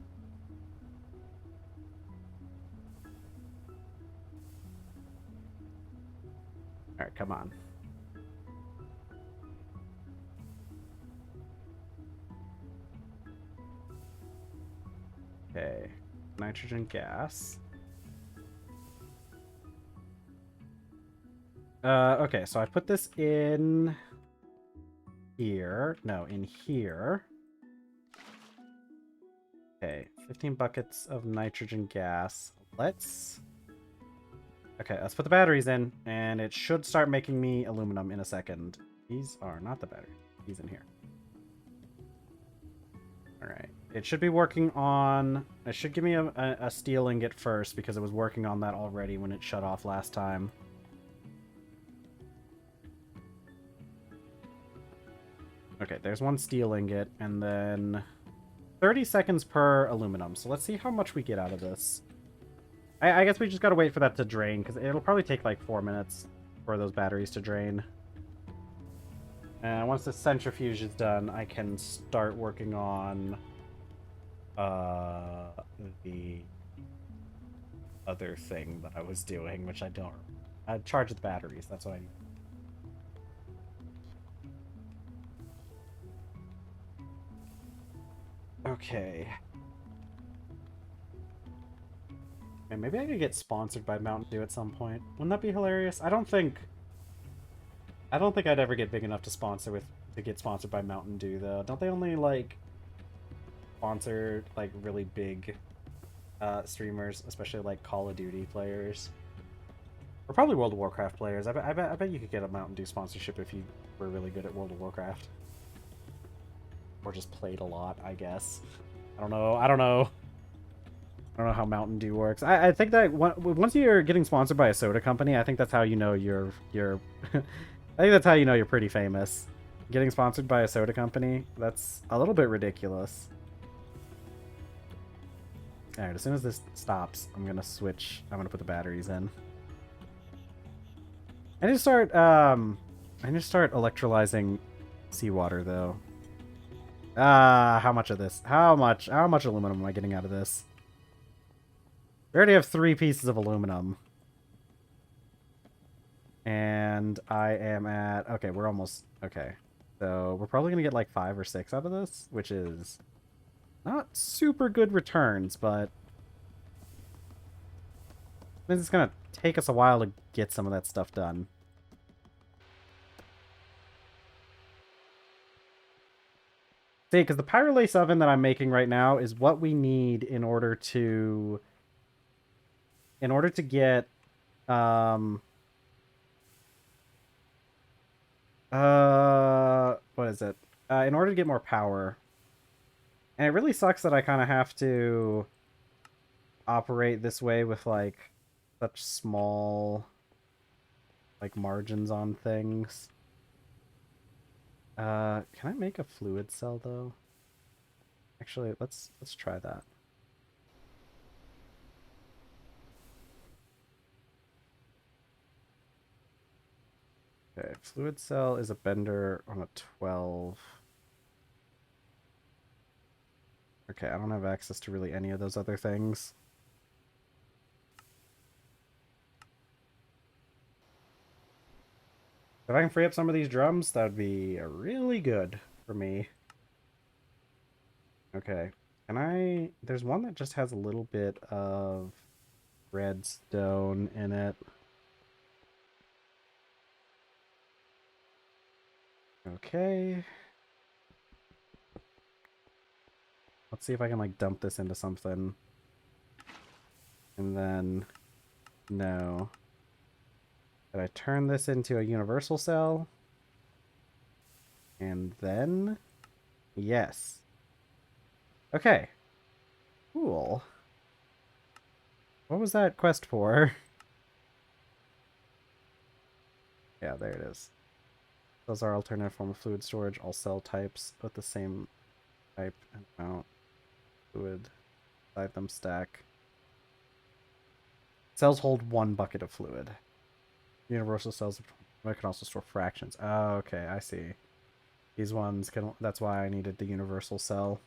S1: All right, come on. Okay, nitrogen gas. Okay, so I put this in here. No, in here. Okay, 15 buckets of nitrogen gas. Okay, let's put the batteries in, and it should start making me aluminum in a second. These are not the batteries. These in here. Alright. It should be working on... It should give me a steel ingot first, because it was working on that already when it shut off last time. Okay, there's one steel ingot, and then 30 seconds per aluminum. So let's see how much we get out of this. I guess we just gotta wait for that to drain, because it'll probably take like 4 minutes for those batteries to drain. And once the centrifuge is done, I can start working on the other thing that I was doing, which I don't... charge the batteries, that's what I need. Okay. And maybe I could get sponsored by Mountain Dew at some point. Wouldn't that be hilarious? I don't think I'd ever get big enough to get sponsored by Mountain Dew though. Don't they only like sponsor like really big streamers, especially like Call of Duty players? Or probably World of Warcraft players. I bet you could get a Mountain Dew sponsorship if you were really good at World of Warcraft. Or just played a lot, I guess. I don't know how Mountain Dew works. I think that once you're getting sponsored by a soda company, I think that's how you know you're I think that's how you know you're pretty famous. Getting sponsored by a soda company, that's a little bit ridiculous. Alright, as soon as this stops, I'm gonna put the batteries in. I need to start electrolyzing seawater though. How much of this? How much aluminum am I getting out of this? We already have 3 pieces of aluminum. And I am at... Okay, we're almost... Okay. So, we're probably going to get like 5 or 6 out of this, which is not super good returns, but... it's going to take us a while to get some of that stuff done. See, because the Pyrolase oven that I'm making right now is what we need in order to get what is it? In order to get more power. And it really sucks that I kind of have to operate this way with like such small like margins on things. Can I make a fluid cell though? Actually, let's try that. Okay, fluid cell is a bender on a 12. Okay, I don't have access to really any of those other things. If I can free up some of these drums, that would be really good for me. Okay, there's one that just has a little bit of redstone in it. Okay. Let's see if I can like dump this into something. And then no. Did I turn this into a universal cell? And then yes. Okay. Cool. What was that quest for? Yeah, there it is. Those are alternative form of fluid storage. All cell types with the same type and amount. Fluid. Inside them stack. Cells hold 1 bucket of fluid. Universal cells can also store fractions. Oh, okay, I see. These ones can... That's why I needed the universal cell.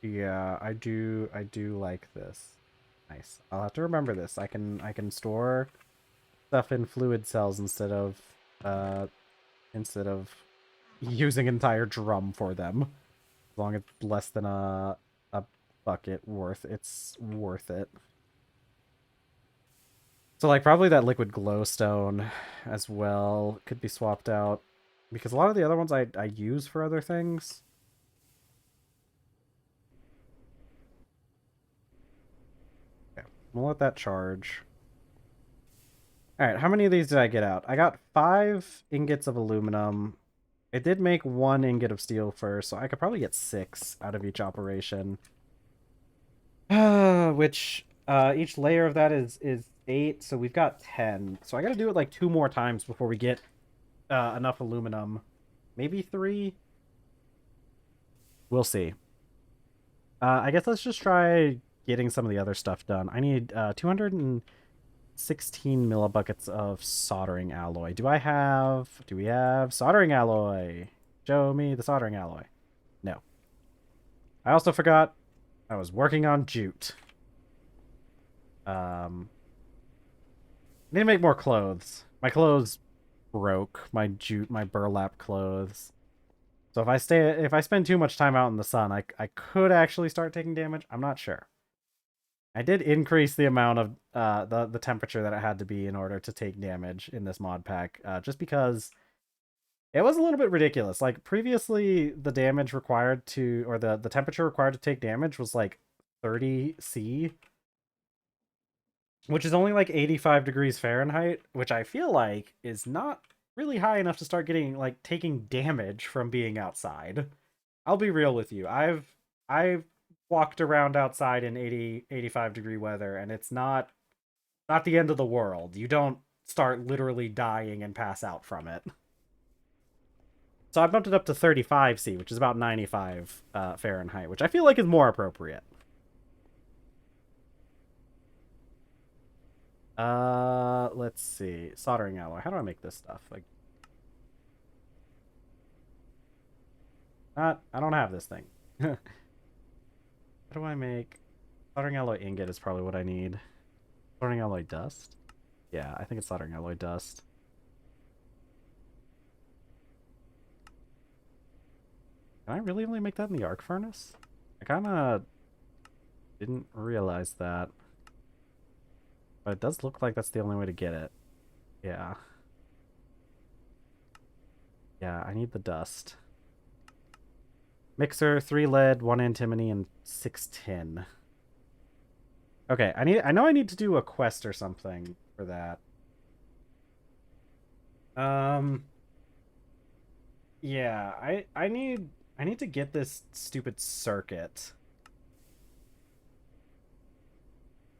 S1: Yeah, I do like this. Nice. I'll have to remember this. I can store stuff in fluid cells instead of using an entire drum for them. As long as it's less than a bucket worth, it's worth it. So like probably that liquid glowstone as well could be swapped out, because a lot of the other ones I use for other things. Okay, we'll let that charge. Alright, how many of these did I get out? I got 5 ingots of aluminum, It did make 1 ingot of steel first, so I could probably get 6 out of each operation. Which each layer of that is 8, so we've got 10. So I gotta do it like 2 more times before we get enough aluminum. Maybe 3? We'll see. I guess let's just try getting some of the other stuff done. I need 216 millibuckets of soldering alloy. Do we have soldering alloy? Show me the soldering alloy. No. I also forgot I was working on jute. Need to make more clothes. My clothes broke. My jute, my burlap clothes. So if I spend too much time out in the sun, I could actually start taking damage. I'm not sure. I did increase the amount of the temperature that it had to be in order to take damage in this mod pack, just because it was a little bit ridiculous. Like previously, the damage required to, or the temperature required to take damage was like 30 C, which is only like 85 degrees Fahrenheit, which I feel like is not really high enough to start getting like taking damage from being outside. I'll be real with you. I've walked around outside in 85 degree weather, and it's not the end of the world. You don't start literally dying and pass out from it. So I bumped it up to 35 C, which is about 95 Fahrenheit, which I feel like is more appropriate. Let's see. Soldering alloy. How do I make this stuff? Like, I don't have this thing. How do I make soldering alloy ingot is probably what I need. Soldering alloy dust? Yeah, I think it's soldering alloy dust. Can I really only make that in the arc furnace? I kind of didn't realize that. But it does look like that's the only way to get it. Yeah. Yeah, I need the dust. Mixer, 3 lead, 1 antimony, and 6 tin. Okay, I know I need to do a quest or something for that. Yeah, I need to get this stupid circuit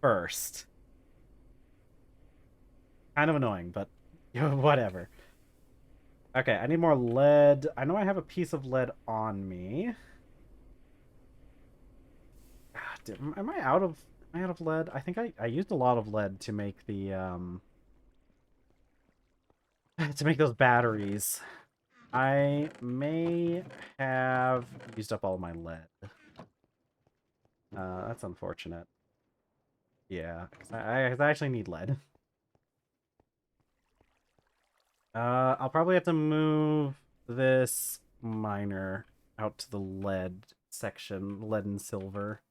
S1: first. Kind of annoying, but whatever. Okay, I need more lead. I know I have a piece of lead on me. Am I out of lead? I think I used a lot of lead to make the to make those batteries. I may have used up all of my lead. That's unfortunate. Yeah, 'cause I actually need lead. I'll probably have to move this miner out to the lead section, lead and silver.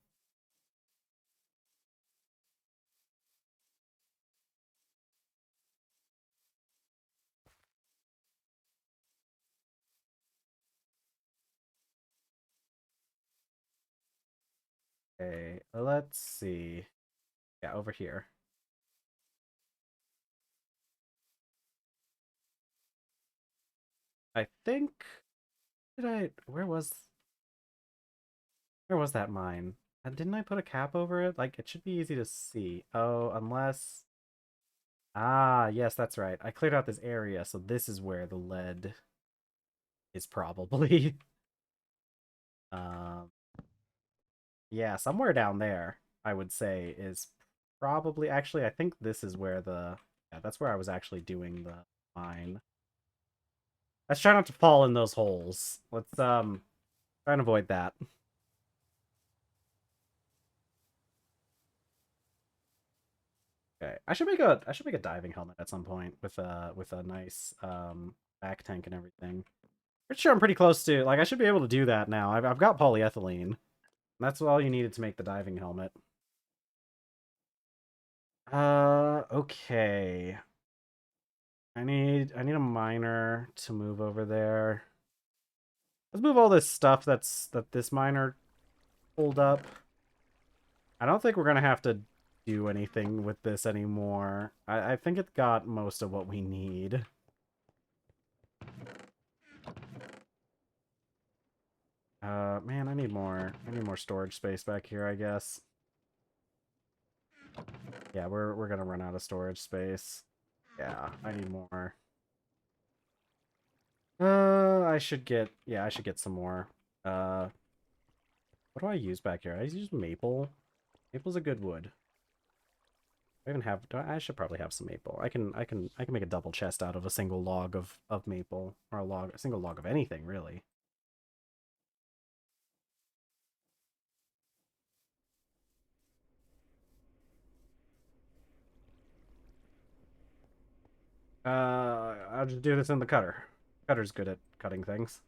S1: Okay, let's see. Yeah, over here. I think did I where was that mine? Didn't I put a cap over it? Like it should be easy to see. Oh, unless ah, yes, that's right. I cleared out this area, so this is where the lead is probably. um yeah, somewhere down there, I would say is probably actually I think this is where the yeah, that's where I was actually doing the mine. Let's try not to fall in those holes. Let's try and avoid that. Okay, I should make a diving helmet at some point with a nice back tank and everything. Pretty sure I'm pretty close to like I should be able to do that now. I've got polyethylene. That's all you needed to make the diving helmet. Okay. I need a miner to move over there. Let's move all this stuff that this miner pulled up. I don't think we're gonna have to do anything with this anymore. I think it got most of what we need. Man, I need more storage space back here, I guess. Yeah, we're gonna run out of storage space. Yeah, I need more. I should get, yeah, I should get some more. What do I use back here? I use maple. Maple's a good wood. I even have, I should probably have some maple. I can make a double chest out of a single log of maple, or a single log of anything, really. I'll just do this in the cutter. Cutter's good at cutting things.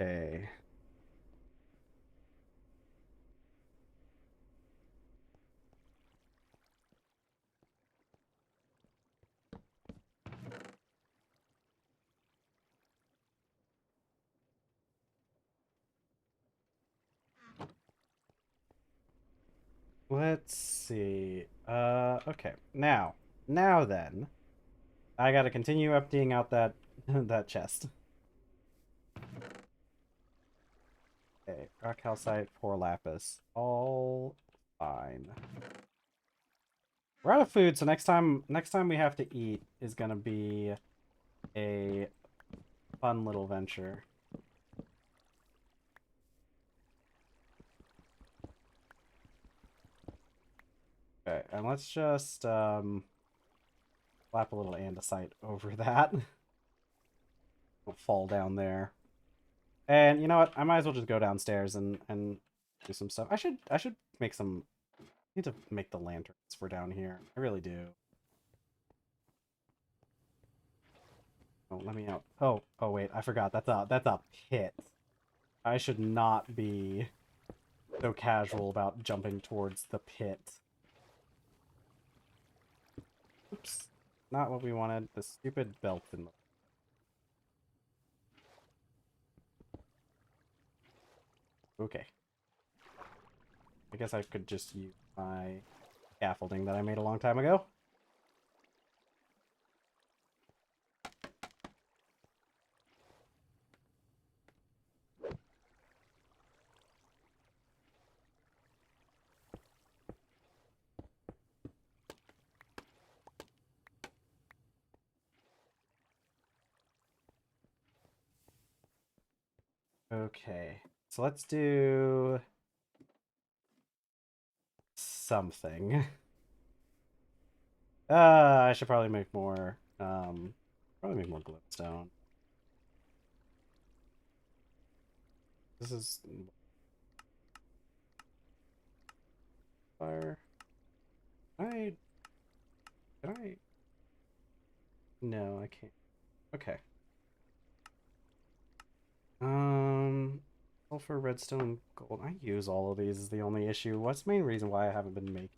S1: Okay. Let's see. Okay. Now then, I gotta continue emptying out that that chest. Okay, rock calcite, poor lapis, all fine. We're out of food, so next time we have to eat is gonna be a fun little venture. Okay, and let's just slap a little andesite over that. Don't fall down there. And you know what? I might as well just go downstairs and do some stuff. I should make some. I need to make the lanterns for down here. I really do. Oh, let me out. Oh wait, I forgot. That's a pit. I should not be so casual about jumping towards the pit. Oops. Not what we wanted. The stupid belt in the... Okay. I guess I could just use my scaffolding that I made a long time ago. Okay. So let's do something. I should probably make more, probably make more glowstone. This is fire. I can I? No, I can't. Okay. Sulfur, redstone, gold. I use all of these is the only issue. What's the main reason why I haven't been making?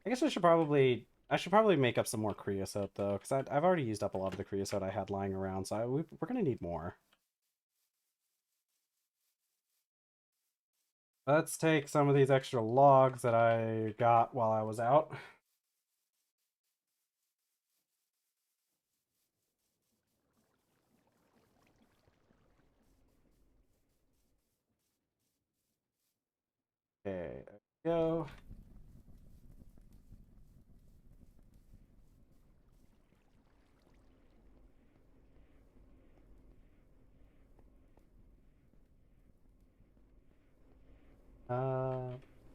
S1: I guess I should probably make up some more creosote though, because I've already used up a lot of the creosote I had lying around, so we're gonna need more. Let's take some of these extra logs that I got while I was out. Okay, there we go.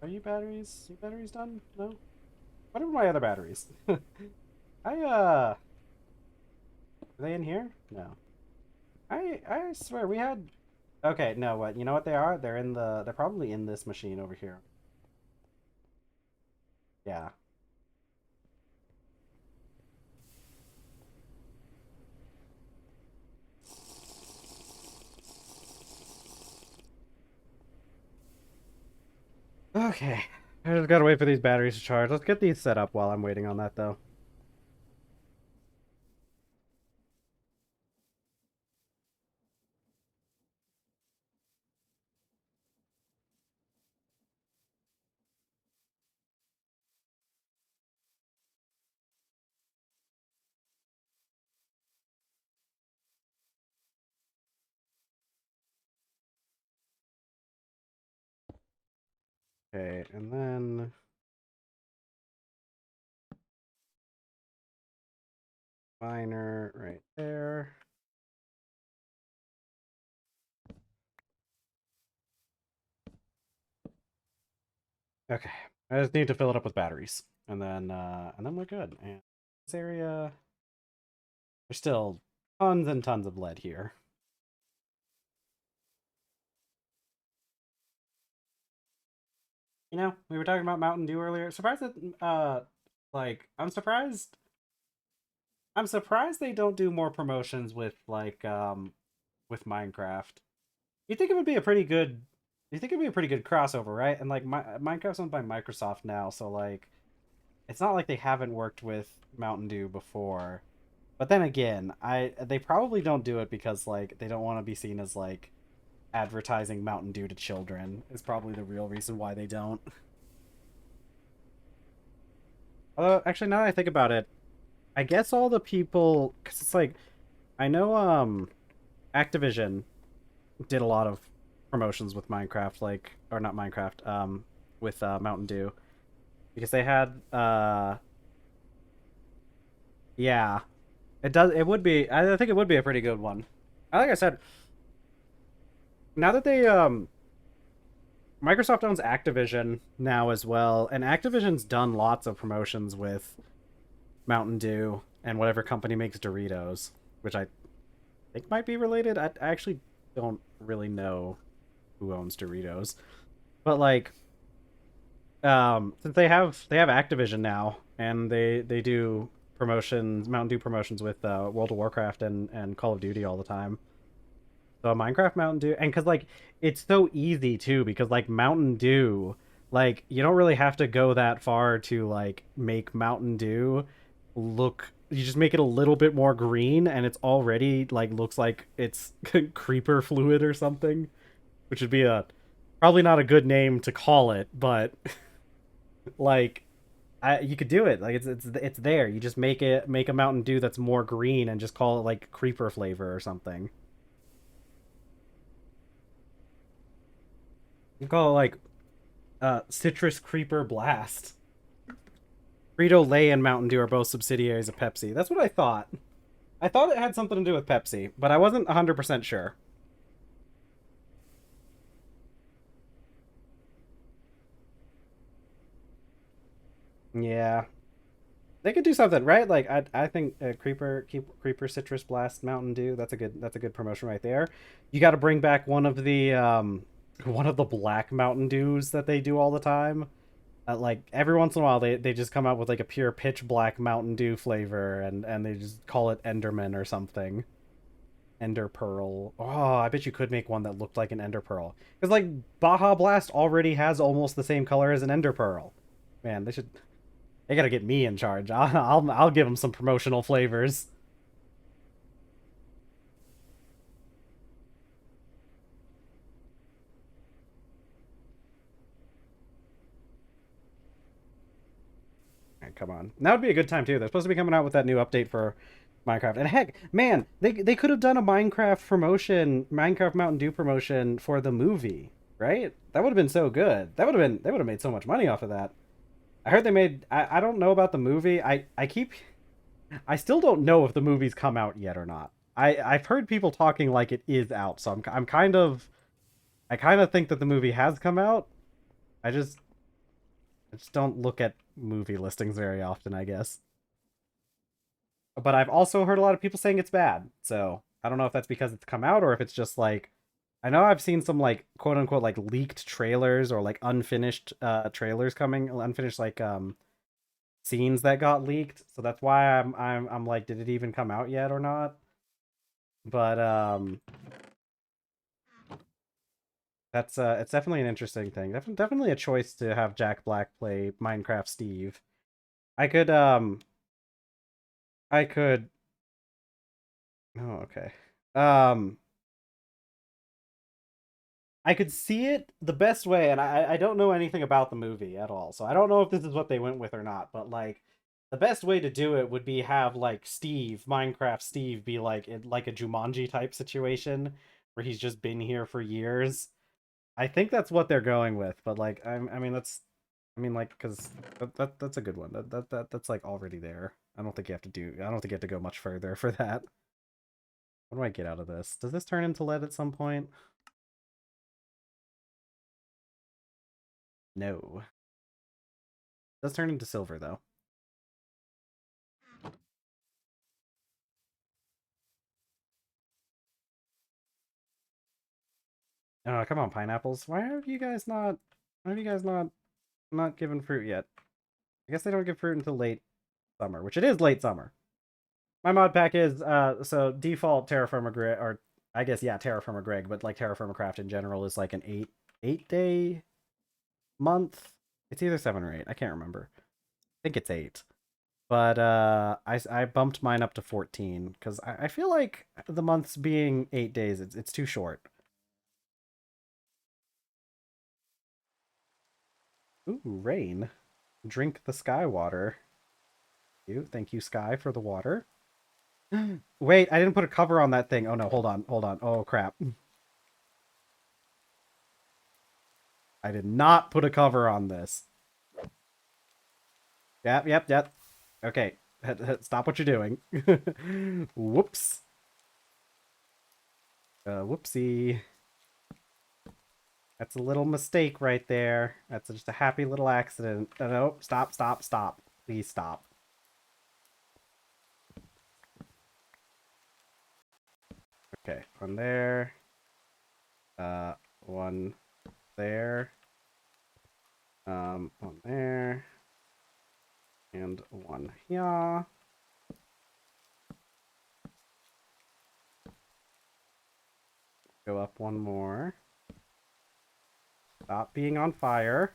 S1: Are you batteries? Are batteries done? No? What are my other batteries? Are they in here? No. I swear we had... Okay, no, what? You know what they are? They're probably in this machine over here. Yeah. Okay. I just gotta wait for these batteries to charge. Let's get these set up while I'm waiting on that, though. Okay, and then miner right there. Okay, I just need to fill it up with batteries, and then we're good. And this area, there's still tons and tons of lead here. You know, we were talking about Mountain Dew earlier. Surprised that, like, I'm surprised they don't do more promotions with with Minecraft. You think it would be a pretty good, you think it'd be a pretty good crossover, right? And like, Minecraft's owned by Microsoft now, so like, it's not like they haven't worked with Mountain Dew before. But then again, they probably don't do it because like they don't want to be seen as like advertising Mountain Dew to children. Is probably the real reason why they don't. Although actually, now that I think about it, I guess all the people, because it's like I know Activision did a lot of promotions with Minecraft, like, or not Minecraft, with Mountain Dew, because they had yeah, it does. It would be. I think it would be a pretty good one. Like I said, now that they Microsoft owns Activision now as well, and Activision's done lots of promotions with Mountain Dew and whatever company makes Doritos, which I think might be related. I actually don't really know who owns Doritos, but like, since they have Activision now, and they do promotions, Mountain Dew promotions with World of Warcraft and Call of Duty all the time. So Minecraft Mountain Dew, and because like it's so easy too, because like Mountain Dew, like you don't really have to go that far to like make Mountain Dew look. You just make it a little bit more green, and it's already like looks like it's creeper fluid or something, which would be a probably not a good name to call it, but like you could do it. Like it's there. You just make a Mountain Dew that's more green and just call it like creeper flavor or something. You call it like Citrus Creeper Blast. Frito Lay and Mountain Dew are both subsidiaries of Pepsi. That's what I thought. I thought it had something to do with Pepsi, but I wasn't 100% sure. Yeah. They could do something, right? Like I think Creeper Citrus Blast Mountain Dew, that's a good promotion right there. You got to bring back one of the black Mountain Dews that they do all the time. Like every once in a while they just come out with like a pure pitch black Mountain Dew flavor, and they just call it Enderman or something. Ender Pearl. Oh, I bet you could make one that looked like an Ender Pearl. Because like Baja Blast already has almost the same color as an Ender Pearl. Man, they gotta get me in charge. I'll give them some promotional flavors. Right, come on, that would be a good time too. They're supposed to be coming out with that new update for Minecraft. And heck, man, they could have done a Minecraft promotion, Minecraft Mountain Dew promotion for the movie, right? That would have been so good. They would have made so much money off of that. I heard they made. I don't know about the movie. I still don't know if the movie's come out yet or not. I've heard people talking like it is out, so I'm kind of I kind of think that the movie has come out. I just I just don't look at movie listings very often, I guess. But I've also heard a lot of people saying it's bad. So I don't know if that's because it's come out or if it's just like I know I've seen some like quote unquote like leaked trailers or like unfinished trailers coming, unfinished like scenes that got leaked. So that's why I'm like, did it even come out yet or not? But that's it's definitely an interesting thing. Definitely a choice to have Jack Black play Minecraft Steve. I could I could oh okay. Um I could see it the best way, and I don't know anything about the movie at all, so I don't know if this is what they went with or not. But like, the best way to do it would be have like Steve, Minecraft Steve, be like like a Jumanji type situation where he's just been here for years. I think that's what they're going with, but like, I mean, like, because that's a good one. That's like already there. I don't think you have to do. I don't think you have to go much further for that. What do I get out of this? Does this turn into lead at some point? No. It does turn into silver though. Oh, come on, pineapples. Why have you guys not? Why have you guys not given fruit yet? I guess they don't give fruit until late summer, which it is late summer. My mod pack is so default TerrafirmaGreg, or I guess yeah, TerrafirmaGreg, but like TerraFirmaCraft in general is like an 8 day month. It's either 7 or 8. I can't remember. I think it's 8. But I bumped mine up to 14 because I feel like the months being 8 days, it's too short. Ooh, rain. Drink the sky water. Thank you, Sky, for the water. Wait, I didn't put a cover on that thing. Oh no, hold on, hold on. Oh crap. I did not put a cover on this. Yep, yep, yep. Okay, stop what you're doing. Whoops. Whoopsie. That's a little mistake right there. That's just a happy little accident. No, stop, stop, stop. Please stop. Okay, one there. One there. One there. And one here. Go up one more. Stop being on fire.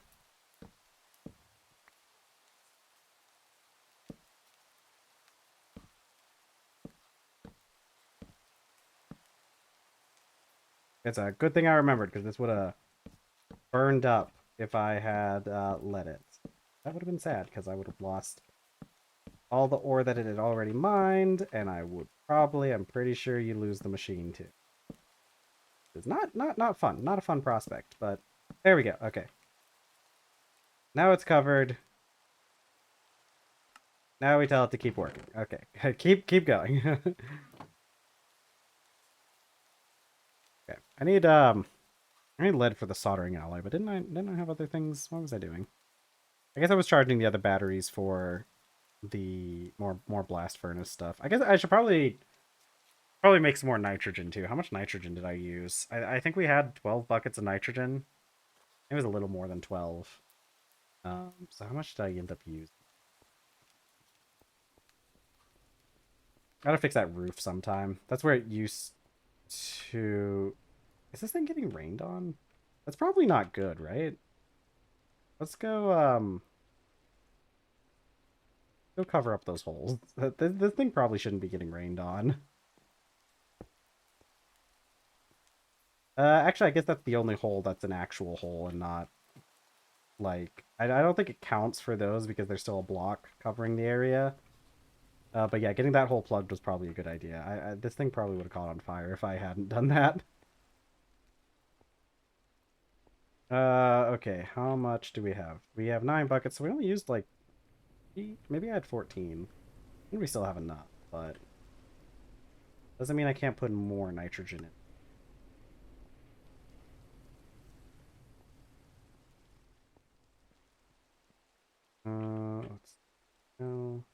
S1: It's a good thing I remembered, because this would have burned up if I had let it. That would have been sad, because I would have lost all the ore that it had already mined, and I would probably, I'm pretty sure you lose the machine too. It's not fun. Not a fun prospect, but there we go. Okay. Now it's covered. Now we tell it to keep working. Okay. keep going. Okay. I need lead for the soldering alloy, but didn't I have other things? What was I doing? I guess I was charging the other batteries for the more blast furnace stuff. I guess I should probably make some more nitrogen too. How much nitrogen did I use? I think we had 12 buckets of nitrogen. It was a little more than 12. So how much did I end up using? Gotta fix that roof sometime. That's where it used to... Is this thing getting rained on? That's probably not good, right? Let's go cover up those holes. This thing probably shouldn't be getting rained on. Actually, I guess that's the only hole that's an actual hole and not, like... I don't think it counts for those because there's still a block covering the area. But yeah, getting that hole plugged was probably a good idea. This thing probably would have caught on fire if I hadn't done that. Okay, how much do we have? We have 9 buckets, so we only used like... Maybe I had 14. I think we still have enough, but... Doesn't mean I can't put more nitrogen in. Let's go.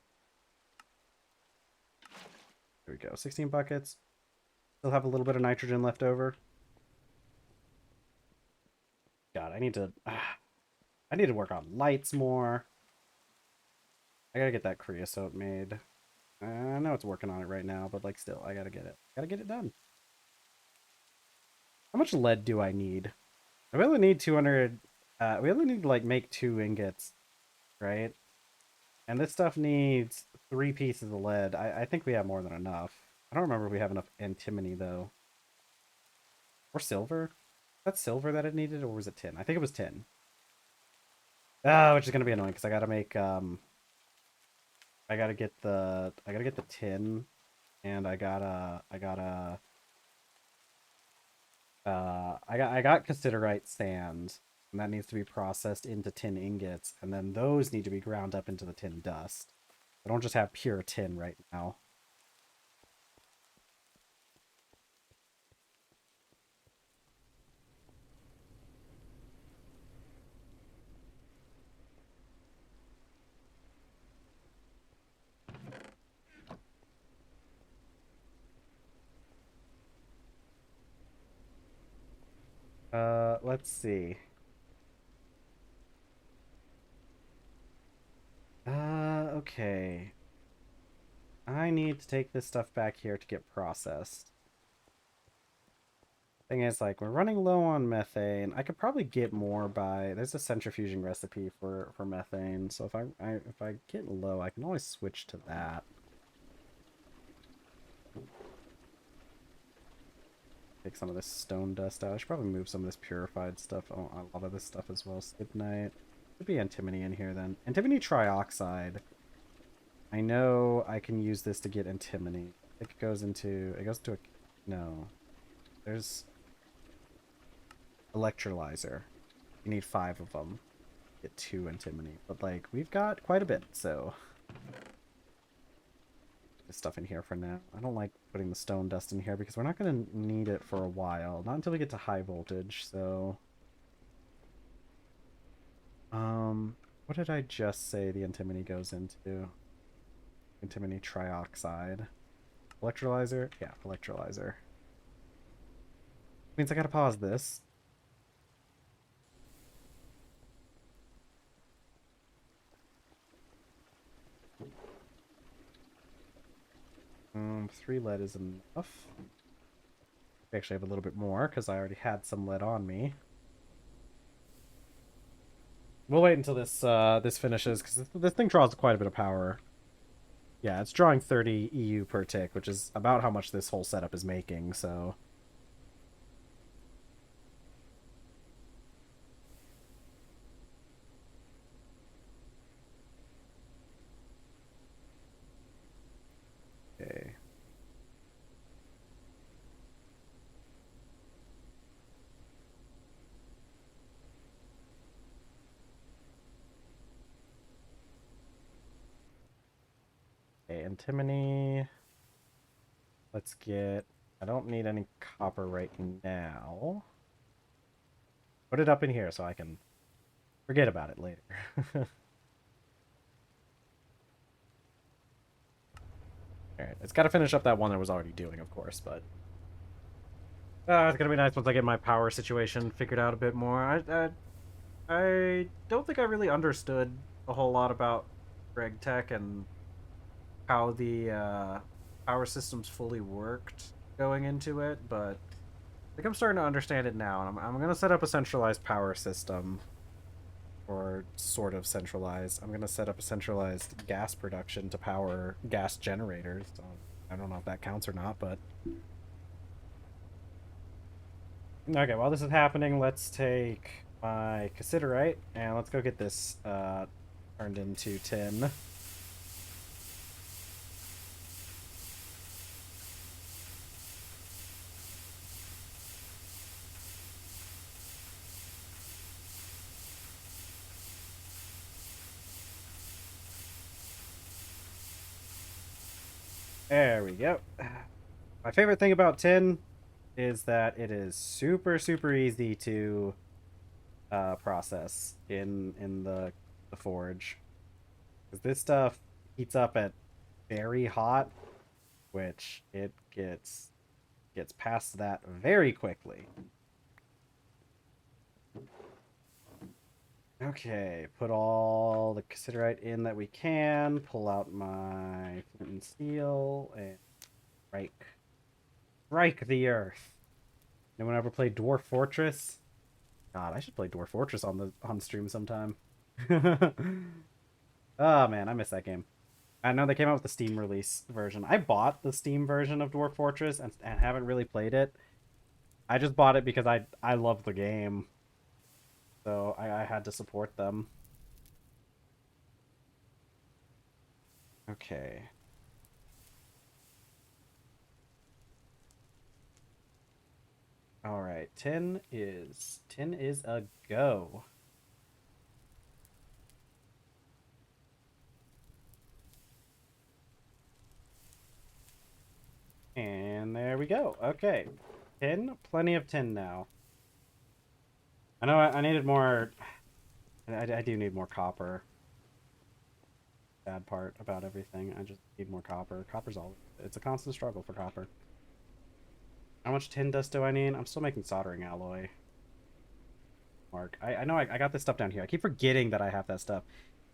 S1: There we go. 16 buckets. Still have a little bit of nitrogen left over. God, I need to work on lights more. I gotta get that creosote made. I know it's working on it right now, but like still, I gotta get it. Gotta get it done. How much lead do I need? I only need 200. We only need to like make 2 ingots, right? And this stuff needs 3 pieces of lead. I think we have more than enough. I don't remember if we have enough antimony though. Or silver. That's silver that it needed, or was it tin? I think it was tin. Oh, which is gonna be annoying because I gotta make I gotta get the tin, and I gotta I got cassiterite sand, and that needs to be processed into tin ingots, and then those need to be ground up into the tin dust. I don't just have pure tin right now. Let's see. Okay. I need to take this stuff back here to get processed. Thing is, like, we're running low on methane. I could probably get more by... There's a centrifuging recipe for methane, so if I get low, I can always switch to that. Take some of this stone dust out. I should probably move some of this purified stuff. Oh, a lot of this stuff as well. Stibnite. Could be antimony in here then. Antimony trioxide. I know I can use this to get antimony. I think it goes into a... No. There's electrolyzer. You need 5 of them. Get 2 antimony. But, like, we've got quite a bit, so... This stuff in here for now. I don't like putting the stone dust in here because we're not going to need it for a while. Not until we get to high voltage, so... What did I just say the antimony goes into? Antimony trioxide. Electrolyzer? Yeah, electrolyzer. Means I gotta pause this. 3 lead is enough. I actually have a little bit more because I already had some lead on me. We'll wait until this finishes because this thing draws quite a bit of power. Yeah, it's drawing 30 EU per tick, which is about how much this whole setup is making, so... Okay. Okay, antimony. Let's get... I don't need any copper right now. Put it up in here so I can forget about it later. Alright, it's got to finish up that one that I was already doing, of course, but... it's gonna be nice once I get my power situation figured out a bit more. I don't think I really understood a whole lot about Greg Tech and how the power systems fully worked going into it, but I think I'm starting to understand it now, and I'm going to set up a centralized power system, or sort of centralized. I'm going to set up a centralized gas production to power gas generators. So I don't know if that counts or not, but... Okay, while this is happening, let's take my cassiterite, and let's go get this turned into tin. There we go. My favorite thing about tin is that it is super, super easy to process in the forge. Because this stuff heats up at very hot, which it gets past that very quickly. Okay, put all the cassiterite in that we can. Pull out my flint and steel and strike the earth. Anyone ever played Dwarf Fortress? God, I should play Dwarf Fortress on stream sometime. Oh man, I miss that game. I know they came out with the Steam release version. I bought the Steam version of Dwarf Fortress and haven't really played it. I just bought it because I love the game. So I had to support them. Okay. Alright. right, 10 is a go. And there we go. Okay. 10, plenty of 10 now. I know I needed more. I do need more copper. Bad part about everything. I just need more copper. Copper's all. It's a constant struggle for copper. How much tin dust do I need? I'm still making soldering alloy. Mark. I know I got this stuff down here. I keep forgetting that I have that stuff.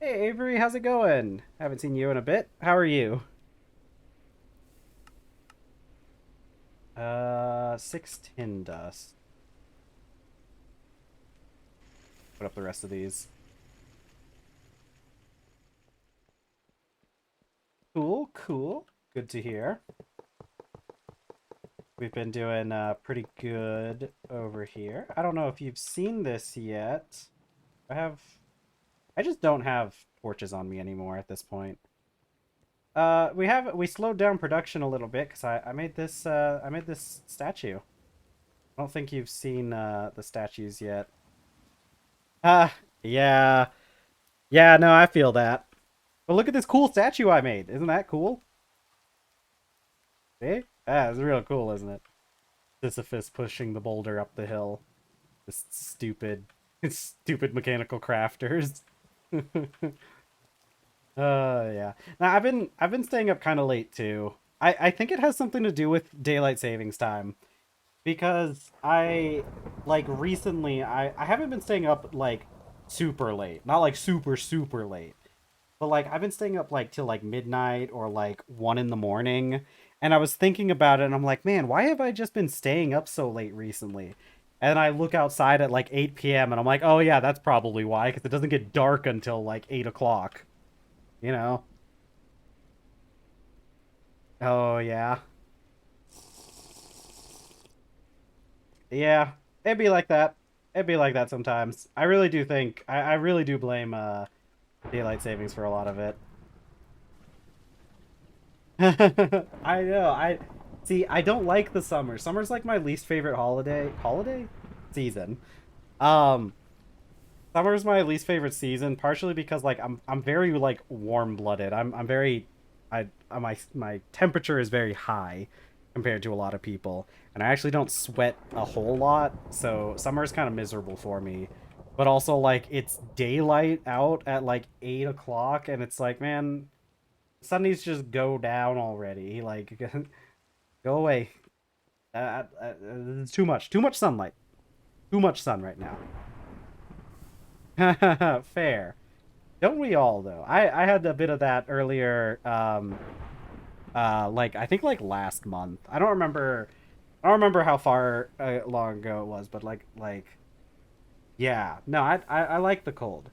S1: Hey, Avery, how's it going? Haven't seen you in a bit. How are you? 6 tin dust. Put up the rest of these. Cool, cool. Good to hear. We've been doing pretty good over here. I don't know if you've seen this yet. I just don't have torches on me anymore at this point. We slowed down production a little bit because I made this statue. I don't think you've seen the statues yet. Yeah. Yeah, no, I feel that. But look at this cool statue I made. Isn't that cool? See? It's real cool, isn't it? Sisyphus pushing the boulder up the hill. This stupid mechanical crafters. Yeah. Now I've been staying up kind of late too. I think it has something to do with daylight savings time. Because I like recently I haven't been staying up like super late. Not like super late. But like I've been staying up like till like midnight or like 1 in the morning. And I was thinking about it and I'm like, man, why have I just been staying up so late recently? And I look outside at like 8 p.m. and I'm like, oh yeah, that's probably why, because it doesn't get dark until like 8 o'clock. You know? Oh yeah. Yeah. It'd be like that. It'd be like that sometimes. I really do think I really do blame daylight savings for a lot of it. I know. I see. I don't like the summer. Summer's like my least favorite holiday season. Um, Summer's my least favorite season, partially because like I'm very like warm blooded. I'm very my temperature is very high compared to a lot of people, and I actually don't sweat a whole lot. So summer is kind of miserable for me. But also like it's daylight out at like 8 o'clock, and it's like, man, sun needs to just go down already. Like, go away. It's too much sunlight. Too much sun right now. Fair. Don't we all though? I had a bit of that earlier. Like I think like last month. I don't remember how far long ago it was, but yeah. No, I like the cold.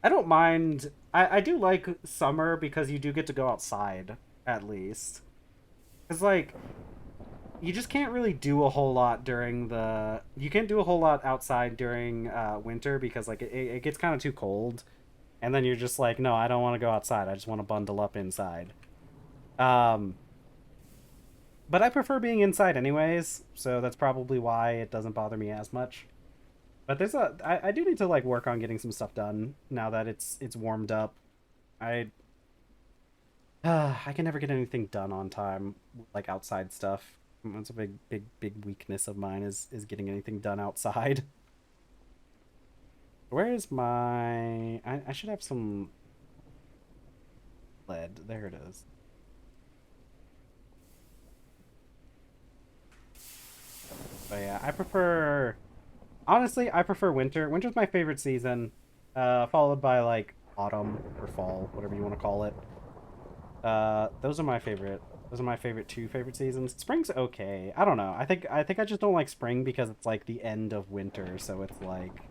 S1: I don't mind. I do like summer because you do get to go outside at least. Cause like you just can't really do a whole lot during the. You can't do a whole lot outside during winter because like it gets kind of too cold, and then you're just like, no, I don't want to go outside. I just want to bundle up inside. Um, but I prefer being inside anyways, so that's probably why it doesn't bother me as much. But I do need to like work on getting some stuff done now that it's warmed up. I I can never get anything done on time, like outside stuff. That's a big weakness of mine is getting anything done outside. Where is my? I should have some lead. There it is. But yeah, I prefer. Honestly, I prefer winter. Winter's my favorite season, followed by like autumn or fall, whatever you want to call it. Those are my favorite. Those are my two favorite seasons. Spring's okay. I don't know. I think I just don't like spring because it's like the end of winter, so it's like.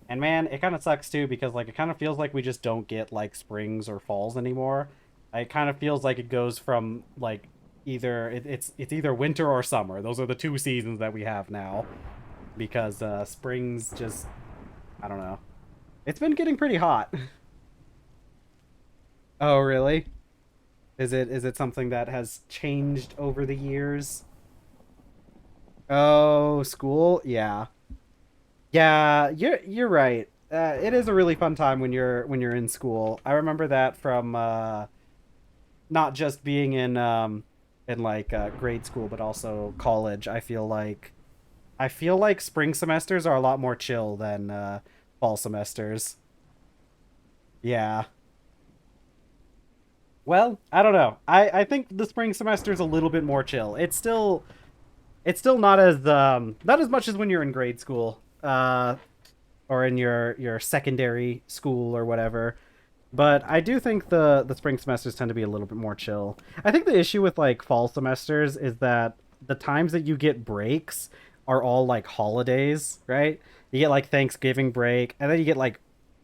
S1: And man, it kind of sucks too because like it kind of feels like we just don't get like springs or falls anymore. It kind of feels like it goes from like it's either winter or summer. Those are the two seasons that we have now because spring's just I don't know. It's been getting pretty hot. Oh, really? Is it something that has changed over the years? Oh, school? Yeah. Yeah, you're right. It is a really fun time when you're in school. I remember that from not just being in like grade school, but also college. I feel like spring semesters are a lot more chill than fall semesters. Yeah. Well, I don't know. I think the spring semester is a little bit more chill. It's still not as much as when you're in grade school. Or in your secondary school or whatever. But I do think the spring semesters tend to be a little bit more chill. I think the issue with like fall semesters is that the times that you get breaks are all like holidays, right? You get like Thanksgiving break, and then you get like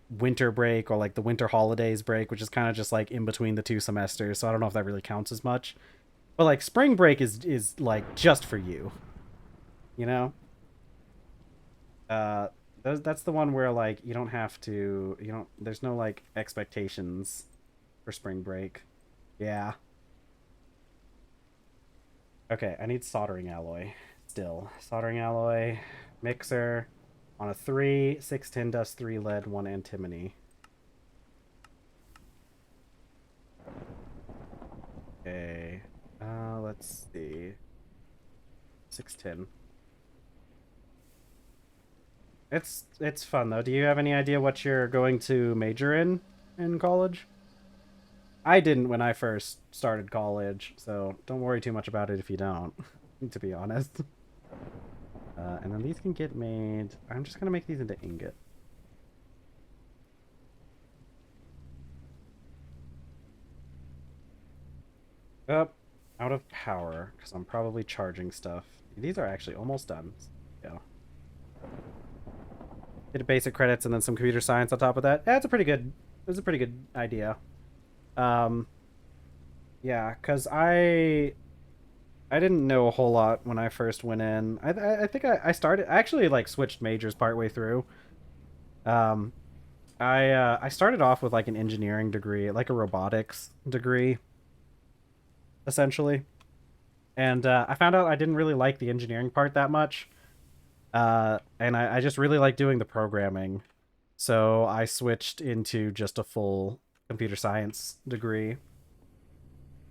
S1: winter break or like the winter holidays break, which is kind of just like in between the two semesters. So I don't know if that really counts as much. But like spring break is like just for you, you know? Uh that's the one where like you don't there's no like expectations for spring break. Yeah. Okay, I need soldering alloy. Still. Soldering alloy, mixer on a 3, 6 tin dust, 3 lead, 1 antimony. Okay. Let's see. 6 tin. It's fun though. Do you have any idea what you're going to major in college? I didn't when I first started college, so don't worry too much about it if you don't, to be honest. And then these can get made. I'm just gonna make these into ingot. Up, out of power because I'm probably charging stuff. These are actually almost done. Yeah. Get basic credits and then some computer science on top of that. That's a pretty good. That's a pretty good idea. Um, yeah, because I didn't know a whole lot when I first went in. I think I started I actually like switched majors partway through. Um, I started off with like an engineering degree, like a robotics degree, essentially. And I found out I didn't really like the engineering part that much. And I just really like doing the programming. So I switched into just a full computer science degree.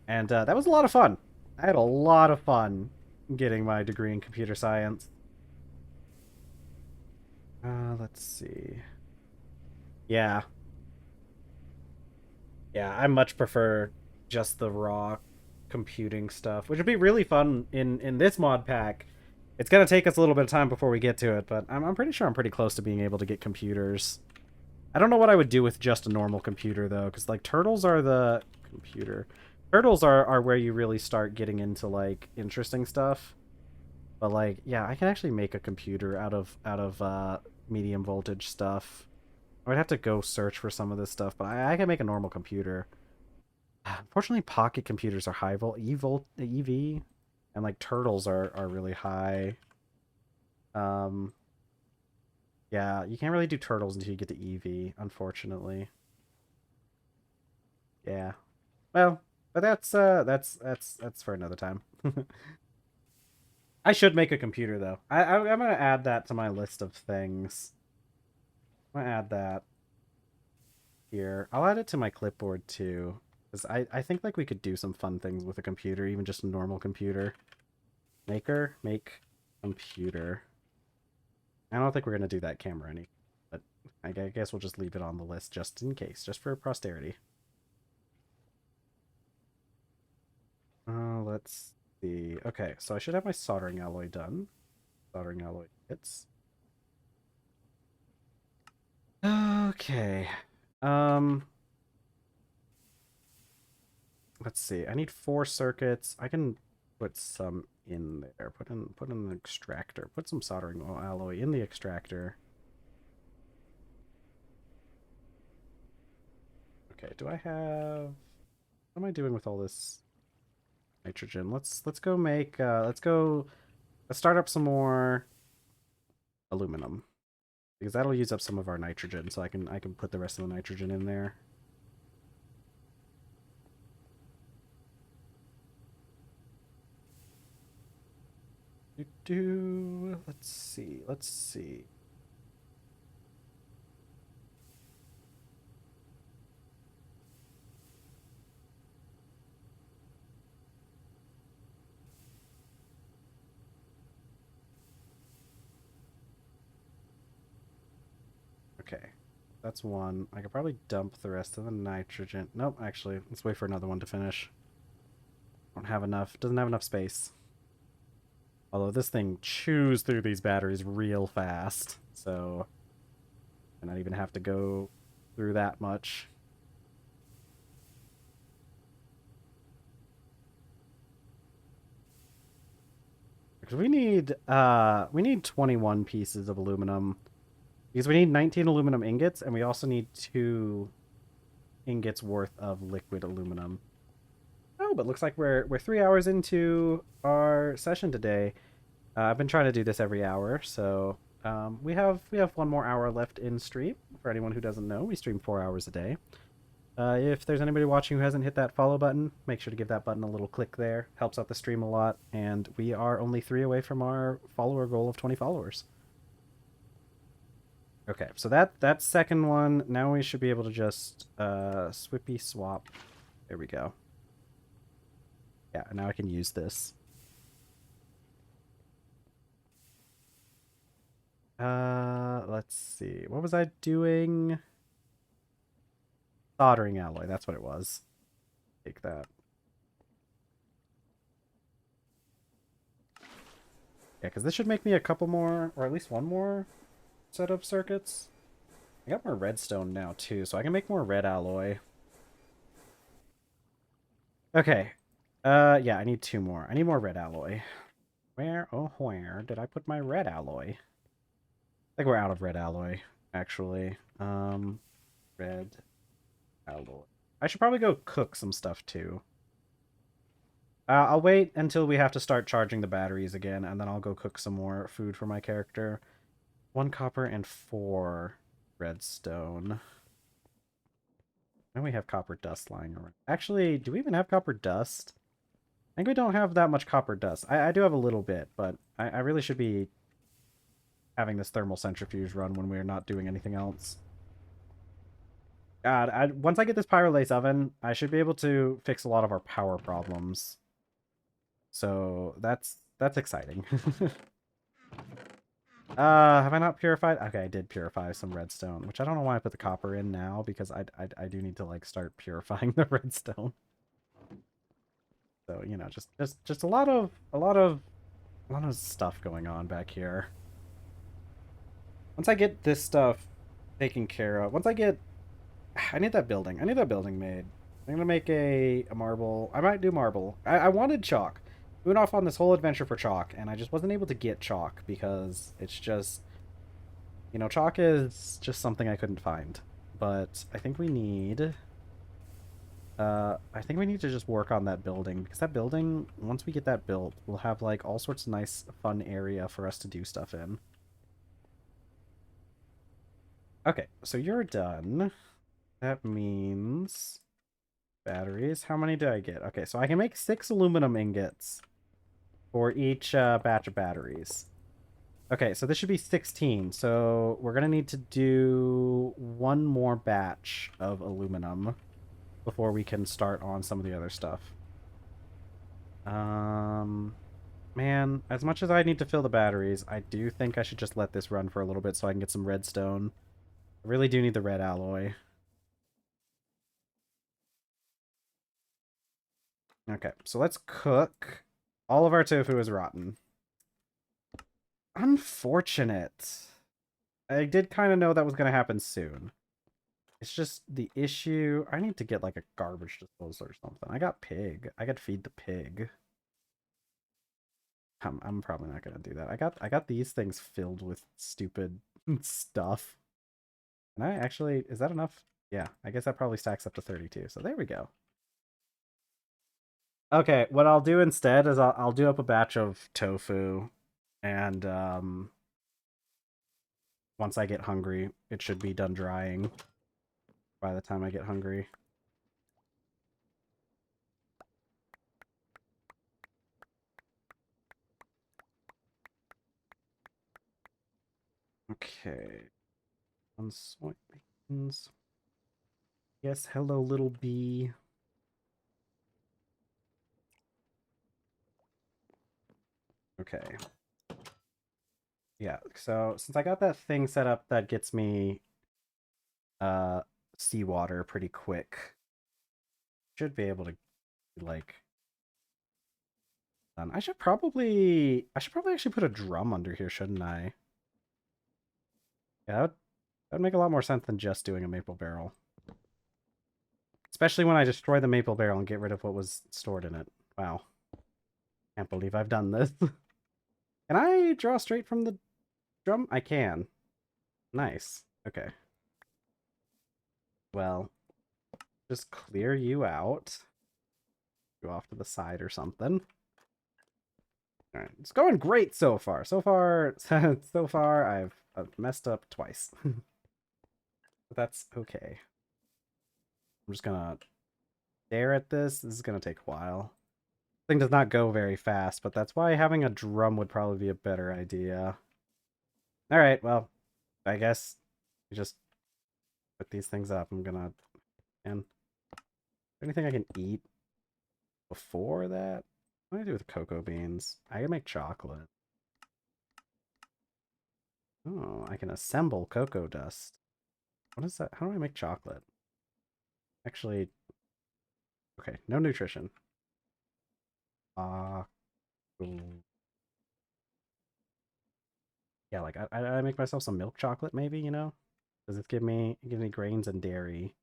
S1: And that was a lot of fun. I had a lot of fun getting my degree in computer science. Let's see. Yeah. Yeah, I much prefer just the raw computing stuff, which would be really fun in this mod pack. It's gonna take us a little bit of time before we get to it, but I'm pretty sure I'm pretty close to being able to get computers. I don't know what I would do with just a normal computer though, because like turtles are the computer. Turtles are where you really start getting into like interesting stuff. But like, yeah, I can actually make a computer out of medium voltage stuff. I would have to go search for some of this stuff, but I can make a normal computer. Unfortunately, pocket computers are high EV, and like turtles are really high. Um, yeah, you can't really do turtles until you get to EV, unfortunately. Yeah. Well, but that's for another time. I should make a computer though. I'm gonna add that to my list of things. I'm gonna add that here. I'll add it to my clipboard too, because I think like we could do some fun things with a computer, even just a normal computer. Maker, make computer. I don't think we're gonna do that camera any, but I guess we'll just leave it on the list just in case, just for posterity. Let's see. Okay, so I should have my soldering alloy done. Soldering alloy kits. Okay. Um, let's see. I need 4 circuits. I can put some in there. Put in an extractor. Put some soldering alloy in the extractor. Okay, do I have what am I doing with all this nitrogen? Let's go make let's start up some more aluminum. Because that'll use up some of our nitrogen, so I can put the rest of the nitrogen in there. Let's see. Let's see. Okay. That's one. I could probably dump the rest of the nitrogen. Nope, actually, let's wait for another one to finish. Don't have enough. Doesn't have enough space. Although this thing chews through these batteries real fast, so I not even have to go through that much. Because we need 21 pieces of aluminum. Because we need 19 aluminum ingots, and we also need 2 ingots worth of liquid aluminum. Oh, but looks like we're 3 hours into our session today. I've been trying to do this every hour, so we have 1 more hour left in stream. For anyone who doesn't know, we stream 4 hours a day. If there's anybody watching who hasn't hit that follow button, make sure to give that button a little click there. Helps out the stream a lot, and we are only 3 away from our follower goal of 20 followers. Okay, so that second one, now we should be able to just swippy swap. There we go. Yeah, now I can use this. Let's see. What was I doing? Soldering alloy, that's what it was. Take that. Yeah, because this should make me a couple more, or at least 1 more set of circuits. I got more redstone now, too, so I can make more red alloy. Okay. Yeah, I need 2 more. I need more red alloy. Where, oh, where did I put my red alloy? I think we're out of red alloy, actually. Red alloy. I should probably go cook some stuff, too. I'll wait until we have to start charging the batteries again, and then I'll go cook some more food for my character. 1 copper and 4 redstone. And we have copper dust lying around. Actually, do we even have copper dust? I think we don't have that much copper dust. I do have a little bit, but I really should be having this thermal centrifuge run when we're not doing anything else. God, once I get this pyrolyse oven, I should be able to fix a lot of our power problems. So that's exciting. Have I not purified? Okay, I did purify some redstone, which I don't know why I put the copper in now, because I do need to like start purifying the redstone. So, you know, just a lot of stuff going on back here. Once I get this stuff taken care of, I need that building. I need that building made. I'm gonna make a marble. I might do marble. I wanted chalk. We went off on this whole adventure for chalk, and I just wasn't able to get chalk because it's just, you know, chalk is just something I couldn't find. But I think we need to just work on that building, because that building, once we get that built, we'll have like all sorts of nice fun area for us to do stuff in. Okay, so you're done. That means batteries. How many did I get? Okay, so I can make 6 aluminum ingots for each batch of batteries. Okay, so this should be 16. So we're going to need to do 1 more batch of aluminum before we can start on some of the other stuff. Man, as much as I need to fill the batteries, I do think I should just let this run for a little bit so I can get some redstone. I really do need the red alloy. Okay, so let's cook. All of our tofu is rotten. Unfortunate. I did kind of know that was going to happen soon. It's just the issue. I need to get like a garbage disposal or something. I got pig. I got to feed the pig. I'm probably not going to do that. I got these things filled with stupid stuff. And I actually, is that enough? Yeah, I guess that probably stacks up to 32. So there we go. Okay, what I'll do instead is I'll do up a batch of tofu, and once I get hungry, it should be done drying by the time I get hungry. Okay. On soybeans. Yes, hello, little bee. Okay. Yeah, so since I got that thing set up that gets me seawater pretty quick, should be able to like I should probably actually put a drum under here, shouldn't I? Yeah, that'd make a lot more sense than just doing a maple barrel. Especially when I destroy the maple barrel and get rid of what was stored in it. Wow. Can't believe I've done this. Can I draw straight from the drum? I can. Nice. Okay. Well, just clear you out. Go off to the side or something. All right. It's going great so far. So far, I've messed up twice. But that's okay. I'm just gonna stare at this. This is gonna take a while. Thing does not go very fast, but that's why having a drum would probably be a better idea. All right, well, I guess we just put these things up. I'm gonna, and anything I can eat before that? What do I do with cocoa beans? I can make chocolate. Oh, I can assemble cocoa dust. What is that? How do I make chocolate? Actually, okay, no nutrition. Uh, yeah, like I make myself some milk chocolate, maybe, you know? Does it give me grains and dairy?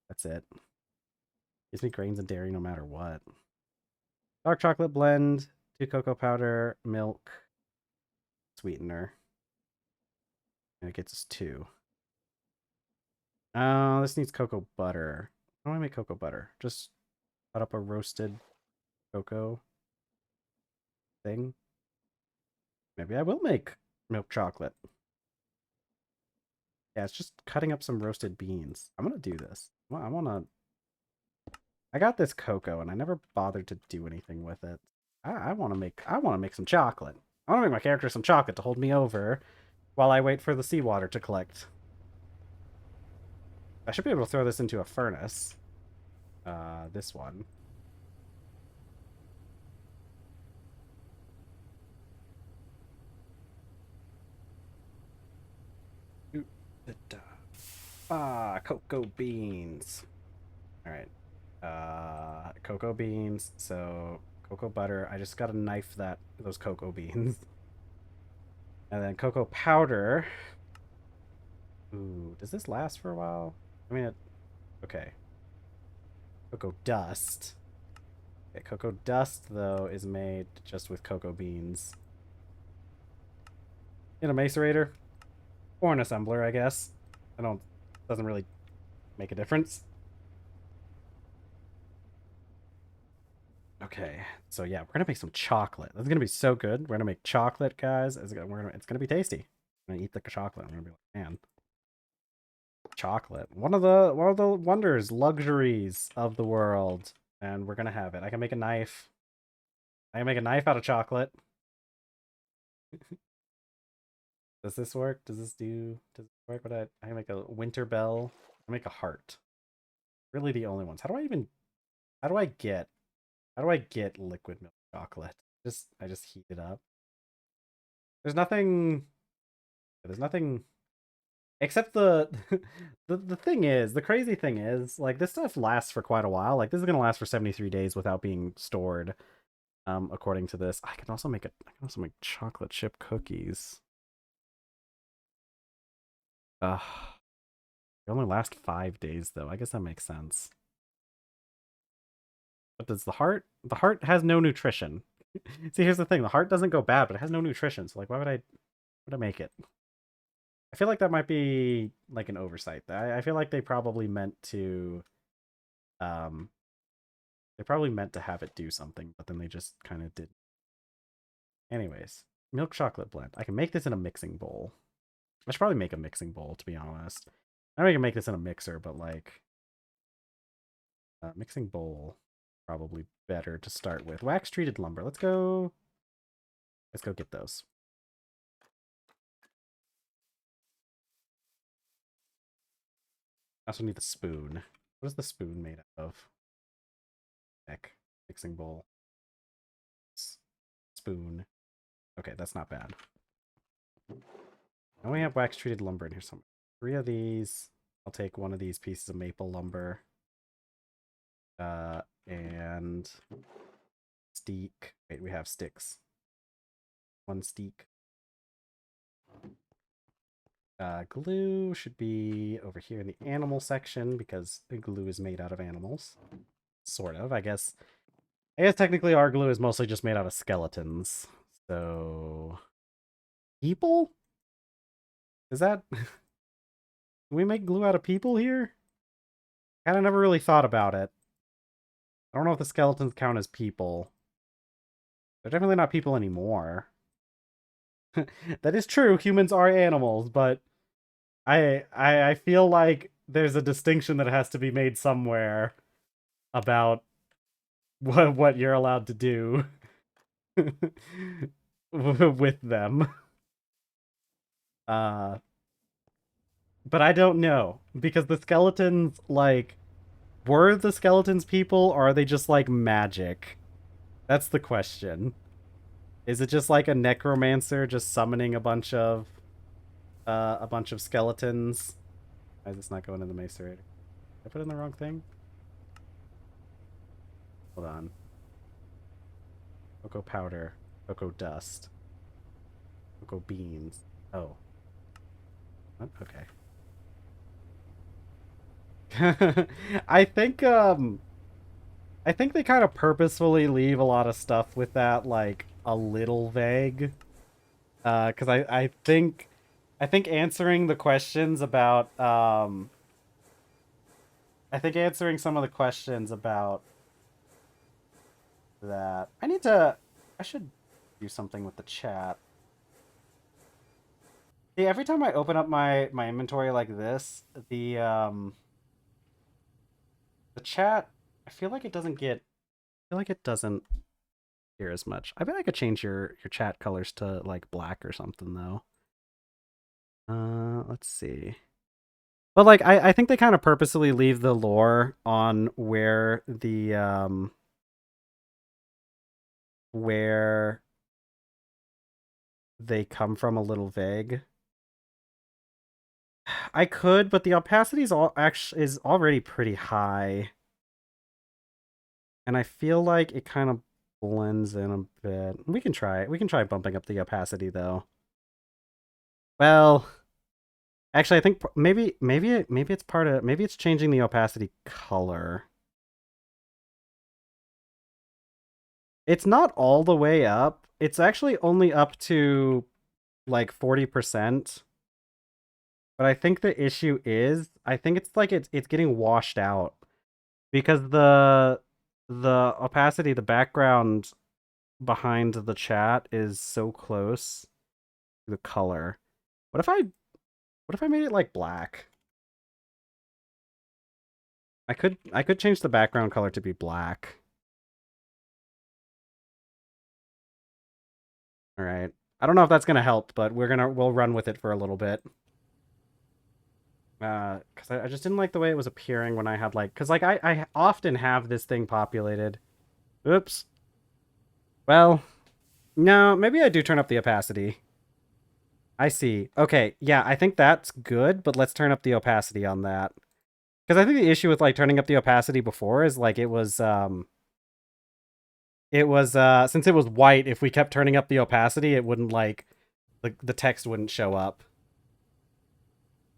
S1: That's it. Gives me grains and dairy no matter what. Dark chocolate blend, 2 cocoa powder, milk, sweetener. And it gets us 2. Oh, this needs cocoa butter. How do I make cocoa butter? Just cut up a roasted cocoa thing. Maybe I will make milk chocolate. Yeah, it's just cutting up some roasted beans. I'm gonna do this. I wanna. I got this cocoa and I never bothered to do anything with it. I wanna make. I wanna make some chocolate. I wanna make my character some chocolate to hold me over while I wait for the seawater to collect. I should be able to throw this into a furnace. This one. Cocoa beans. All right. Cocoa beans. So cocoa butter. I just gotta knife those cocoa beans. And then cocoa powder. Ooh, does this last for a while? I mean, okay. Cocoa dust. Okay, cocoa dust though is made just with cocoa beans. In a macerator or an assembler, I guess. I don't. Doesn't really make a difference. Okay, so yeah, we're gonna make some chocolate. That's gonna be so good. We're gonna make chocolate, guys. It's gonna be tasty. I'm gonna eat the chocolate. I'm gonna be like, man, chocolate. One of the wonders, luxuries of the world, and we're gonna have it. I can make a knife. I can make a knife out of chocolate. Does this work? Does this work? I can make a winter bell. I make a heart. Really, the only ones. How do I get? How do I get liquid milk chocolate? I just heat it up. There's nothing. There's nothing except the thing is, the crazy thing is, like this stuff lasts for quite a while. Like this is gonna last for 73 days without being stored. According to this, I can also make chocolate chip cookies. They only last 5 days though. I guess that makes sense. But does the heart? The heart has no nutrition. See, here's the thing: the heart doesn't go bad, but it has no nutrition. So like, why would I make it? I feel like that might be like an oversight. I feel like um they probably meant to have it do something, but then they just kind of did. Anyways, milk chocolate blend. I can make this in a mixing bowl. I should probably make a mixing bowl, to be honest. I know I can make this in a mixer, but like mixing bowl probably better to start with. Wax treated lumber. Let's go get those. I also need the spoon. What is the spoon made of? Heck. Mixing bowl. Spoon. Okay, that's not bad. Now we have wax treated lumber in here somewhere. 3 of these. I'll take 1 of these pieces of maple lumber. And steak. Wait, we have sticks. 1 steak. Glue should be over here in the animal section because glue is made out of animals. Sort of, I guess. I guess technically our glue is mostly just made out of skeletons. So... people? Is that... Can we make glue out of people here? Kinda never really thought about it. I don't know if the skeletons count as people. They're definitely not people anymore. That is true, humans are animals, but I feel like there's a distinction that has to be made somewhere about what you're allowed to do with them. But I don't know, because the skeletons, like, were the skeletons people, or are they just like magic? That's the question. Is it just like a necromancer just summoning a bunch of skeletons? Why is this not going in the macerator? Did I put in the wrong thing? Hold on. Cocoa powder, cocoa dust, cocoa beans. Oh. What? Okay. I think they kind of purposefully leave a lot of stuff with that, like, a little vague. Because I think answering the questions about I think answering some of the questions about that. I should do something with the chat. See, every time I open up my inventory like this, the chat, I feel like it doesn't hear as much. I bet I could change your chat colors to like black or something though. Let's see. But like I think they kind of purposely leave the lore on where the where they come from a little vague. I could, but the opacity is already pretty high. And I feel like it kind of blends in a bit. We can try it. We can try bumping up the opacity though. Well, actually, I think maybe it's changing the opacity color. It's not all the way up. It's actually only up to like 40%. But I think the issue is, I think it's like it's getting washed out because the opacity, the background behind the chat is so close to the color. What if I made it like black? I could change the background color to be black. All right. I don't know if that's gonna help, but we'll run with it for a little bit. Because I just didn't like the way it was appearing when I had like, because like I often have this thing populated. Oops. Well, no, maybe I do turn up the opacity. I see. Okay, yeah, I think that's good, but let's turn up the opacity on that. Because I think the issue with like turning up the opacity before is like it was since it was white, if we kept turning up the opacity, it wouldn't like the text wouldn't show up.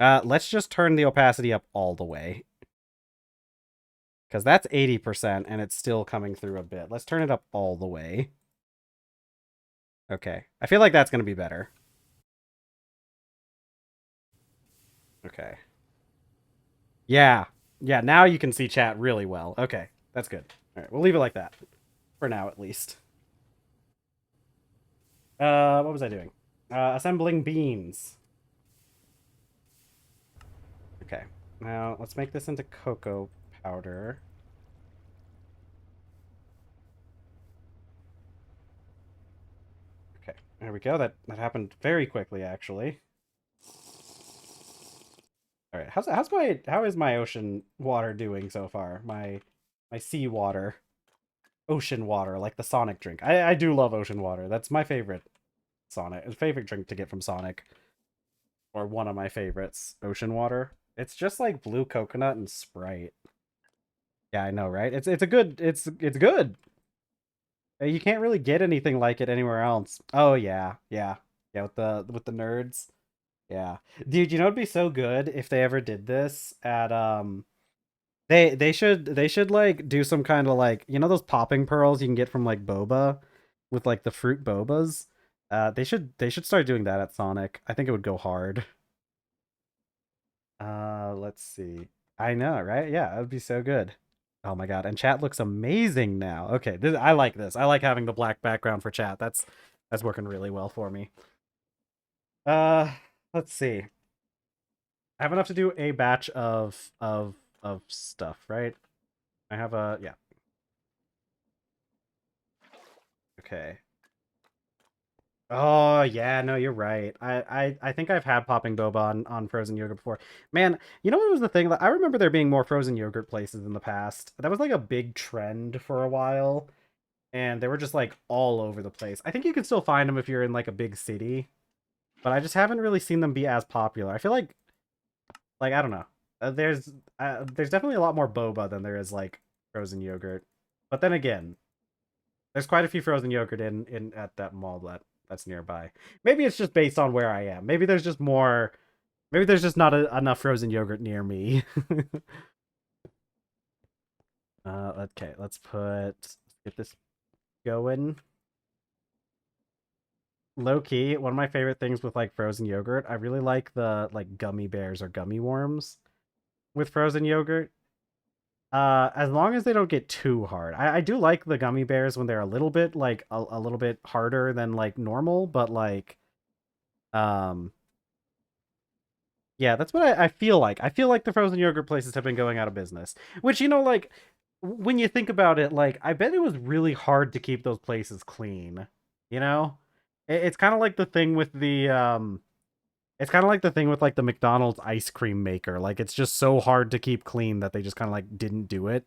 S1: Let's just turn the opacity up all the way. Because that's 80% and it's still coming through a bit. Let's turn it up all the way. Okay. I feel like that's going to be better. Okay. Yeah. Yeah, now you can see chat really well. Okay. That's good. All right, we'll leave it like that. For now, at least. What was I doing? Assembling beans. Okay. Now, let's make this into cocoa powder. Okay, there we go. That happened very quickly, actually. All right. How is my ocean water doing so far? My sea water, ocean water, like the Sonic drink. I do love ocean water. That's my favorite drink to get from Sonic, or one of my favorites. Ocean water. It's just like blue coconut and Sprite. Yeah, I know, right? It's good. You can't really get anything like it anywhere else. Oh yeah, yeah, yeah. With the nerds. Yeah, dude. You know it'd be so good if they ever did this at they should like do some kind of like those popping pearls you can get from like boba with like the fruit bobas. They should start doing that at Sonic. I think it would go hard. Let's see. I know, right? Yeah, that would be so good. Oh my god, and chat looks amazing now. Okay, I like this. I like having the black background for chat. That's working really well for me. Uh, let's see. I have enough to do a batch of stuff, right? I have a yeah. Okay. Oh yeah, no, you're right. I think I've had popping boba on frozen yogurt before. Man, you know what was the thing? I remember there being more frozen yogurt places in the past. That was like a big trend for a while, and they were just like all over the place. I think you can still find them if you're in like a big city, but I just haven't really seen them be as popular. I feel like I don't know. There's definitely a lot more boba than there is like frozen yogurt. But then again, there's quite a few frozen yogurt in at that mall that's nearby. Maybe it's just based on where I am. Maybe there's just more. Maybe there's just not enough frozen yogurt near me. Okay, let's get this going. Low key, one of my favorite things with like frozen yogurt, I really like the like gummy bears or gummy worms with frozen yogurt. As long as they don't get too hard. I do like the gummy bears when they're a little bit like a little bit harder than like normal, but like um yeah, that's what I feel like. I feel like the frozen yogurt places have been going out of business. Which, like, when you think about it, like, I bet it was really hard to keep those places clean. You know? It's kind of like the thing with it's kind of like the thing with like the McDonald's ice cream maker. Like, it's just so hard to keep clean that they just kind of like didn't do it.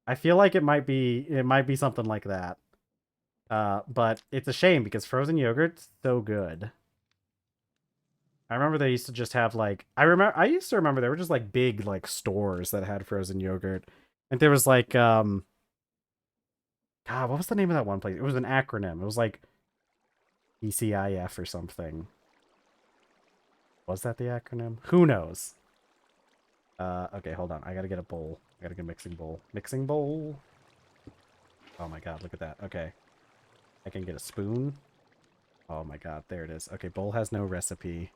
S1: I feel like it might be something like that. But it's a shame because frozen yogurt's so good. I remember they used to just have like I used to remember there were just like big like stores that had frozen yogurt. And there was like God, what was the name of that one place? It was an acronym. It was like ECIF or something. Was that the acronym? Who knows? Okay, hold on. I gotta get a bowl. I gotta get a mixing bowl. Mixing bowl. Oh my god, look at that. Okay. I can get a spoon. Oh my god, there it is. Okay, bowl has no recipe.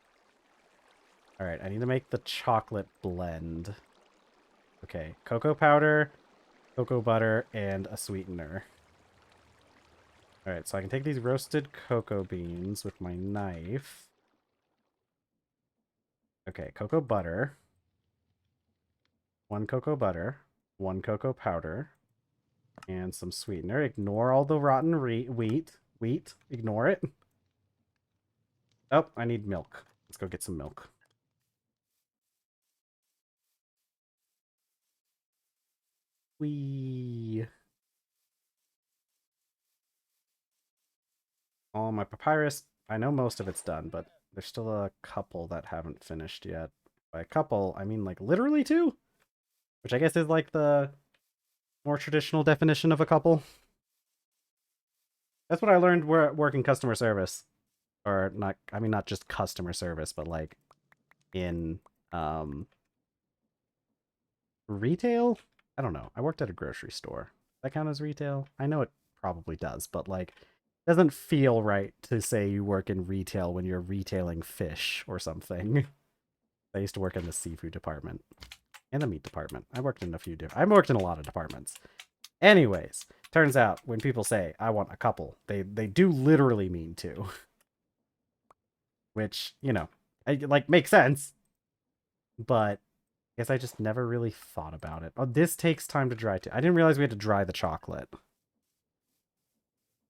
S1: Alright, I need to make the chocolate blend. Okay, cocoa powder, cocoa butter, and a sweetener. Alright, so I can take these roasted cocoa beans with my knife. Okay, cocoa butter. 1 cocoa butter. 1 cocoa powder. And some sweetener. Ignore all the rotten wheat. Wheat. Ignore it. Oh, I need milk. Let's go get some milk. Whee. Oh, my papyrus. I know most of it's done, but there's still a couple that haven't finished yet. By a couple, I mean like literally 2? Which I guess is like the more traditional definition of a couple. That's what I learned working customer service. Or not, I mean, not just customer service, but like in retail? I don't know. I worked at a grocery store. That count as retail? I know it probably does, but like, it doesn't feel right to say you work in retail when you're retailing fish or something. I used to work in the seafood department and the meat department. I worked in I worked in a lot of departments. Anyways, turns out when people say I want a couple, they do literally mean 2. Which, like makes sense, but I guess I just never really thought about it. Oh, this takes time to dry too. I didn't realize we had to dry the chocolate.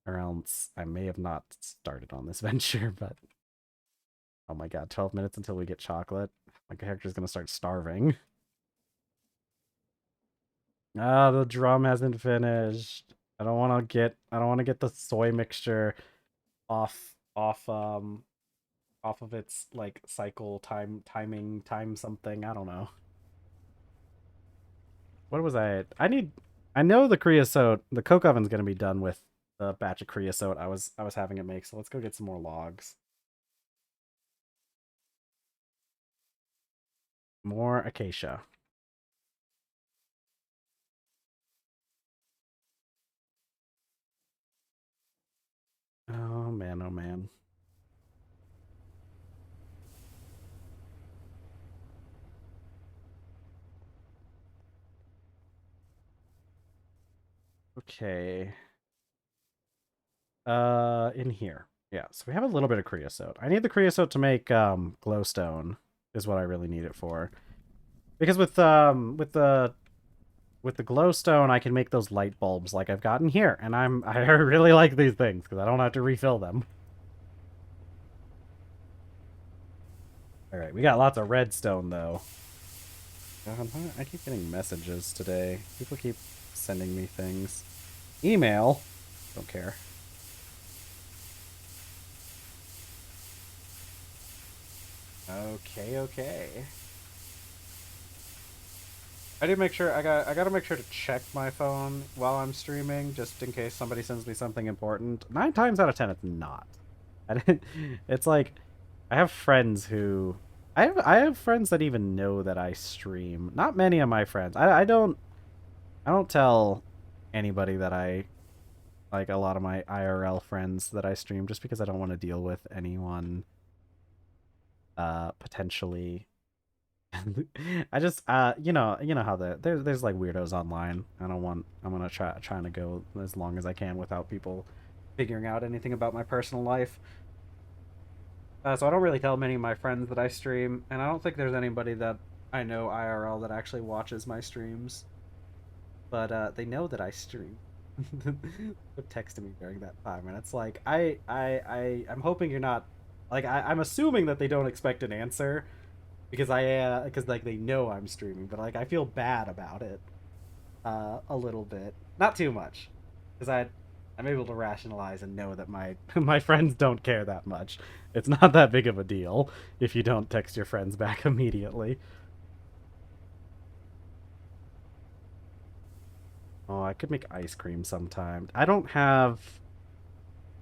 S1: Or else I may have not started on this venture, but oh my god, 12 minutes until we get chocolate. My character's gonna start starving. Ah, the drum hasn't finished. I don't wanna get the soy mixture off off of its like cycle time something. I don't know. What was I know the creosote, the coke oven's gonna be done with the batch of creosote I was having it make, so let's go get some more logs. More acacia. Oh man, oh man. Okay. In here. Yeah, so we have a little bit of creosote. I need the creosote to make glowstone is what I really need it for. Because with the glowstone I can make those light bulbs like I've gotten here, and I really like these things because I don't have to refill them. Alright, we got lots of redstone though. God, I keep getting messages today. People keep sending me things. Email? Don't care. Okay, okay. I do make sure I gotta make sure to check my phone while I'm streaming, just in case somebody sends me something important. 9 times out of 10, it's not. It's like I have friends who I have friends that even know that I stream. Not many of my friends. I don't tell anybody that I like a lot of my IRL friends that I stream just because I don't want to deal with anyone potentially I just you know how there's like weirdos online. I'm gonna trying to go as long as I can without people figuring out anything about my personal life. So I don't really tell many of my friends that I stream, and I don't think there's anybody that I know IRL that actually watches my streams. But they know that I stream. They're texting me during that time, and it's like I'm hoping you're not like I'm assuming that they don't expect an answer because because like they know I'm streaming, but like I feel bad about it a little bit, not too much, because I'm able to rationalize and know that my my friends don't care that much. It's not that big of a deal if you don't text your friends back immediately. Oh, I could make ice cream sometime. I don't have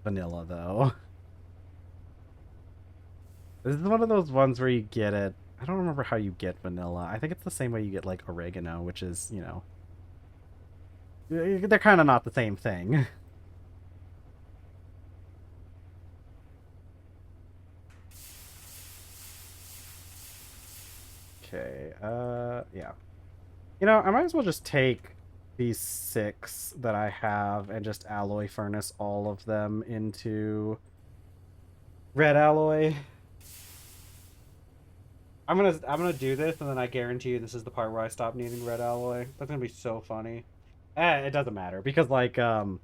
S1: vanilla though. This is one of those ones where you get it. I don't remember how you get vanilla. I think it's the same way you get like oregano, which is, you know, they're kind of not the same thing. Okay, yeah. You know, I might as well just take these 6 that I have and just alloy furnace all of them into red alloy. I'm gonna do this, and then I guarantee you this is the part where I stop needing red alloy. That's gonna be so funny. It doesn't matter because like red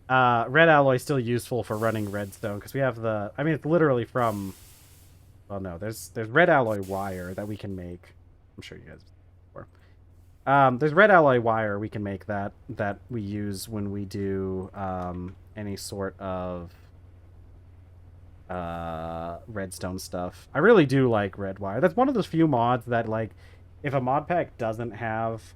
S1: alloy is still useful for running redstone because we have the. I mean, it's literally from. Well, no, there's red alloy wire that we can make. I'm sure you guys. Before. There's red alloy wire we can make that we use when we do any sort of redstone stuff. I really do like red wire. That's one of those few mods that like if a mod pack doesn't have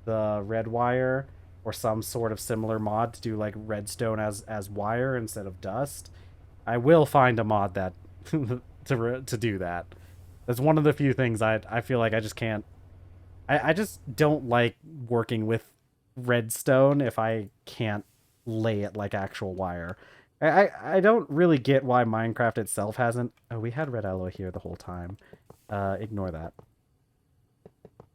S1: the red wire or some sort of similar mod to do like redstone as wire instead of dust, I will find a mod that to do that. That's one of the few things I feel like I just can't I just don't like working with redstone if I can't lay it like actual wire. I don't really get why Minecraft itself hasn't. Oh, we had red alloy here the whole time. Ignore that.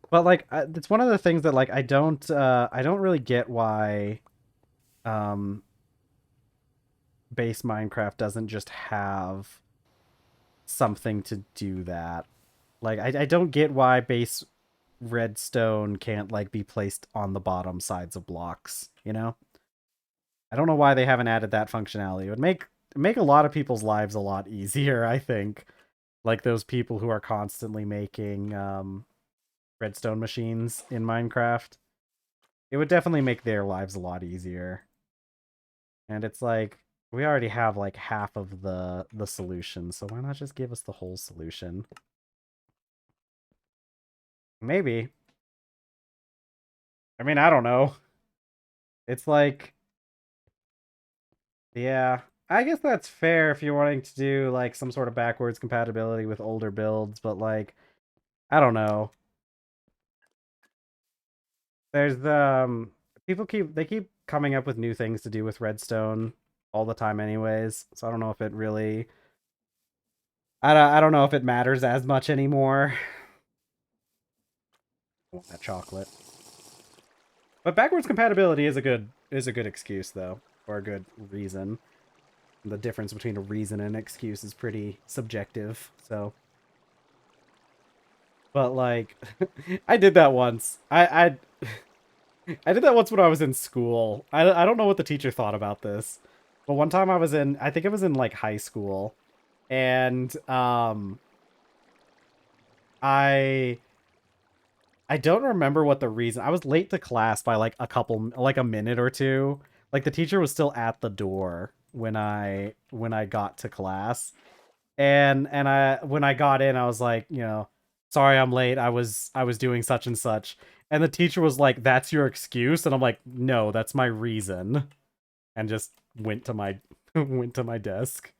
S1: But like, it's one of the things that like I don't really get why, um, base Minecraft doesn't just have something to do that. Like, I don't get why base redstone can't like be placed on the bottom sides of blocks. You know, I don't know why they haven't added that functionality. It would make a lot of people's lives a lot easier, I think. Like those people who are constantly making redstone machines in Minecraft. It would definitely make their lives a lot easier. And it's like we already have like half of the solution, so why not just give us the whole solution? Maybe. I mean, I don't know. It's like, yeah, I guess that's fair if you're wanting to do like some sort of backwards compatibility with older builds, but like, I don't know. There's people keep coming up with new things to do with redstone all the time anyways. So I don't know if it really I don't know if it matters as much anymore. I want that chocolate. But backwards compatibility is a good excuse though, or a good reason. The difference between a reason and an excuse is pretty subjective. So, but like, I did that once. I did that once when I was in school. I don't know what the teacher thought about this, but one time I think I was in like high school, and I I don't remember what the reason. I was late to class by like like a minute or two. Like the teacher was still at the door when I got to class. And I when I got in, I was like, sorry I'm late. I was doing such and such. And the teacher was like, "That's your excuse?" And I'm like, "No, that's my reason." And just went to my went to my desk.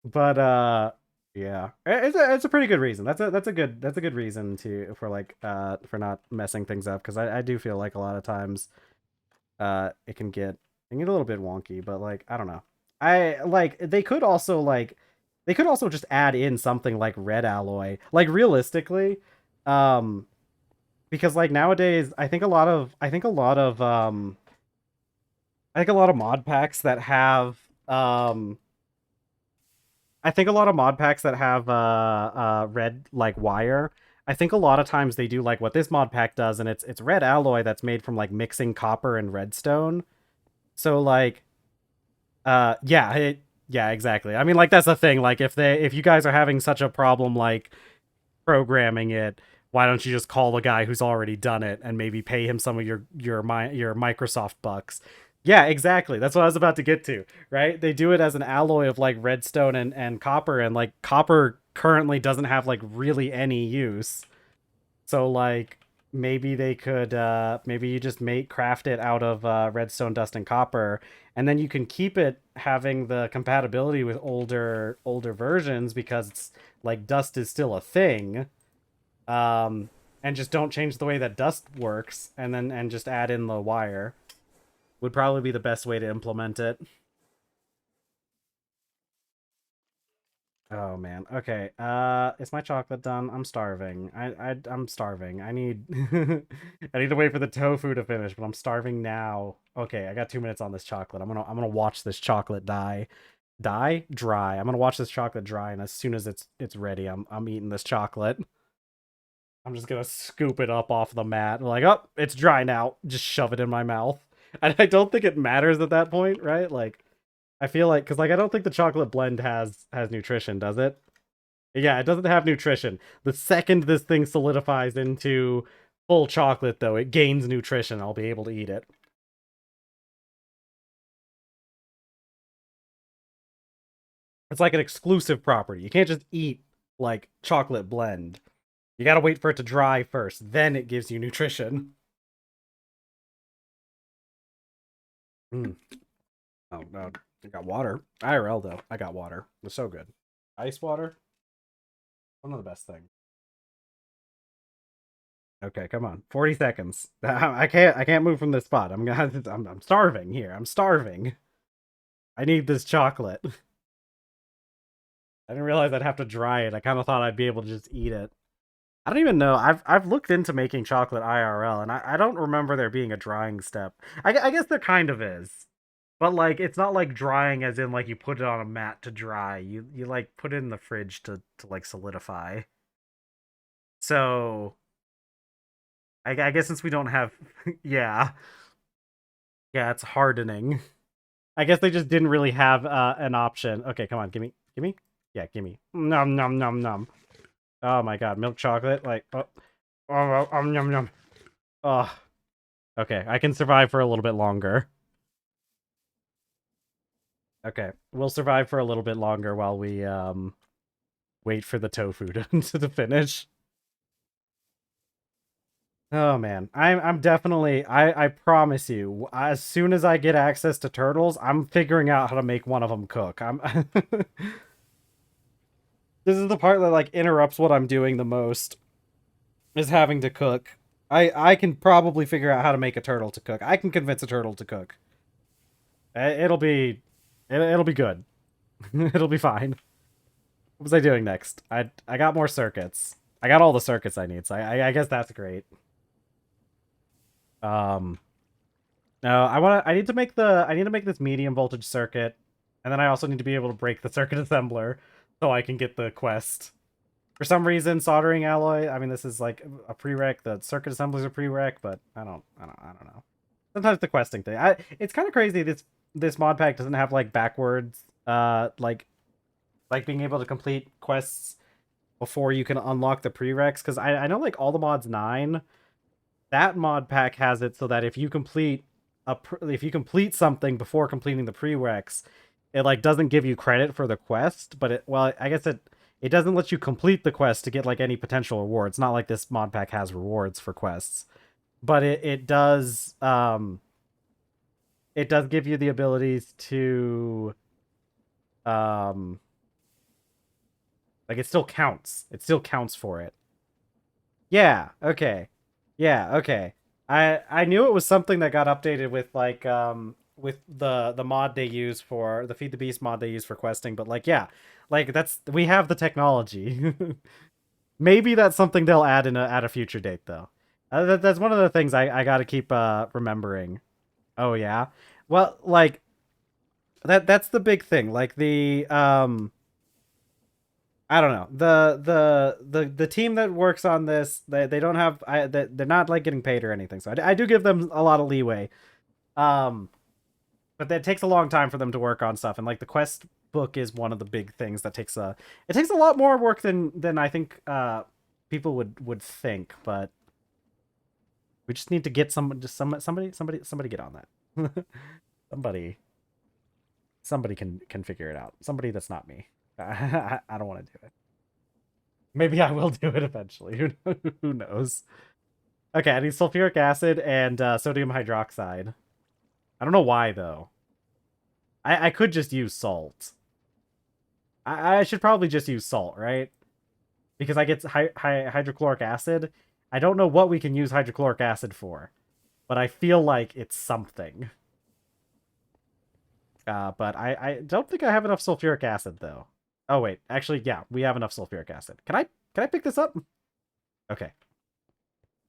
S1: But yeah, it's a pretty good reason. That's a good reason to for like for not messing things up, because I do feel like a lot of times it can get a little bit wonky, but like I don't know. I like they could also just add in something like red alloy. Like realistically, um because like nowadays I think a lot of mod packs that have I think a lot of mod packs that have red like wire. I think a lot of times they do like what this mod pack does, and it's red alloy that's made from like mixing copper and redstone. So like yeah, yeah, exactly. I mean, like that's the thing. Like if you guys are having such a problem like programming it, why don't you just call the guy who's already done it and maybe pay him some of your Microsoft bucks? Yeah, exactly. That's what I was about to get to, right? They do it as an alloy of like redstone and copper, and like copper currently doesn't have like really any use. So like maybe they could maybe you just make craft it out of redstone dust and copper, and then you can keep it having the compatibility with older versions, because it's like dust is still a thing. um, and just don't change the way that dust works, and just add in the wire would probably be the best way to implement it. Oh man. Okay. Is my chocolate done? I'm starving. I'm starving. I need I need to wait for the tofu to finish, but I'm starving now. Okay, I got 2 minutes on this chocolate. I'm gonna watch this chocolate die. Die? Dry. I'm gonna watch this chocolate dry, and as soon as it's ready, I'm eating this chocolate. I'm just gonna scoop it up off the mat. Like, oh, it's dry now. Just shove it in my mouth. And I don't think it matters at that point, right? Like, I feel like, because like I don't think the chocolate blend has nutrition, does it? Yeah, it doesn't have nutrition. The second this thing solidifies into full chocolate, though, it gains nutrition. I'll be able to eat it. It's like an exclusive property. You can't just eat like chocolate blend. You gotta wait for it to dry first. Then it gives you nutrition. Mm. Oh no, I got water. IRL though, I got water. It's so good. Ice water, one of the best things. Okay, come on. 40 seconds. I can't move from this spot. I'm starving here. I'm starving. I need this chocolate. I didn't realize I'd have to dry it. I kind of thought I'd be able to just eat it. I don't even know. I've looked into making chocolate IRL, and I don't remember there being a drying step. I guess there kind of is. But like it's not like drying as in like you put it on a mat to dry. You like put it in the fridge to like solidify. So I guess since we don't have yeah. Yeah, it's hardening. I guess they just didn't really have an option. Okay, come on, gimme. Yeah, gimme. Nom nom nom nom. Oh my god, milk chocolate, like yum yum. Oh, okay, I can survive for a little bit longer. Okay, we'll survive for a little bit longer while we wait for the tofu to finish. Oh man, I'm definitely I promise you, as soon as I get access to turtles, I'm figuring out how to make one of them cook. I'm This is the part that like interrupts what I'm doing the most, is having to cook. I can probably figure out how to make a turtle to cook. I can convince a turtle to cook. It'll be it'll be good. It'll be fine. What was I doing next? I got more circuits. I got all the circuits I need, so I guess that's great. Um No, I need to make this medium voltage circuit, and then I also need to be able to break the circuit assembler so I can get the quest. For some reason, soldering alloy, I mean this is like a prereq, the circuit assembly's a prereq, but I don't know. Sometimes the questing thing. It's kind of crazy this mod pack doesn't have like backwards like being able to complete quests before you can unlock the prereqs, because I know like all the mods 9, that mod pack has it so that if you complete if you complete something before completing the prereqs, it like doesn't give you credit for the quest, but I guess it doesn't let you complete the quest to get like any potential rewards. Not like this mod pack has rewards for quests, but it does give you the abilities to um like it still counts. It still counts for it. Yeah, okay. Yeah, okay. I knew it was something that got updated with the mod they use for the Feed the Beast mod they use for questing, but like yeah, like we have the technology. Maybe that's something they'll add at a future date though. That's one of the things I got to keep remembering. Oh yeah. Well, like that's the big thing. Like the I don't know. The team that works on this, they don't have they're not like getting paid or anything. So I do give them a lot of leeway. Um but that takes a long time for them to work on stuff, and like the quest book is one of the big things that takes a lot more work than I think people would think, but we just need to get somebody get on that. somebody somebody can figure it out. Somebody that's not me. I don't want to do it. Maybe I will do it eventually. Who knows? Okay, I need sulfuric acid and sodium hydroxide. I don't know why, though. I could just use salt. I should probably just use salt, right? Because I get hydrochloric acid. I don't know what we can use hydrochloric acid for, but I feel like it's something. But I don't think I have enough sulfuric acid, though. Oh, wait. Actually, yeah, we have enough sulfuric acid. Can I pick this up? Okay.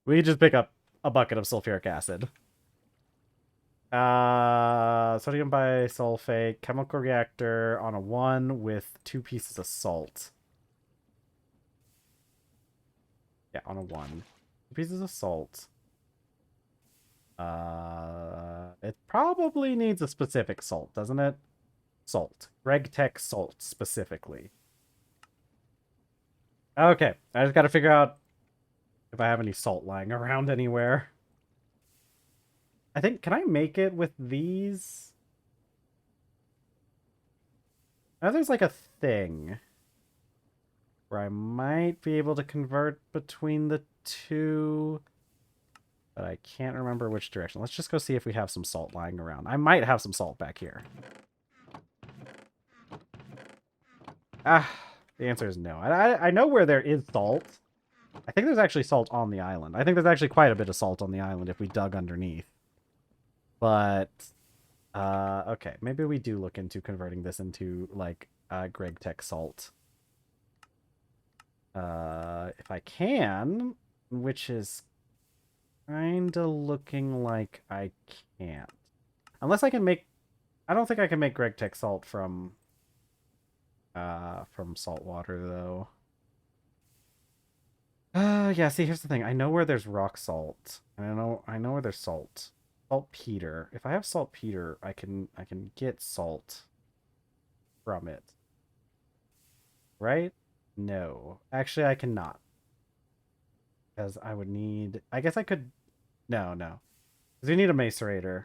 S1: We just pick up a bucket of sulfuric acid. Sodium bisulfate, chemical reactor on a 1 with 2 pieces of salt. Yeah, on a 1. 2 pieces of salt. It probably needs a specific salt, doesn't it? Salt. RegTech salt, specifically. Okay, I just gotta figure out if I have any salt lying around anywhere. I think, can I make it with these? Now there's like a thing where I might be able to convert between the two, but I can't remember which direction. Let's just go see if we have some salt lying around. I might have some salt back here. Ah, the answer is no. I know where there is salt. I think there's actually salt on the island. I think there's actually quite a bit of salt on the island if we dug underneath. But, okay. Maybe we do look into converting this into, like, Greg Tech salt. If I can, which is kinda looking like I can't. Unless I can make... I don't think I can make Greg Tech salt from salt water, though. Yeah, see, here's the thing. I know where there's rock salt. I know where there's salt. saltpeter. If I have saltpeter, I can get salt from it. Right? No. Actually, I cannot. Because I would need... I guess I could... No, no. Because we need a macerator.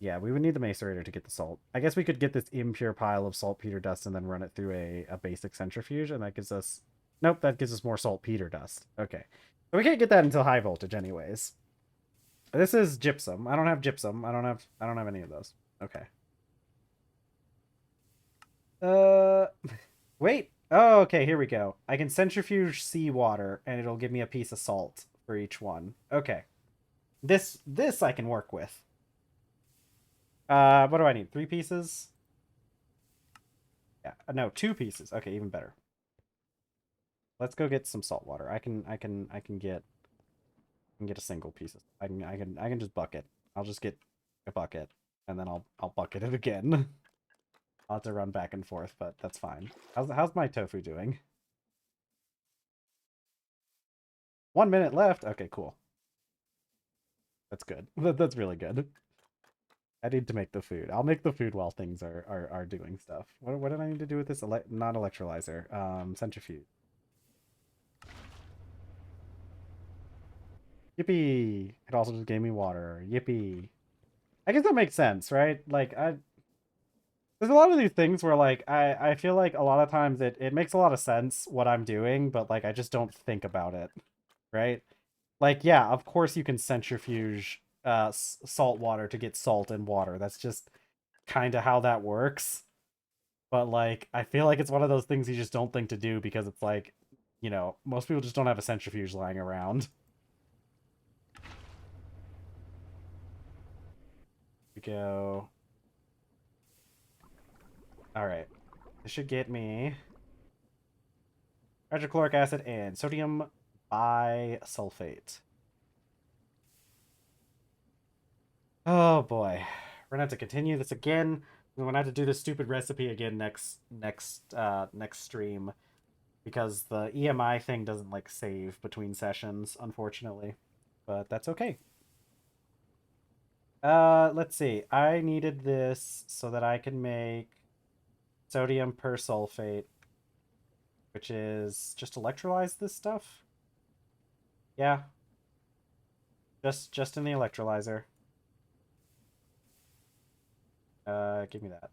S1: Yeah, we would need the macerator to get the salt. I guess we could get this impure pile of saltpeter dust and then run it through a basic centrifuge, and that gives us... Nope, that gives us more saltpeter dust. Okay. But we can't get that until high voltage anyways. This is gypsum. I don't have gypsum. I don't have any of those. Okay. Uh wait. Oh, okay, here we go. I can centrifuge seawater and it'll give me a piece of salt for each one. Okay. This I can work with. What do I need? 3 pieces? Yeah, no, 2 pieces. Okay, even better. Let's go get some salt water. I can get a single piece. I can just bucket. I'll just get a bucket and then I'll bucket it again. I'll have to run back and forth, but that's fine. How's my tofu doing? 1 minute left. Okay, cool. That's good. That's really good. I need to make the food. I'll make the food while things are doing stuff. What did I need to do with this? Not electrolyzer. Centrifuge. Yippee! It also just gave me water. Yippee! I guess that makes sense, right? Like there's a lot of these things where like I feel like a lot of times it makes a lot of sense what I'm doing, but like I just don't think about it, right? Like yeah, of course you can centrifuge salt water to get salt and water. That's just kind of how that works. But like I feel like it's one of those things you just don't think to do because it's like, you know, most people just don't have a centrifuge lying around. We go. All right. This should get me hydrochloric acid and sodium bisulfate. Oh boy. We're gonna have to continue this again. We're gonna have to do this stupid recipe again next stream. Because the EMI thing doesn't like save between sessions, unfortunately. But that's okay. Let's see. I needed this so that I can make sodium persulfate, which is just electrolyze this stuff. Yeah. Just in the electrolyzer. Give me that.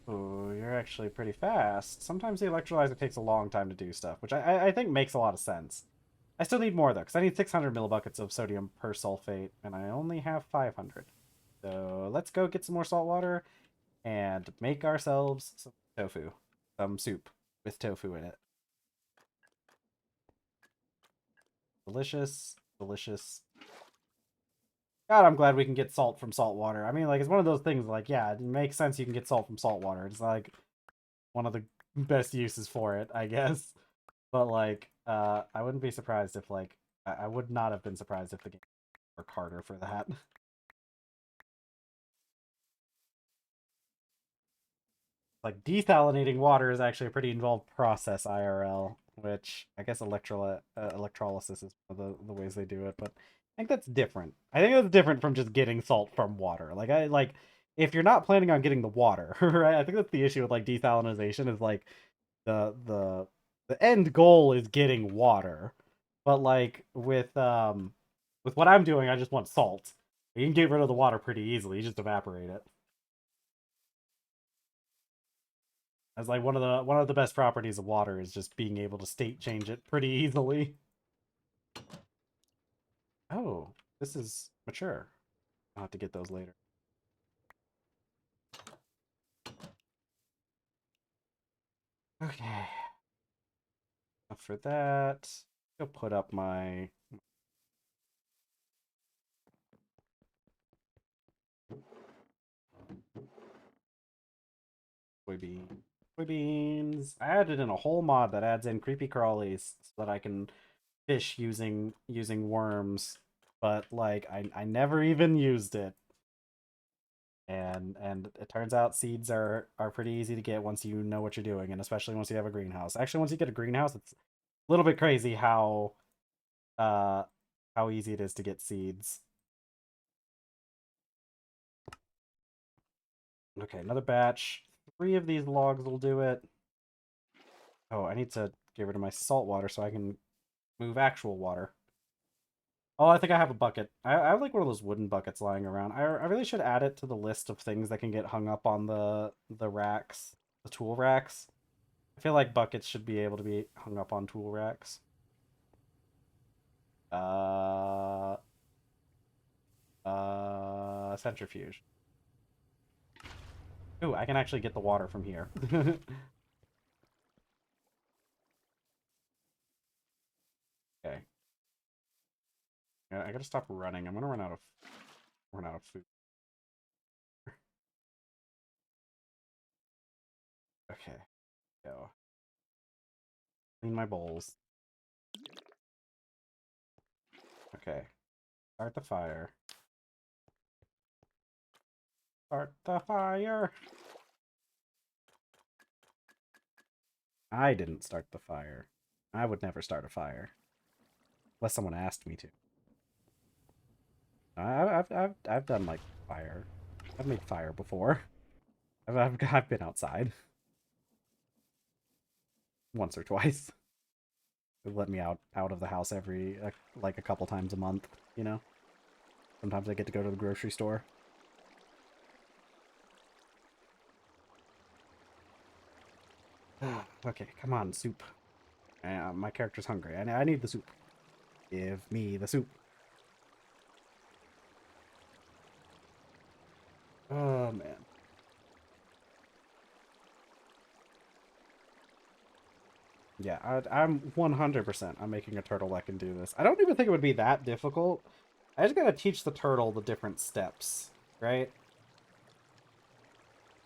S1: Oh, you're actually pretty fast. Sometimes the electrolyzer takes a long time to do stuff, which I think makes a lot of sense. I still need more though, because I need 600 millibuckets of sodium persulfate, and I only have 500. So let's go get some more salt water and make ourselves some tofu. Some soup with tofu in it. Delicious, delicious. God, I'm glad we can get salt from salt water. I mean, like, it's one of those things, like, yeah, it makes sense you can get salt from salt water. It's, like, one of the best uses for it, I guess. But, like, I wouldn't be surprised if, like, I would not have been surprised if the game worked harder for that. Like, desalinating water is actually a pretty involved process, IRL, which I guess electrolysis is one of the ways they do it, but I think that's different. I think that's different from just getting salt from water. Like if you're not planning on getting the water, right? I think that's the issue with like desalinization is like the end goal is getting water. But like with what I'm doing, I just want salt. You can get rid of the water pretty easily, you just evaporate it. As like one of the best properties of water is just being able to state change it pretty easily. Oh, this is mature. I'll have to get those later. Okay. For that, I'll put up my soybean. Soybeans. I added in a whole mod that adds in creepy crawlies so that I can fish using worms, but like I never even used it. And it turns out seeds are pretty easy to get once you know what you're doing, and especially once you have a greenhouse. Actually, once you get a greenhouse, it's a little bit crazy how how easy it is to get seeds. Okay, another batch. 3 of these logs will do it. Oh, I need to get rid of my salt water so I can move actual water. Oh, I think I have a bucket. I have like one of those wooden buckets lying around. I really should add it to the list of things that can get hung up on the racks, the tool racks. I feel like buckets should be able to be hung up on tool racks. Uh, Centrifuge. Ooh, I can actually get the water from here. Okay. I gotta stop running. I'm gonna run out of food. Okay. Go. Clean my bowls. Okay. Start the fire. Start the fire. I didn't start the fire. I would never start a fire. Unless someone asked me to. I've done, like, fire. I've made fire before. I've been outside. Once or twice. They've let me out of the house every, like, a couple times a month, you know? Sometimes I get to go to the grocery store. Okay, come on, soup. My character's hungry. I need the soup. Give me the soup. Oh, man. Yeah, I'm 100%. I'm making a turtle that can do this. I don't even think it would be that difficult. I just gotta teach the turtle the different steps, right?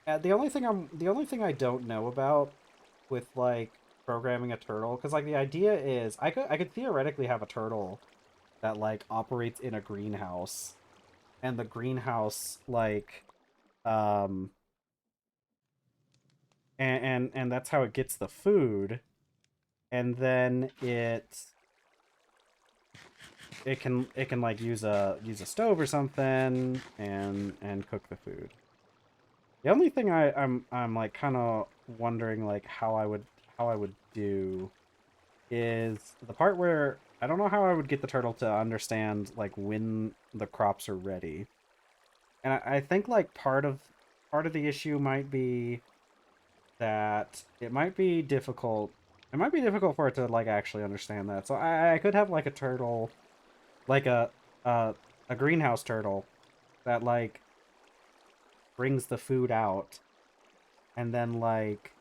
S1: The only thing I don't know about with like programming a turtle, because like the idea is I could theoretically have a turtle that like operates in a greenhouse, and the greenhouse like um and that's how it gets the food, and then it can like use a stove or something and cook the food. The only thing I'm like kind of wondering like how I would do is the part where I don't know how I would get the turtle to understand like when the crops are ready. And I think like part of the issue might be that it might be difficult. It might be difficult for it to like actually understand that. So I could have like a turtle, like a a greenhouse turtle that like brings the food out, and then like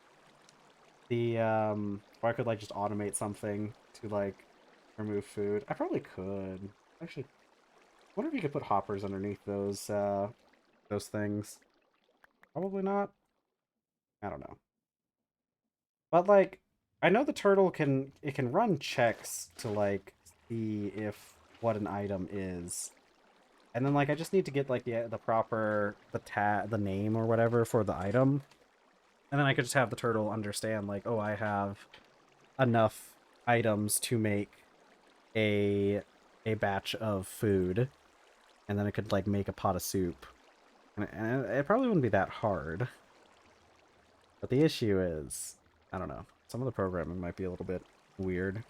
S1: or I could like just automate something to like remove food. I probably could. Actually, I wonder if you could put hoppers underneath those things. Probably not. I don't know. But like I know the turtle can it can run checks to like see if what an item is. And then like I just need to get like the proper the name or whatever for the item. And then I could just have the turtle understand like, oh, I have enough items to make a batch of food, and then I could like make a pot of soup. And it probably wouldn't be that hard. But the issue is, I don't know. Some of the programming might be a little bit weird.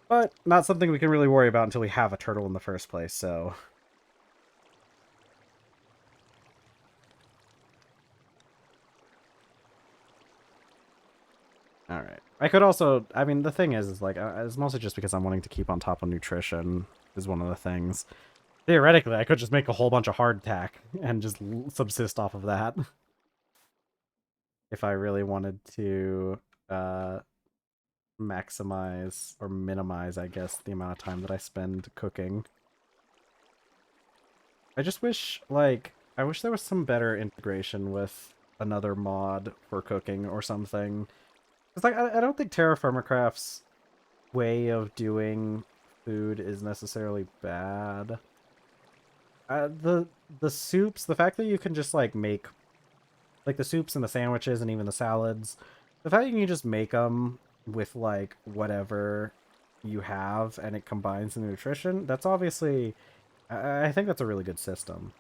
S1: But not something we can really worry about until we have a turtle in the first place, so... Alright. I could also... I mean, the thing is like, it's mostly just because I'm wanting to keep on top of nutrition, is one of the things. Theoretically, I could just make a whole bunch of hardtack and just subsist off of that. If I really wanted to maximize or minimize, I guess, the amount of time that I spend cooking. I just wish, like, I wish there was some better integration with another mod for cooking or something. It's like, I don't think TerrafirmaCraft's way of doing food is necessarily bad. The soups, the fact that you can just, like, make, like, the soups and the sandwiches and even the salads, the fact that you can just make them with, like, whatever you have and it combines the nutrition, that's obviously I think that's a really good system.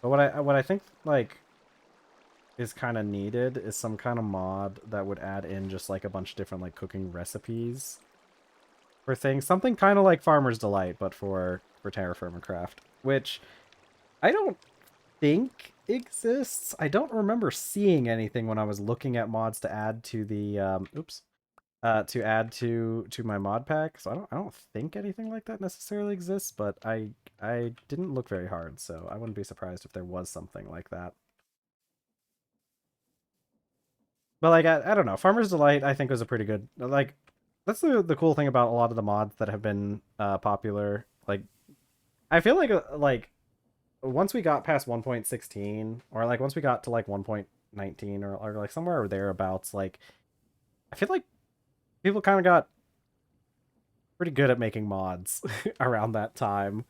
S1: But what I think like is kind of needed is some kind of mod that would add in just like a bunch of different like cooking recipes for things. Something kind of like Farmer's Delight, but for TerrafirmaCraft, which I don't think exists. I don't remember seeing anything when I was looking at mods to add to the oops. To add to my mod pack. So I don't think anything like that necessarily exists, but I didn't look very hard, so I wouldn't be surprised if there was something like that. But like I don't know, Farmer's Delight I think was a pretty good like that's the cool thing about a lot of the mods that have been popular. Like I feel like once we got past 1.16 or like once we got to like 1.19 or like somewhere thereabouts, like I feel like people kind of got pretty good at making mods around that time.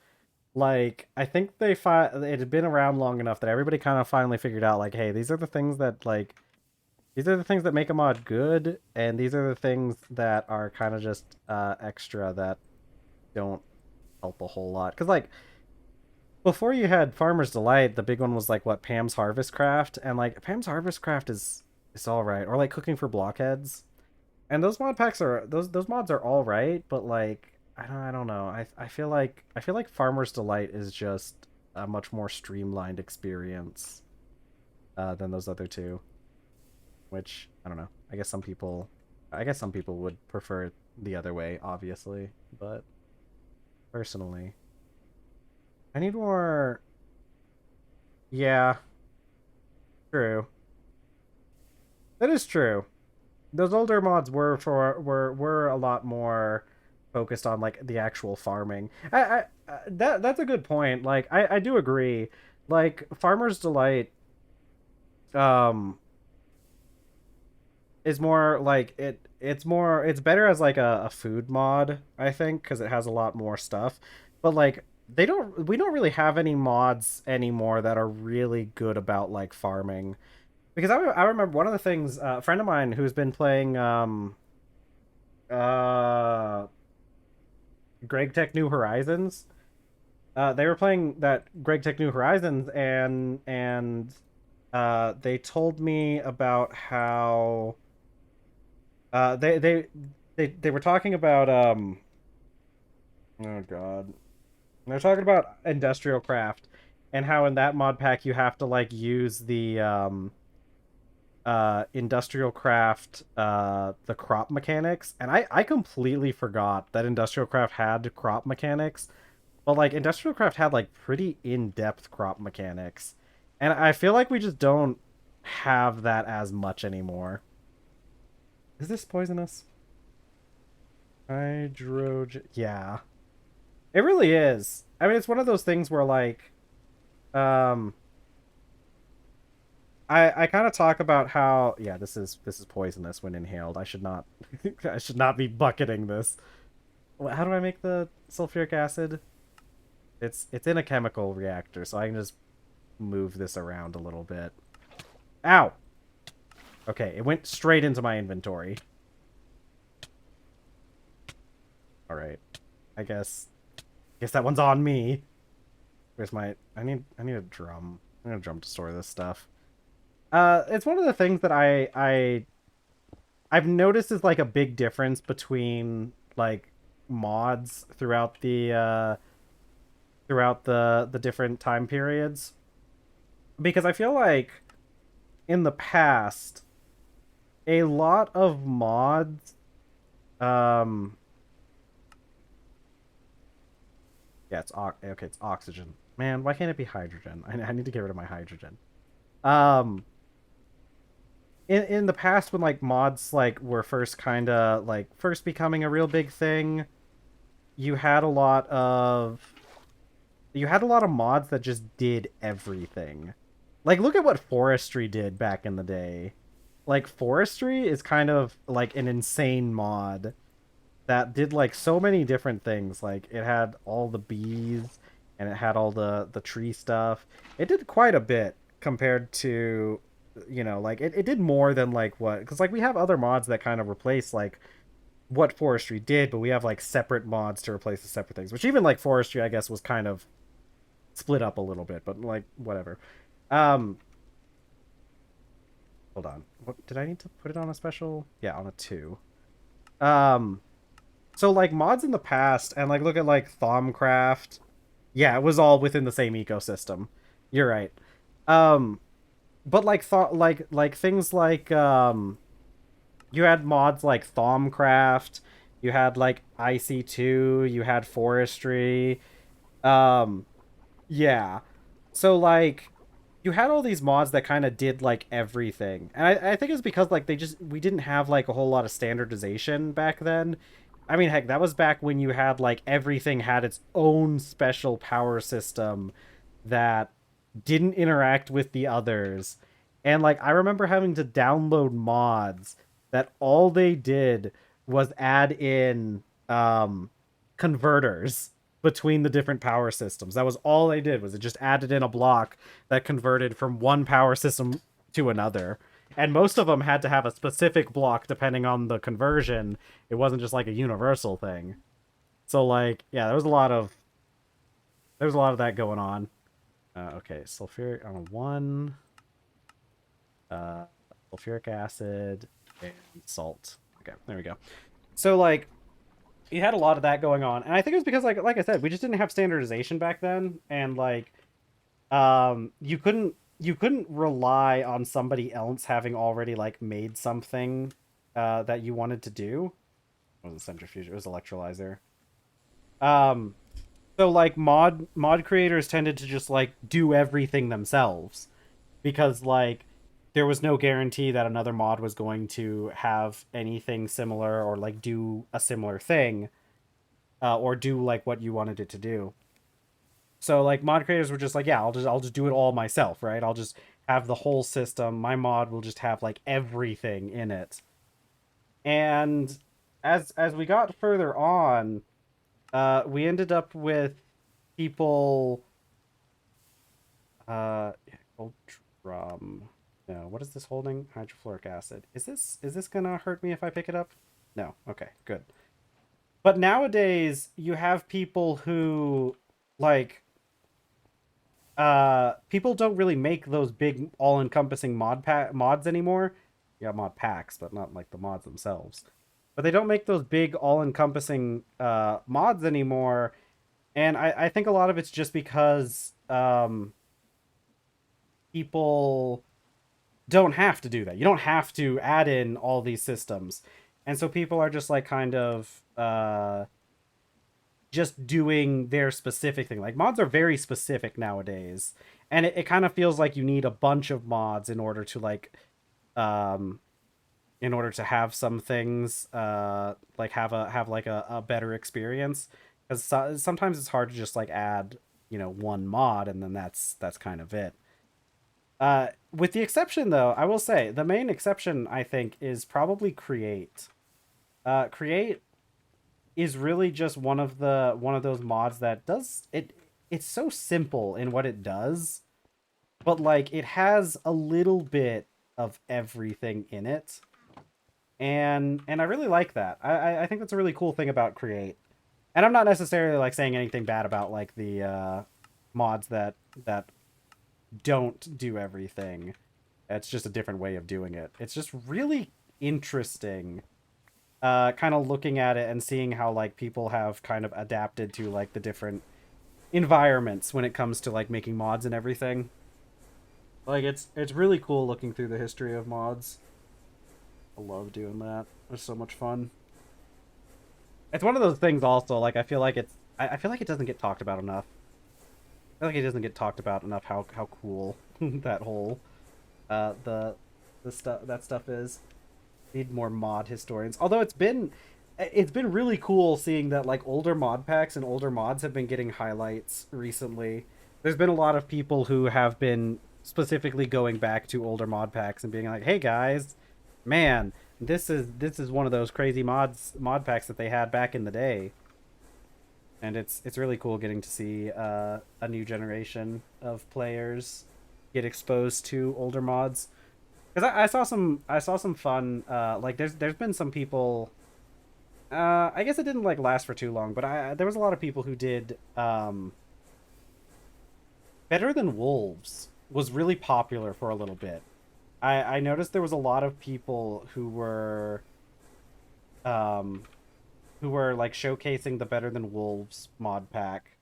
S1: Like I think it had been around long enough that everybody kind of finally figured out like, hey, these are the things that like these are the things that make a mod good, and these are the things that are kind of just extra that don't help a whole lot. Because like before you had Farmer's Delight, the big one was like what Pam's Harvest Craft, and like Pam's Harvest Craft is all right, or like cooking for blockheads. And those mod packs are those mods are all right, but like I don't know. I feel like Farmer's Delight is just a much more streamlined experience than those other two. Which I don't know. I guess some people would prefer it the other way, obviously, but personally, I need more. Yeah, true. That is true. Those older mods were a lot more focused on like the actual farming. That's a good point. Like I do agree. Like Farmer's Delight um is more like it's better as like a food mod, I think, because it has a lot more stuff. But like we don't really have any mods anymore that are really good about like farming. Because I remember one of the things a friend of mine who's been playing uh Greg Tech New Horizons. They were playing that Greg Tech New Horizons, and they told me about how uh, they they they were talking about oh god, they're talking about industrial craft and how in that mod pack you have to like use the industrial craft the crop mechanics, and I completely forgot that industrial craft had crop mechanics. But like Industrial Craft had like pretty in-depth crop mechanics. And I feel like we just don't have that as much anymore. Is this poisonous? Hydrogen. Yeah. It really is. I mean, it's one of those things where like um I kind of talk about how yeah, this is poisonous when inhaled. I should not I should not be bucketing this. How do I make the sulfuric acid? It's in a chemical reactor, so I can just move this around a little bit. Ow! Okay, it went straight into my inventory. Alright. I guess that one's on me. Where's my I need a drum. I need a drum to store this stuff. It's one of the things that I've noticed is like a big difference between like mods throughout the different time periods. Because I feel like in the past a lot of mods um yeah, okay, it's oxygen. Man, why can't it be hydrogen? I need to get rid of my hydrogen. Um in the past when like mods like were first kind of like first becoming a real big thing, you had a lot of mods that just did everything. Like look at what forestry did back in the day. Like forestry is kind of like an insane mod that did like so many different things. Like it had all the bees and it had all the tree stuff. It did quite a bit compared to like it did more than like what because like we have other mods that kind of replace like what forestry did, but we have like separate mods to replace the separate things. Which even like forestry, I guess, was kind of split up a little bit, but like whatever. Um, hold on. What did I need to put it on a special? Yeah, on a 2. Um, so like mods in the past, and like look at like Thaumcraft. Yeah, it was all within the same ecosystem. You're right. Um, but like like things like you had mods like Thaumcraft, you had like IC2, you had forestry. Um, yeah. So like you had all these mods that kind of did like everything. And I think it's because like we didn't have like a whole lot of standardization back then. I mean, heck, that was back when you had like everything had its own special power system that didn't interact with the others. And like I remember having to download mods that all they did was add in converters between the different power systems. That was all they did, was it just added in a block that converted from one power system to another. And most of them had to have a specific block depending on the conversion. It wasn't just like a universal thing. So like, yeah, there was a lot of that going on. Okay, sulfuric on a 1, uh, sulfuric acid, and salt. Okay, there we go. So like, you had a lot of that going on, and I think it was because like I said, we just didn't have standardization back then, and like you couldn't rely on somebody else having already like made something that you wanted to do. It wasn't centrifuge, it was electrolyzer. Um so like mod creators tended to just like do everything themselves because like there was no guarantee that another mod was going to have anything similar or like do a similar thing or do like what you wanted it to do. So like mod creators were just like, yeah, I'll just do it all myself, right? I'll just have the whole system. My mod will just have like everything in it. And as we got further on, we ended up with people gold drum. No, what is this holding? Hydrofluoric acid. Is this gonna hurt me if I pick it up? No. Okay, good. But nowadays you have people who like people don't really make those big all-encompassing mods anymore. Yeah, mod packs, but not like the mods themselves. But they don't make those big all-encompassing mods anymore, and I think a lot of it's just because people don't have to do that. You don't have to add in all these systems. And so people are just like kind of just doing their specific thing. Like mods are very specific nowadays, and it kind of feels like you need a bunch of mods in order to like um in order to have some things like have like a better experience, because sometimes it's hard to just like add, you know, one mod and then that's kind of it. With the exception though, I will say the main exception I think is probably create. Create is really just one of those mods that does it. It's so simple in what it does, but like it has a little bit of everything in it, and I really like that. I think that's a really cool thing about create. And I'm not necessarily like saying anything bad about like the mods that don't do everything. It's just a different way of doing it. It's just really interesting kind of looking at it and seeing how like people have kind of adapted to like the different environments when it comes to like making mods and everything. Like it's really cool looking through the history of mods. I love doing that. It's so much fun. It's one of those things also, like I feel like it doesn't get talked about enough. I feel like it doesn't get talked about enough how cool that whole the stuff that stuff is. Need more mod historians. Although it's been really cool seeing that like older mod packs and older mods have been getting highlights recently. There's been a lot of people who have been specifically going back to older mod packs and being like, "Hey guys, man, this is one of those crazy mod packs that they had back in the day." And it's really cool getting to see a new generation of players get exposed to older mods. Because I saw some fun like there's been some people I guess it didn't like last for too long, but there was a lot of people who did Better Than Wolves was really popular for a little bit. I noticed there was a lot of people um who were like showcasing the Better Than Wolves mod pack.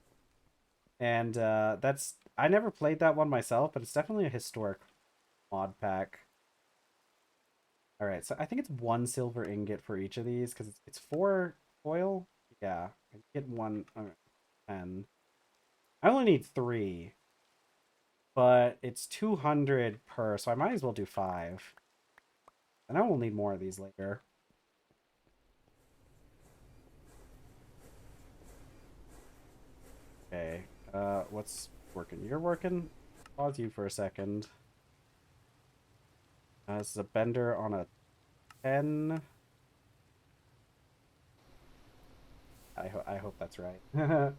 S1: And that's I never played that one myself, but it's definitely a historic mod pack. All right, so I think it's 1 silver ingot for each of these because it's 4 foil. Yeah, I get one. 10. I only need 3, but it's 200 per, so I might as well do 5. And I will need more of these later. Okay, what's working? You're working? Pause you for a second. This is a bender on a 10. I hope that's right. The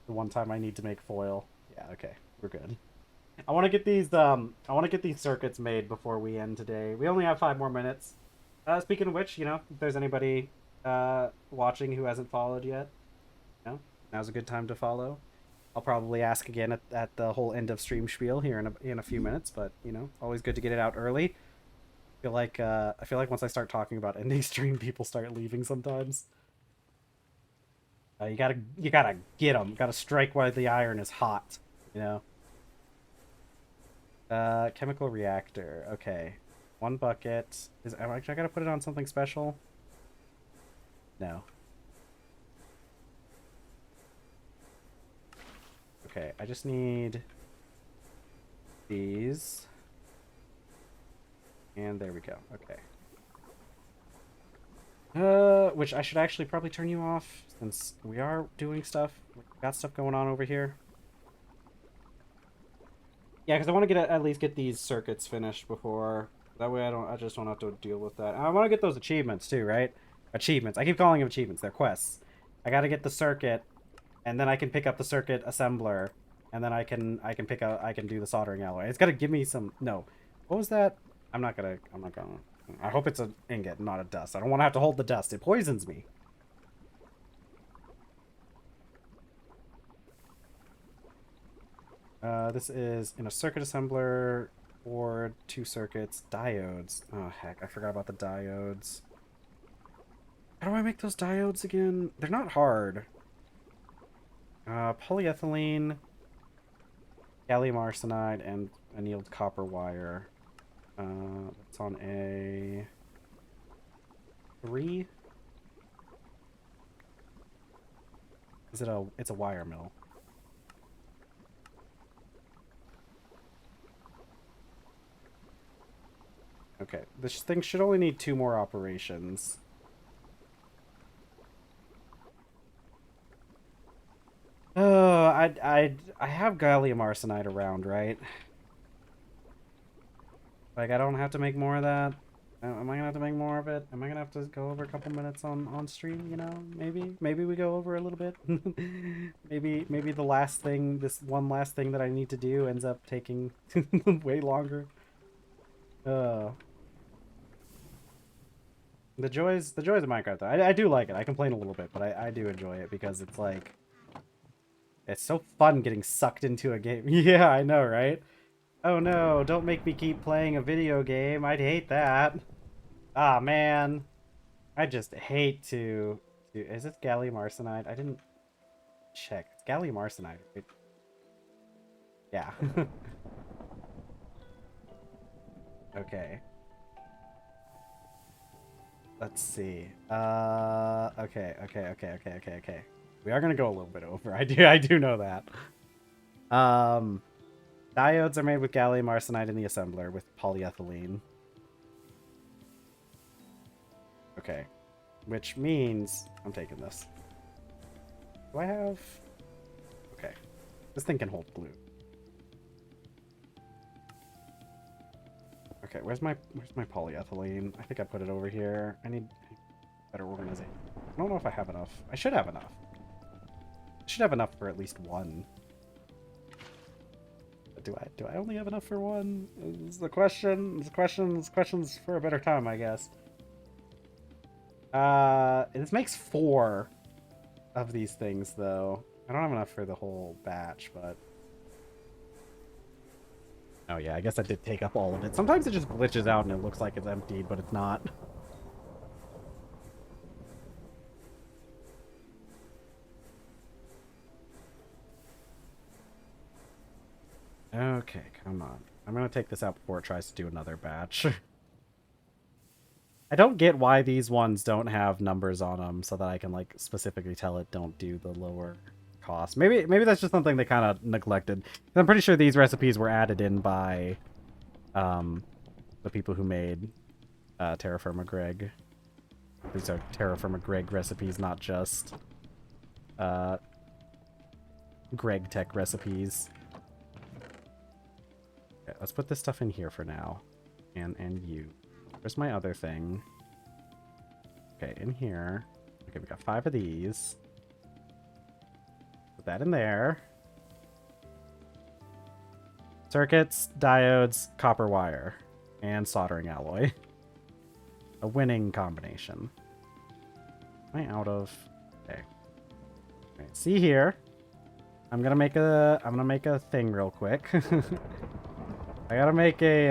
S1: one time I need to make foil. Yeah, okay. We're good. I want to get these circuits made before we end today. We only have 5 more minutes. Speaking of which, if there's anybody watching who hasn't followed yet, now's a good time to follow. I'll probably ask again at the whole end of stream spiel here in a few minutes, but always good to get it out early. I feel like once I start talking about ending stream, people start leaving sometimes. You gotta get them. Gotta strike while the iron is hot. You know. Chemical reactor. Okay, 1 bucket. I gotta put it on something special? No. Okay, I just need these. And there we go. Okay. Which I should actually probably turn you off since we are doing stuff. We've got stuff going on over here. Yeah, because I want to at least get these circuits finished before. That way I just don't have to deal with that. And I want to get those achievements too, right? Achievements. I keep calling them achievements. They're quests. I got to get the circuit, and then I can pick up the circuit assembler, and then I can do the soldering alloy. It's got to give me some. No, what was that? I'm not gonna. I hope it's an ingot, not a dust. I don't want to have to hold the dust. It poisons me. This is in a circuit assembler or 2 circuits. Diodes. Oh, heck. I forgot about the diodes. How do I make those diodes again? They're not hard. Polyethylene, gallium arsenide, and annealed copper wire. That's on a 3. It's a wire mill. Okay, this thing should only need 2 more operations. Oh, I have gallium arsenide around, right? Like, I don't have to make more of that. Am I gonna have to make more of it? Am I gonna have to go over a couple minutes on stream? Maybe we go over a little bit. maybe the last thing, this one last thing that I need to do, ends up taking way longer. The joys of Minecraft, though. I do like it. I complain a little bit, but I do enjoy it because it's like, it's so fun getting sucked into a game. Yeah, I know, right? Oh no, don't make me keep playing a video game. I'd hate that. Ah, man. I just hate to... Is it gallium arsenide? I didn't check. It's gallium arsenide. Yeah. Okay. Let's see. Okay. We are gonna go a little bit over. I do know that. Diodes are made with gallium arsenide in the assembler with polyethylene. Okay. Which means I'm taking this. Do I have... Okay. This thing can hold glue. Okay, where's my polyethylene? I think I put it over here. I need better organization. I don't know if I have enough. I should have enough. I should have enough for at least 1. But do I only have enough for 1? Is the question. This question's for a better time, I guess. This makes 4 of these things, though. I don't have enough for the whole batch, but... Oh yeah, I guess I did take up all of it. Sometimes it just glitches out and it looks like it's emptied, but it's not. Okay, come on. I'm gonna take this out before it tries to do another batch. I don't get why these ones don't have numbers on them so that I can, like, specifically tell it don't do the lower cost. Maybe that's just something they kind of neglected. I'm pretty sure these recipes were added in by the people who made TerrafirmaGreg. These are TerrafirmaGreg recipes, not just Greg Tech recipes. Okay, let's put this stuff in here for now. And you. Where's my other thing? Okay, in here. Okay, we got 5 of these. Put that in there. Circuits, diodes, copper wire, and soldering alloy. A winning combination. Am I out of... Okay. Alright, see here. I'm gonna make a thing real quick. I gotta make a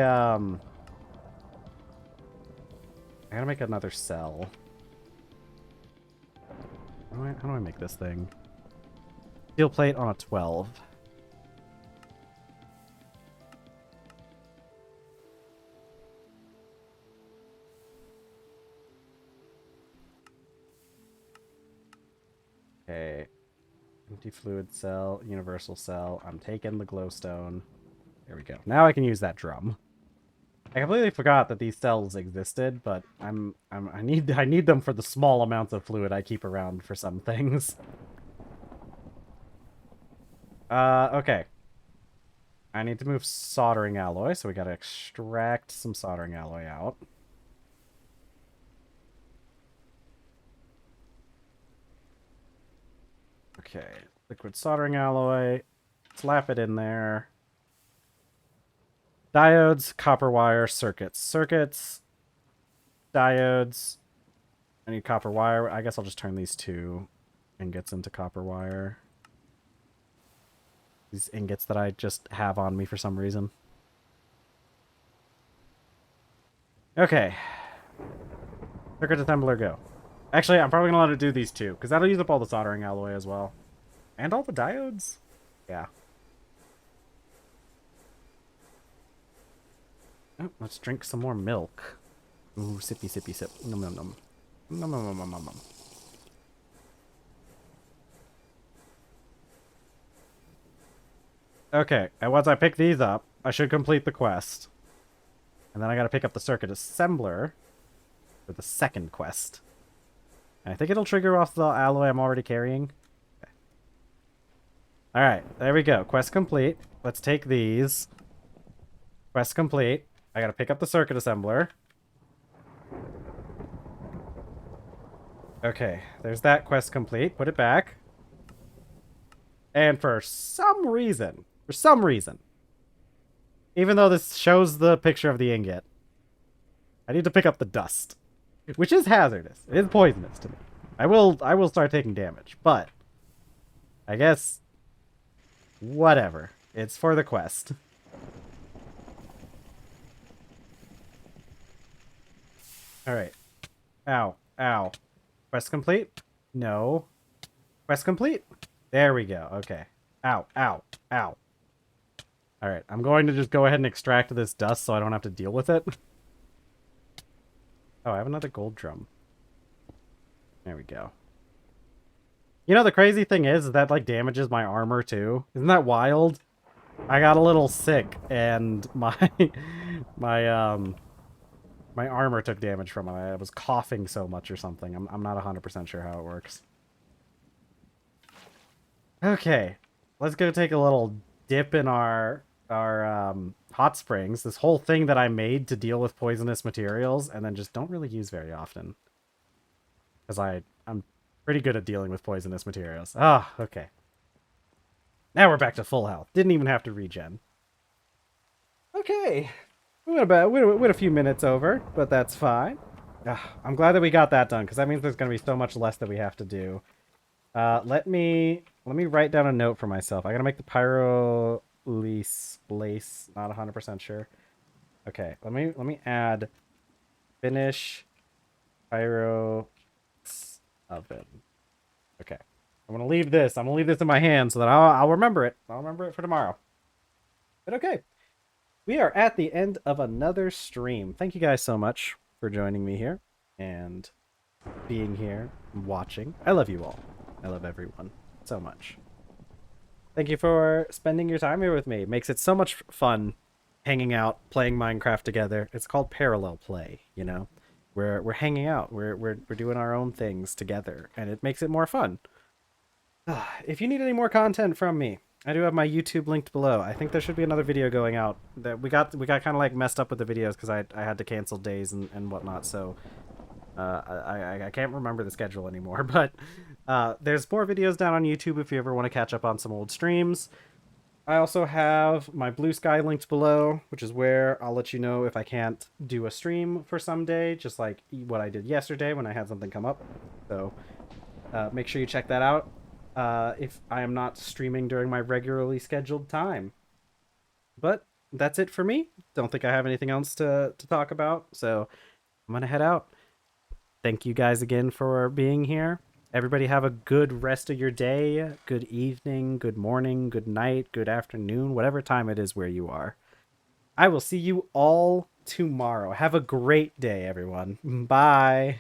S1: I gotta make another cell. How do I make this thing? Steel plate on a 12. Okay. Empty fluid cell, universal cell. I'm taking the glowstone. There we go. Now I can use that drum. I completely forgot that these cells existed, but I need them for the small amounts of fluid I keep around for some things. Okay. I need to move soldering alloy, so we gotta extract some soldering alloy out. Okay, liquid soldering alloy. Slap it in there. Diodes, copper wire, circuits. Circuits, diodes. I need copper wire. I guess I'll just turn these 2 ingots into copper wire. These ingots that I just have on me for some reason. Okay. Circuit assembler, go. Actually, I'm probably going to let it do these 2, because that'll use up all the soldering alloy as well. And all the diodes? Yeah. Oh, let's drink some more milk. Ooh, sippy, sippy, sip. Nom, nom, nom. Nom, nom, nom, nom, nom, nom. Okay, and once I pick these up, I should complete the quest. And then I gotta pick up the circuit assembler for the second quest. And I think it'll trigger off the alloy I'm already carrying. Okay. Alright, there we go. Quest complete. Let's take these. Quest complete. I gotta pick up the circuit assembler. Okay, there's that quest complete. Put it back. And for some reason, even though this shows the picture of the ingot, I need to pick up the dust, which is hazardous. It is poisonous to me. I will start taking damage, but I guess whatever. It's for the quest. All right. Ow, ow. Quest complete? No. Quest complete? There we go. Okay. Ow, ow, ow. Alright, I'm going to just go ahead and extract this dust so I don't have to deal with it. Oh, I have another gold drum. There we go. You know, the crazy thing is that, like, damages my armor, too. Isn't that wild? I got a little sick, and my armor took damage from it. I was coughing so much or something. I'm not 100% sure how it works. Okay, let's go take a little dip in our hot springs. This whole thing that I made to deal with poisonous materials and then just don't really use very often. Because I'm pretty good at dealing with poisonous materials. Ah, okay. Now we're back to full health. Didn't even have to regen. Okay. We went a few minutes over, but that's fine. I'm glad that we got that done, because that means there's going to be so much less that we have to do. Let me write down a note for myself. I gotta make the pyro lace. Not 100% sure. Okay, let me add finish pyro oven. Okay, I'm gonna leave this. I'm gonna leave this in my hand so that I'll remember it. I'll remember it for tomorrow. But okay, we are at the end of another stream. Thank you guys so much for joining me here and being here and watching. I love you all. I love everyone so much. Thank you for spending your time here with me. It makes it so much fun hanging out, playing Minecraft together. It's called parallel play, you know? We're hanging out. We're doing our own things together, and it makes it more fun. If you need any more content from me, I do have my YouTube linked below. I think there should be another video going out. That we got kind of like messed up with the videos because I had to cancel days and whatnot. So I can't remember the schedule anymore. But there's more videos down on YouTube if you ever want to catch up on some old streams. I also have my Blue Sky linked below, which is where I'll let you know if I can't do a stream for some day, just like what I did yesterday when I had something come up. So make sure you check that out if I am not streaming during my regularly scheduled time. But that's it for me. Don't think I have anything else to talk about, so I'm gonna head out. Thank you guys again for being here. Everybody have a good rest of your day, good evening, good morning, good night, good afternoon, whatever time it is where you are. I will see you all tomorrow. Have a great day, everyone. Bye.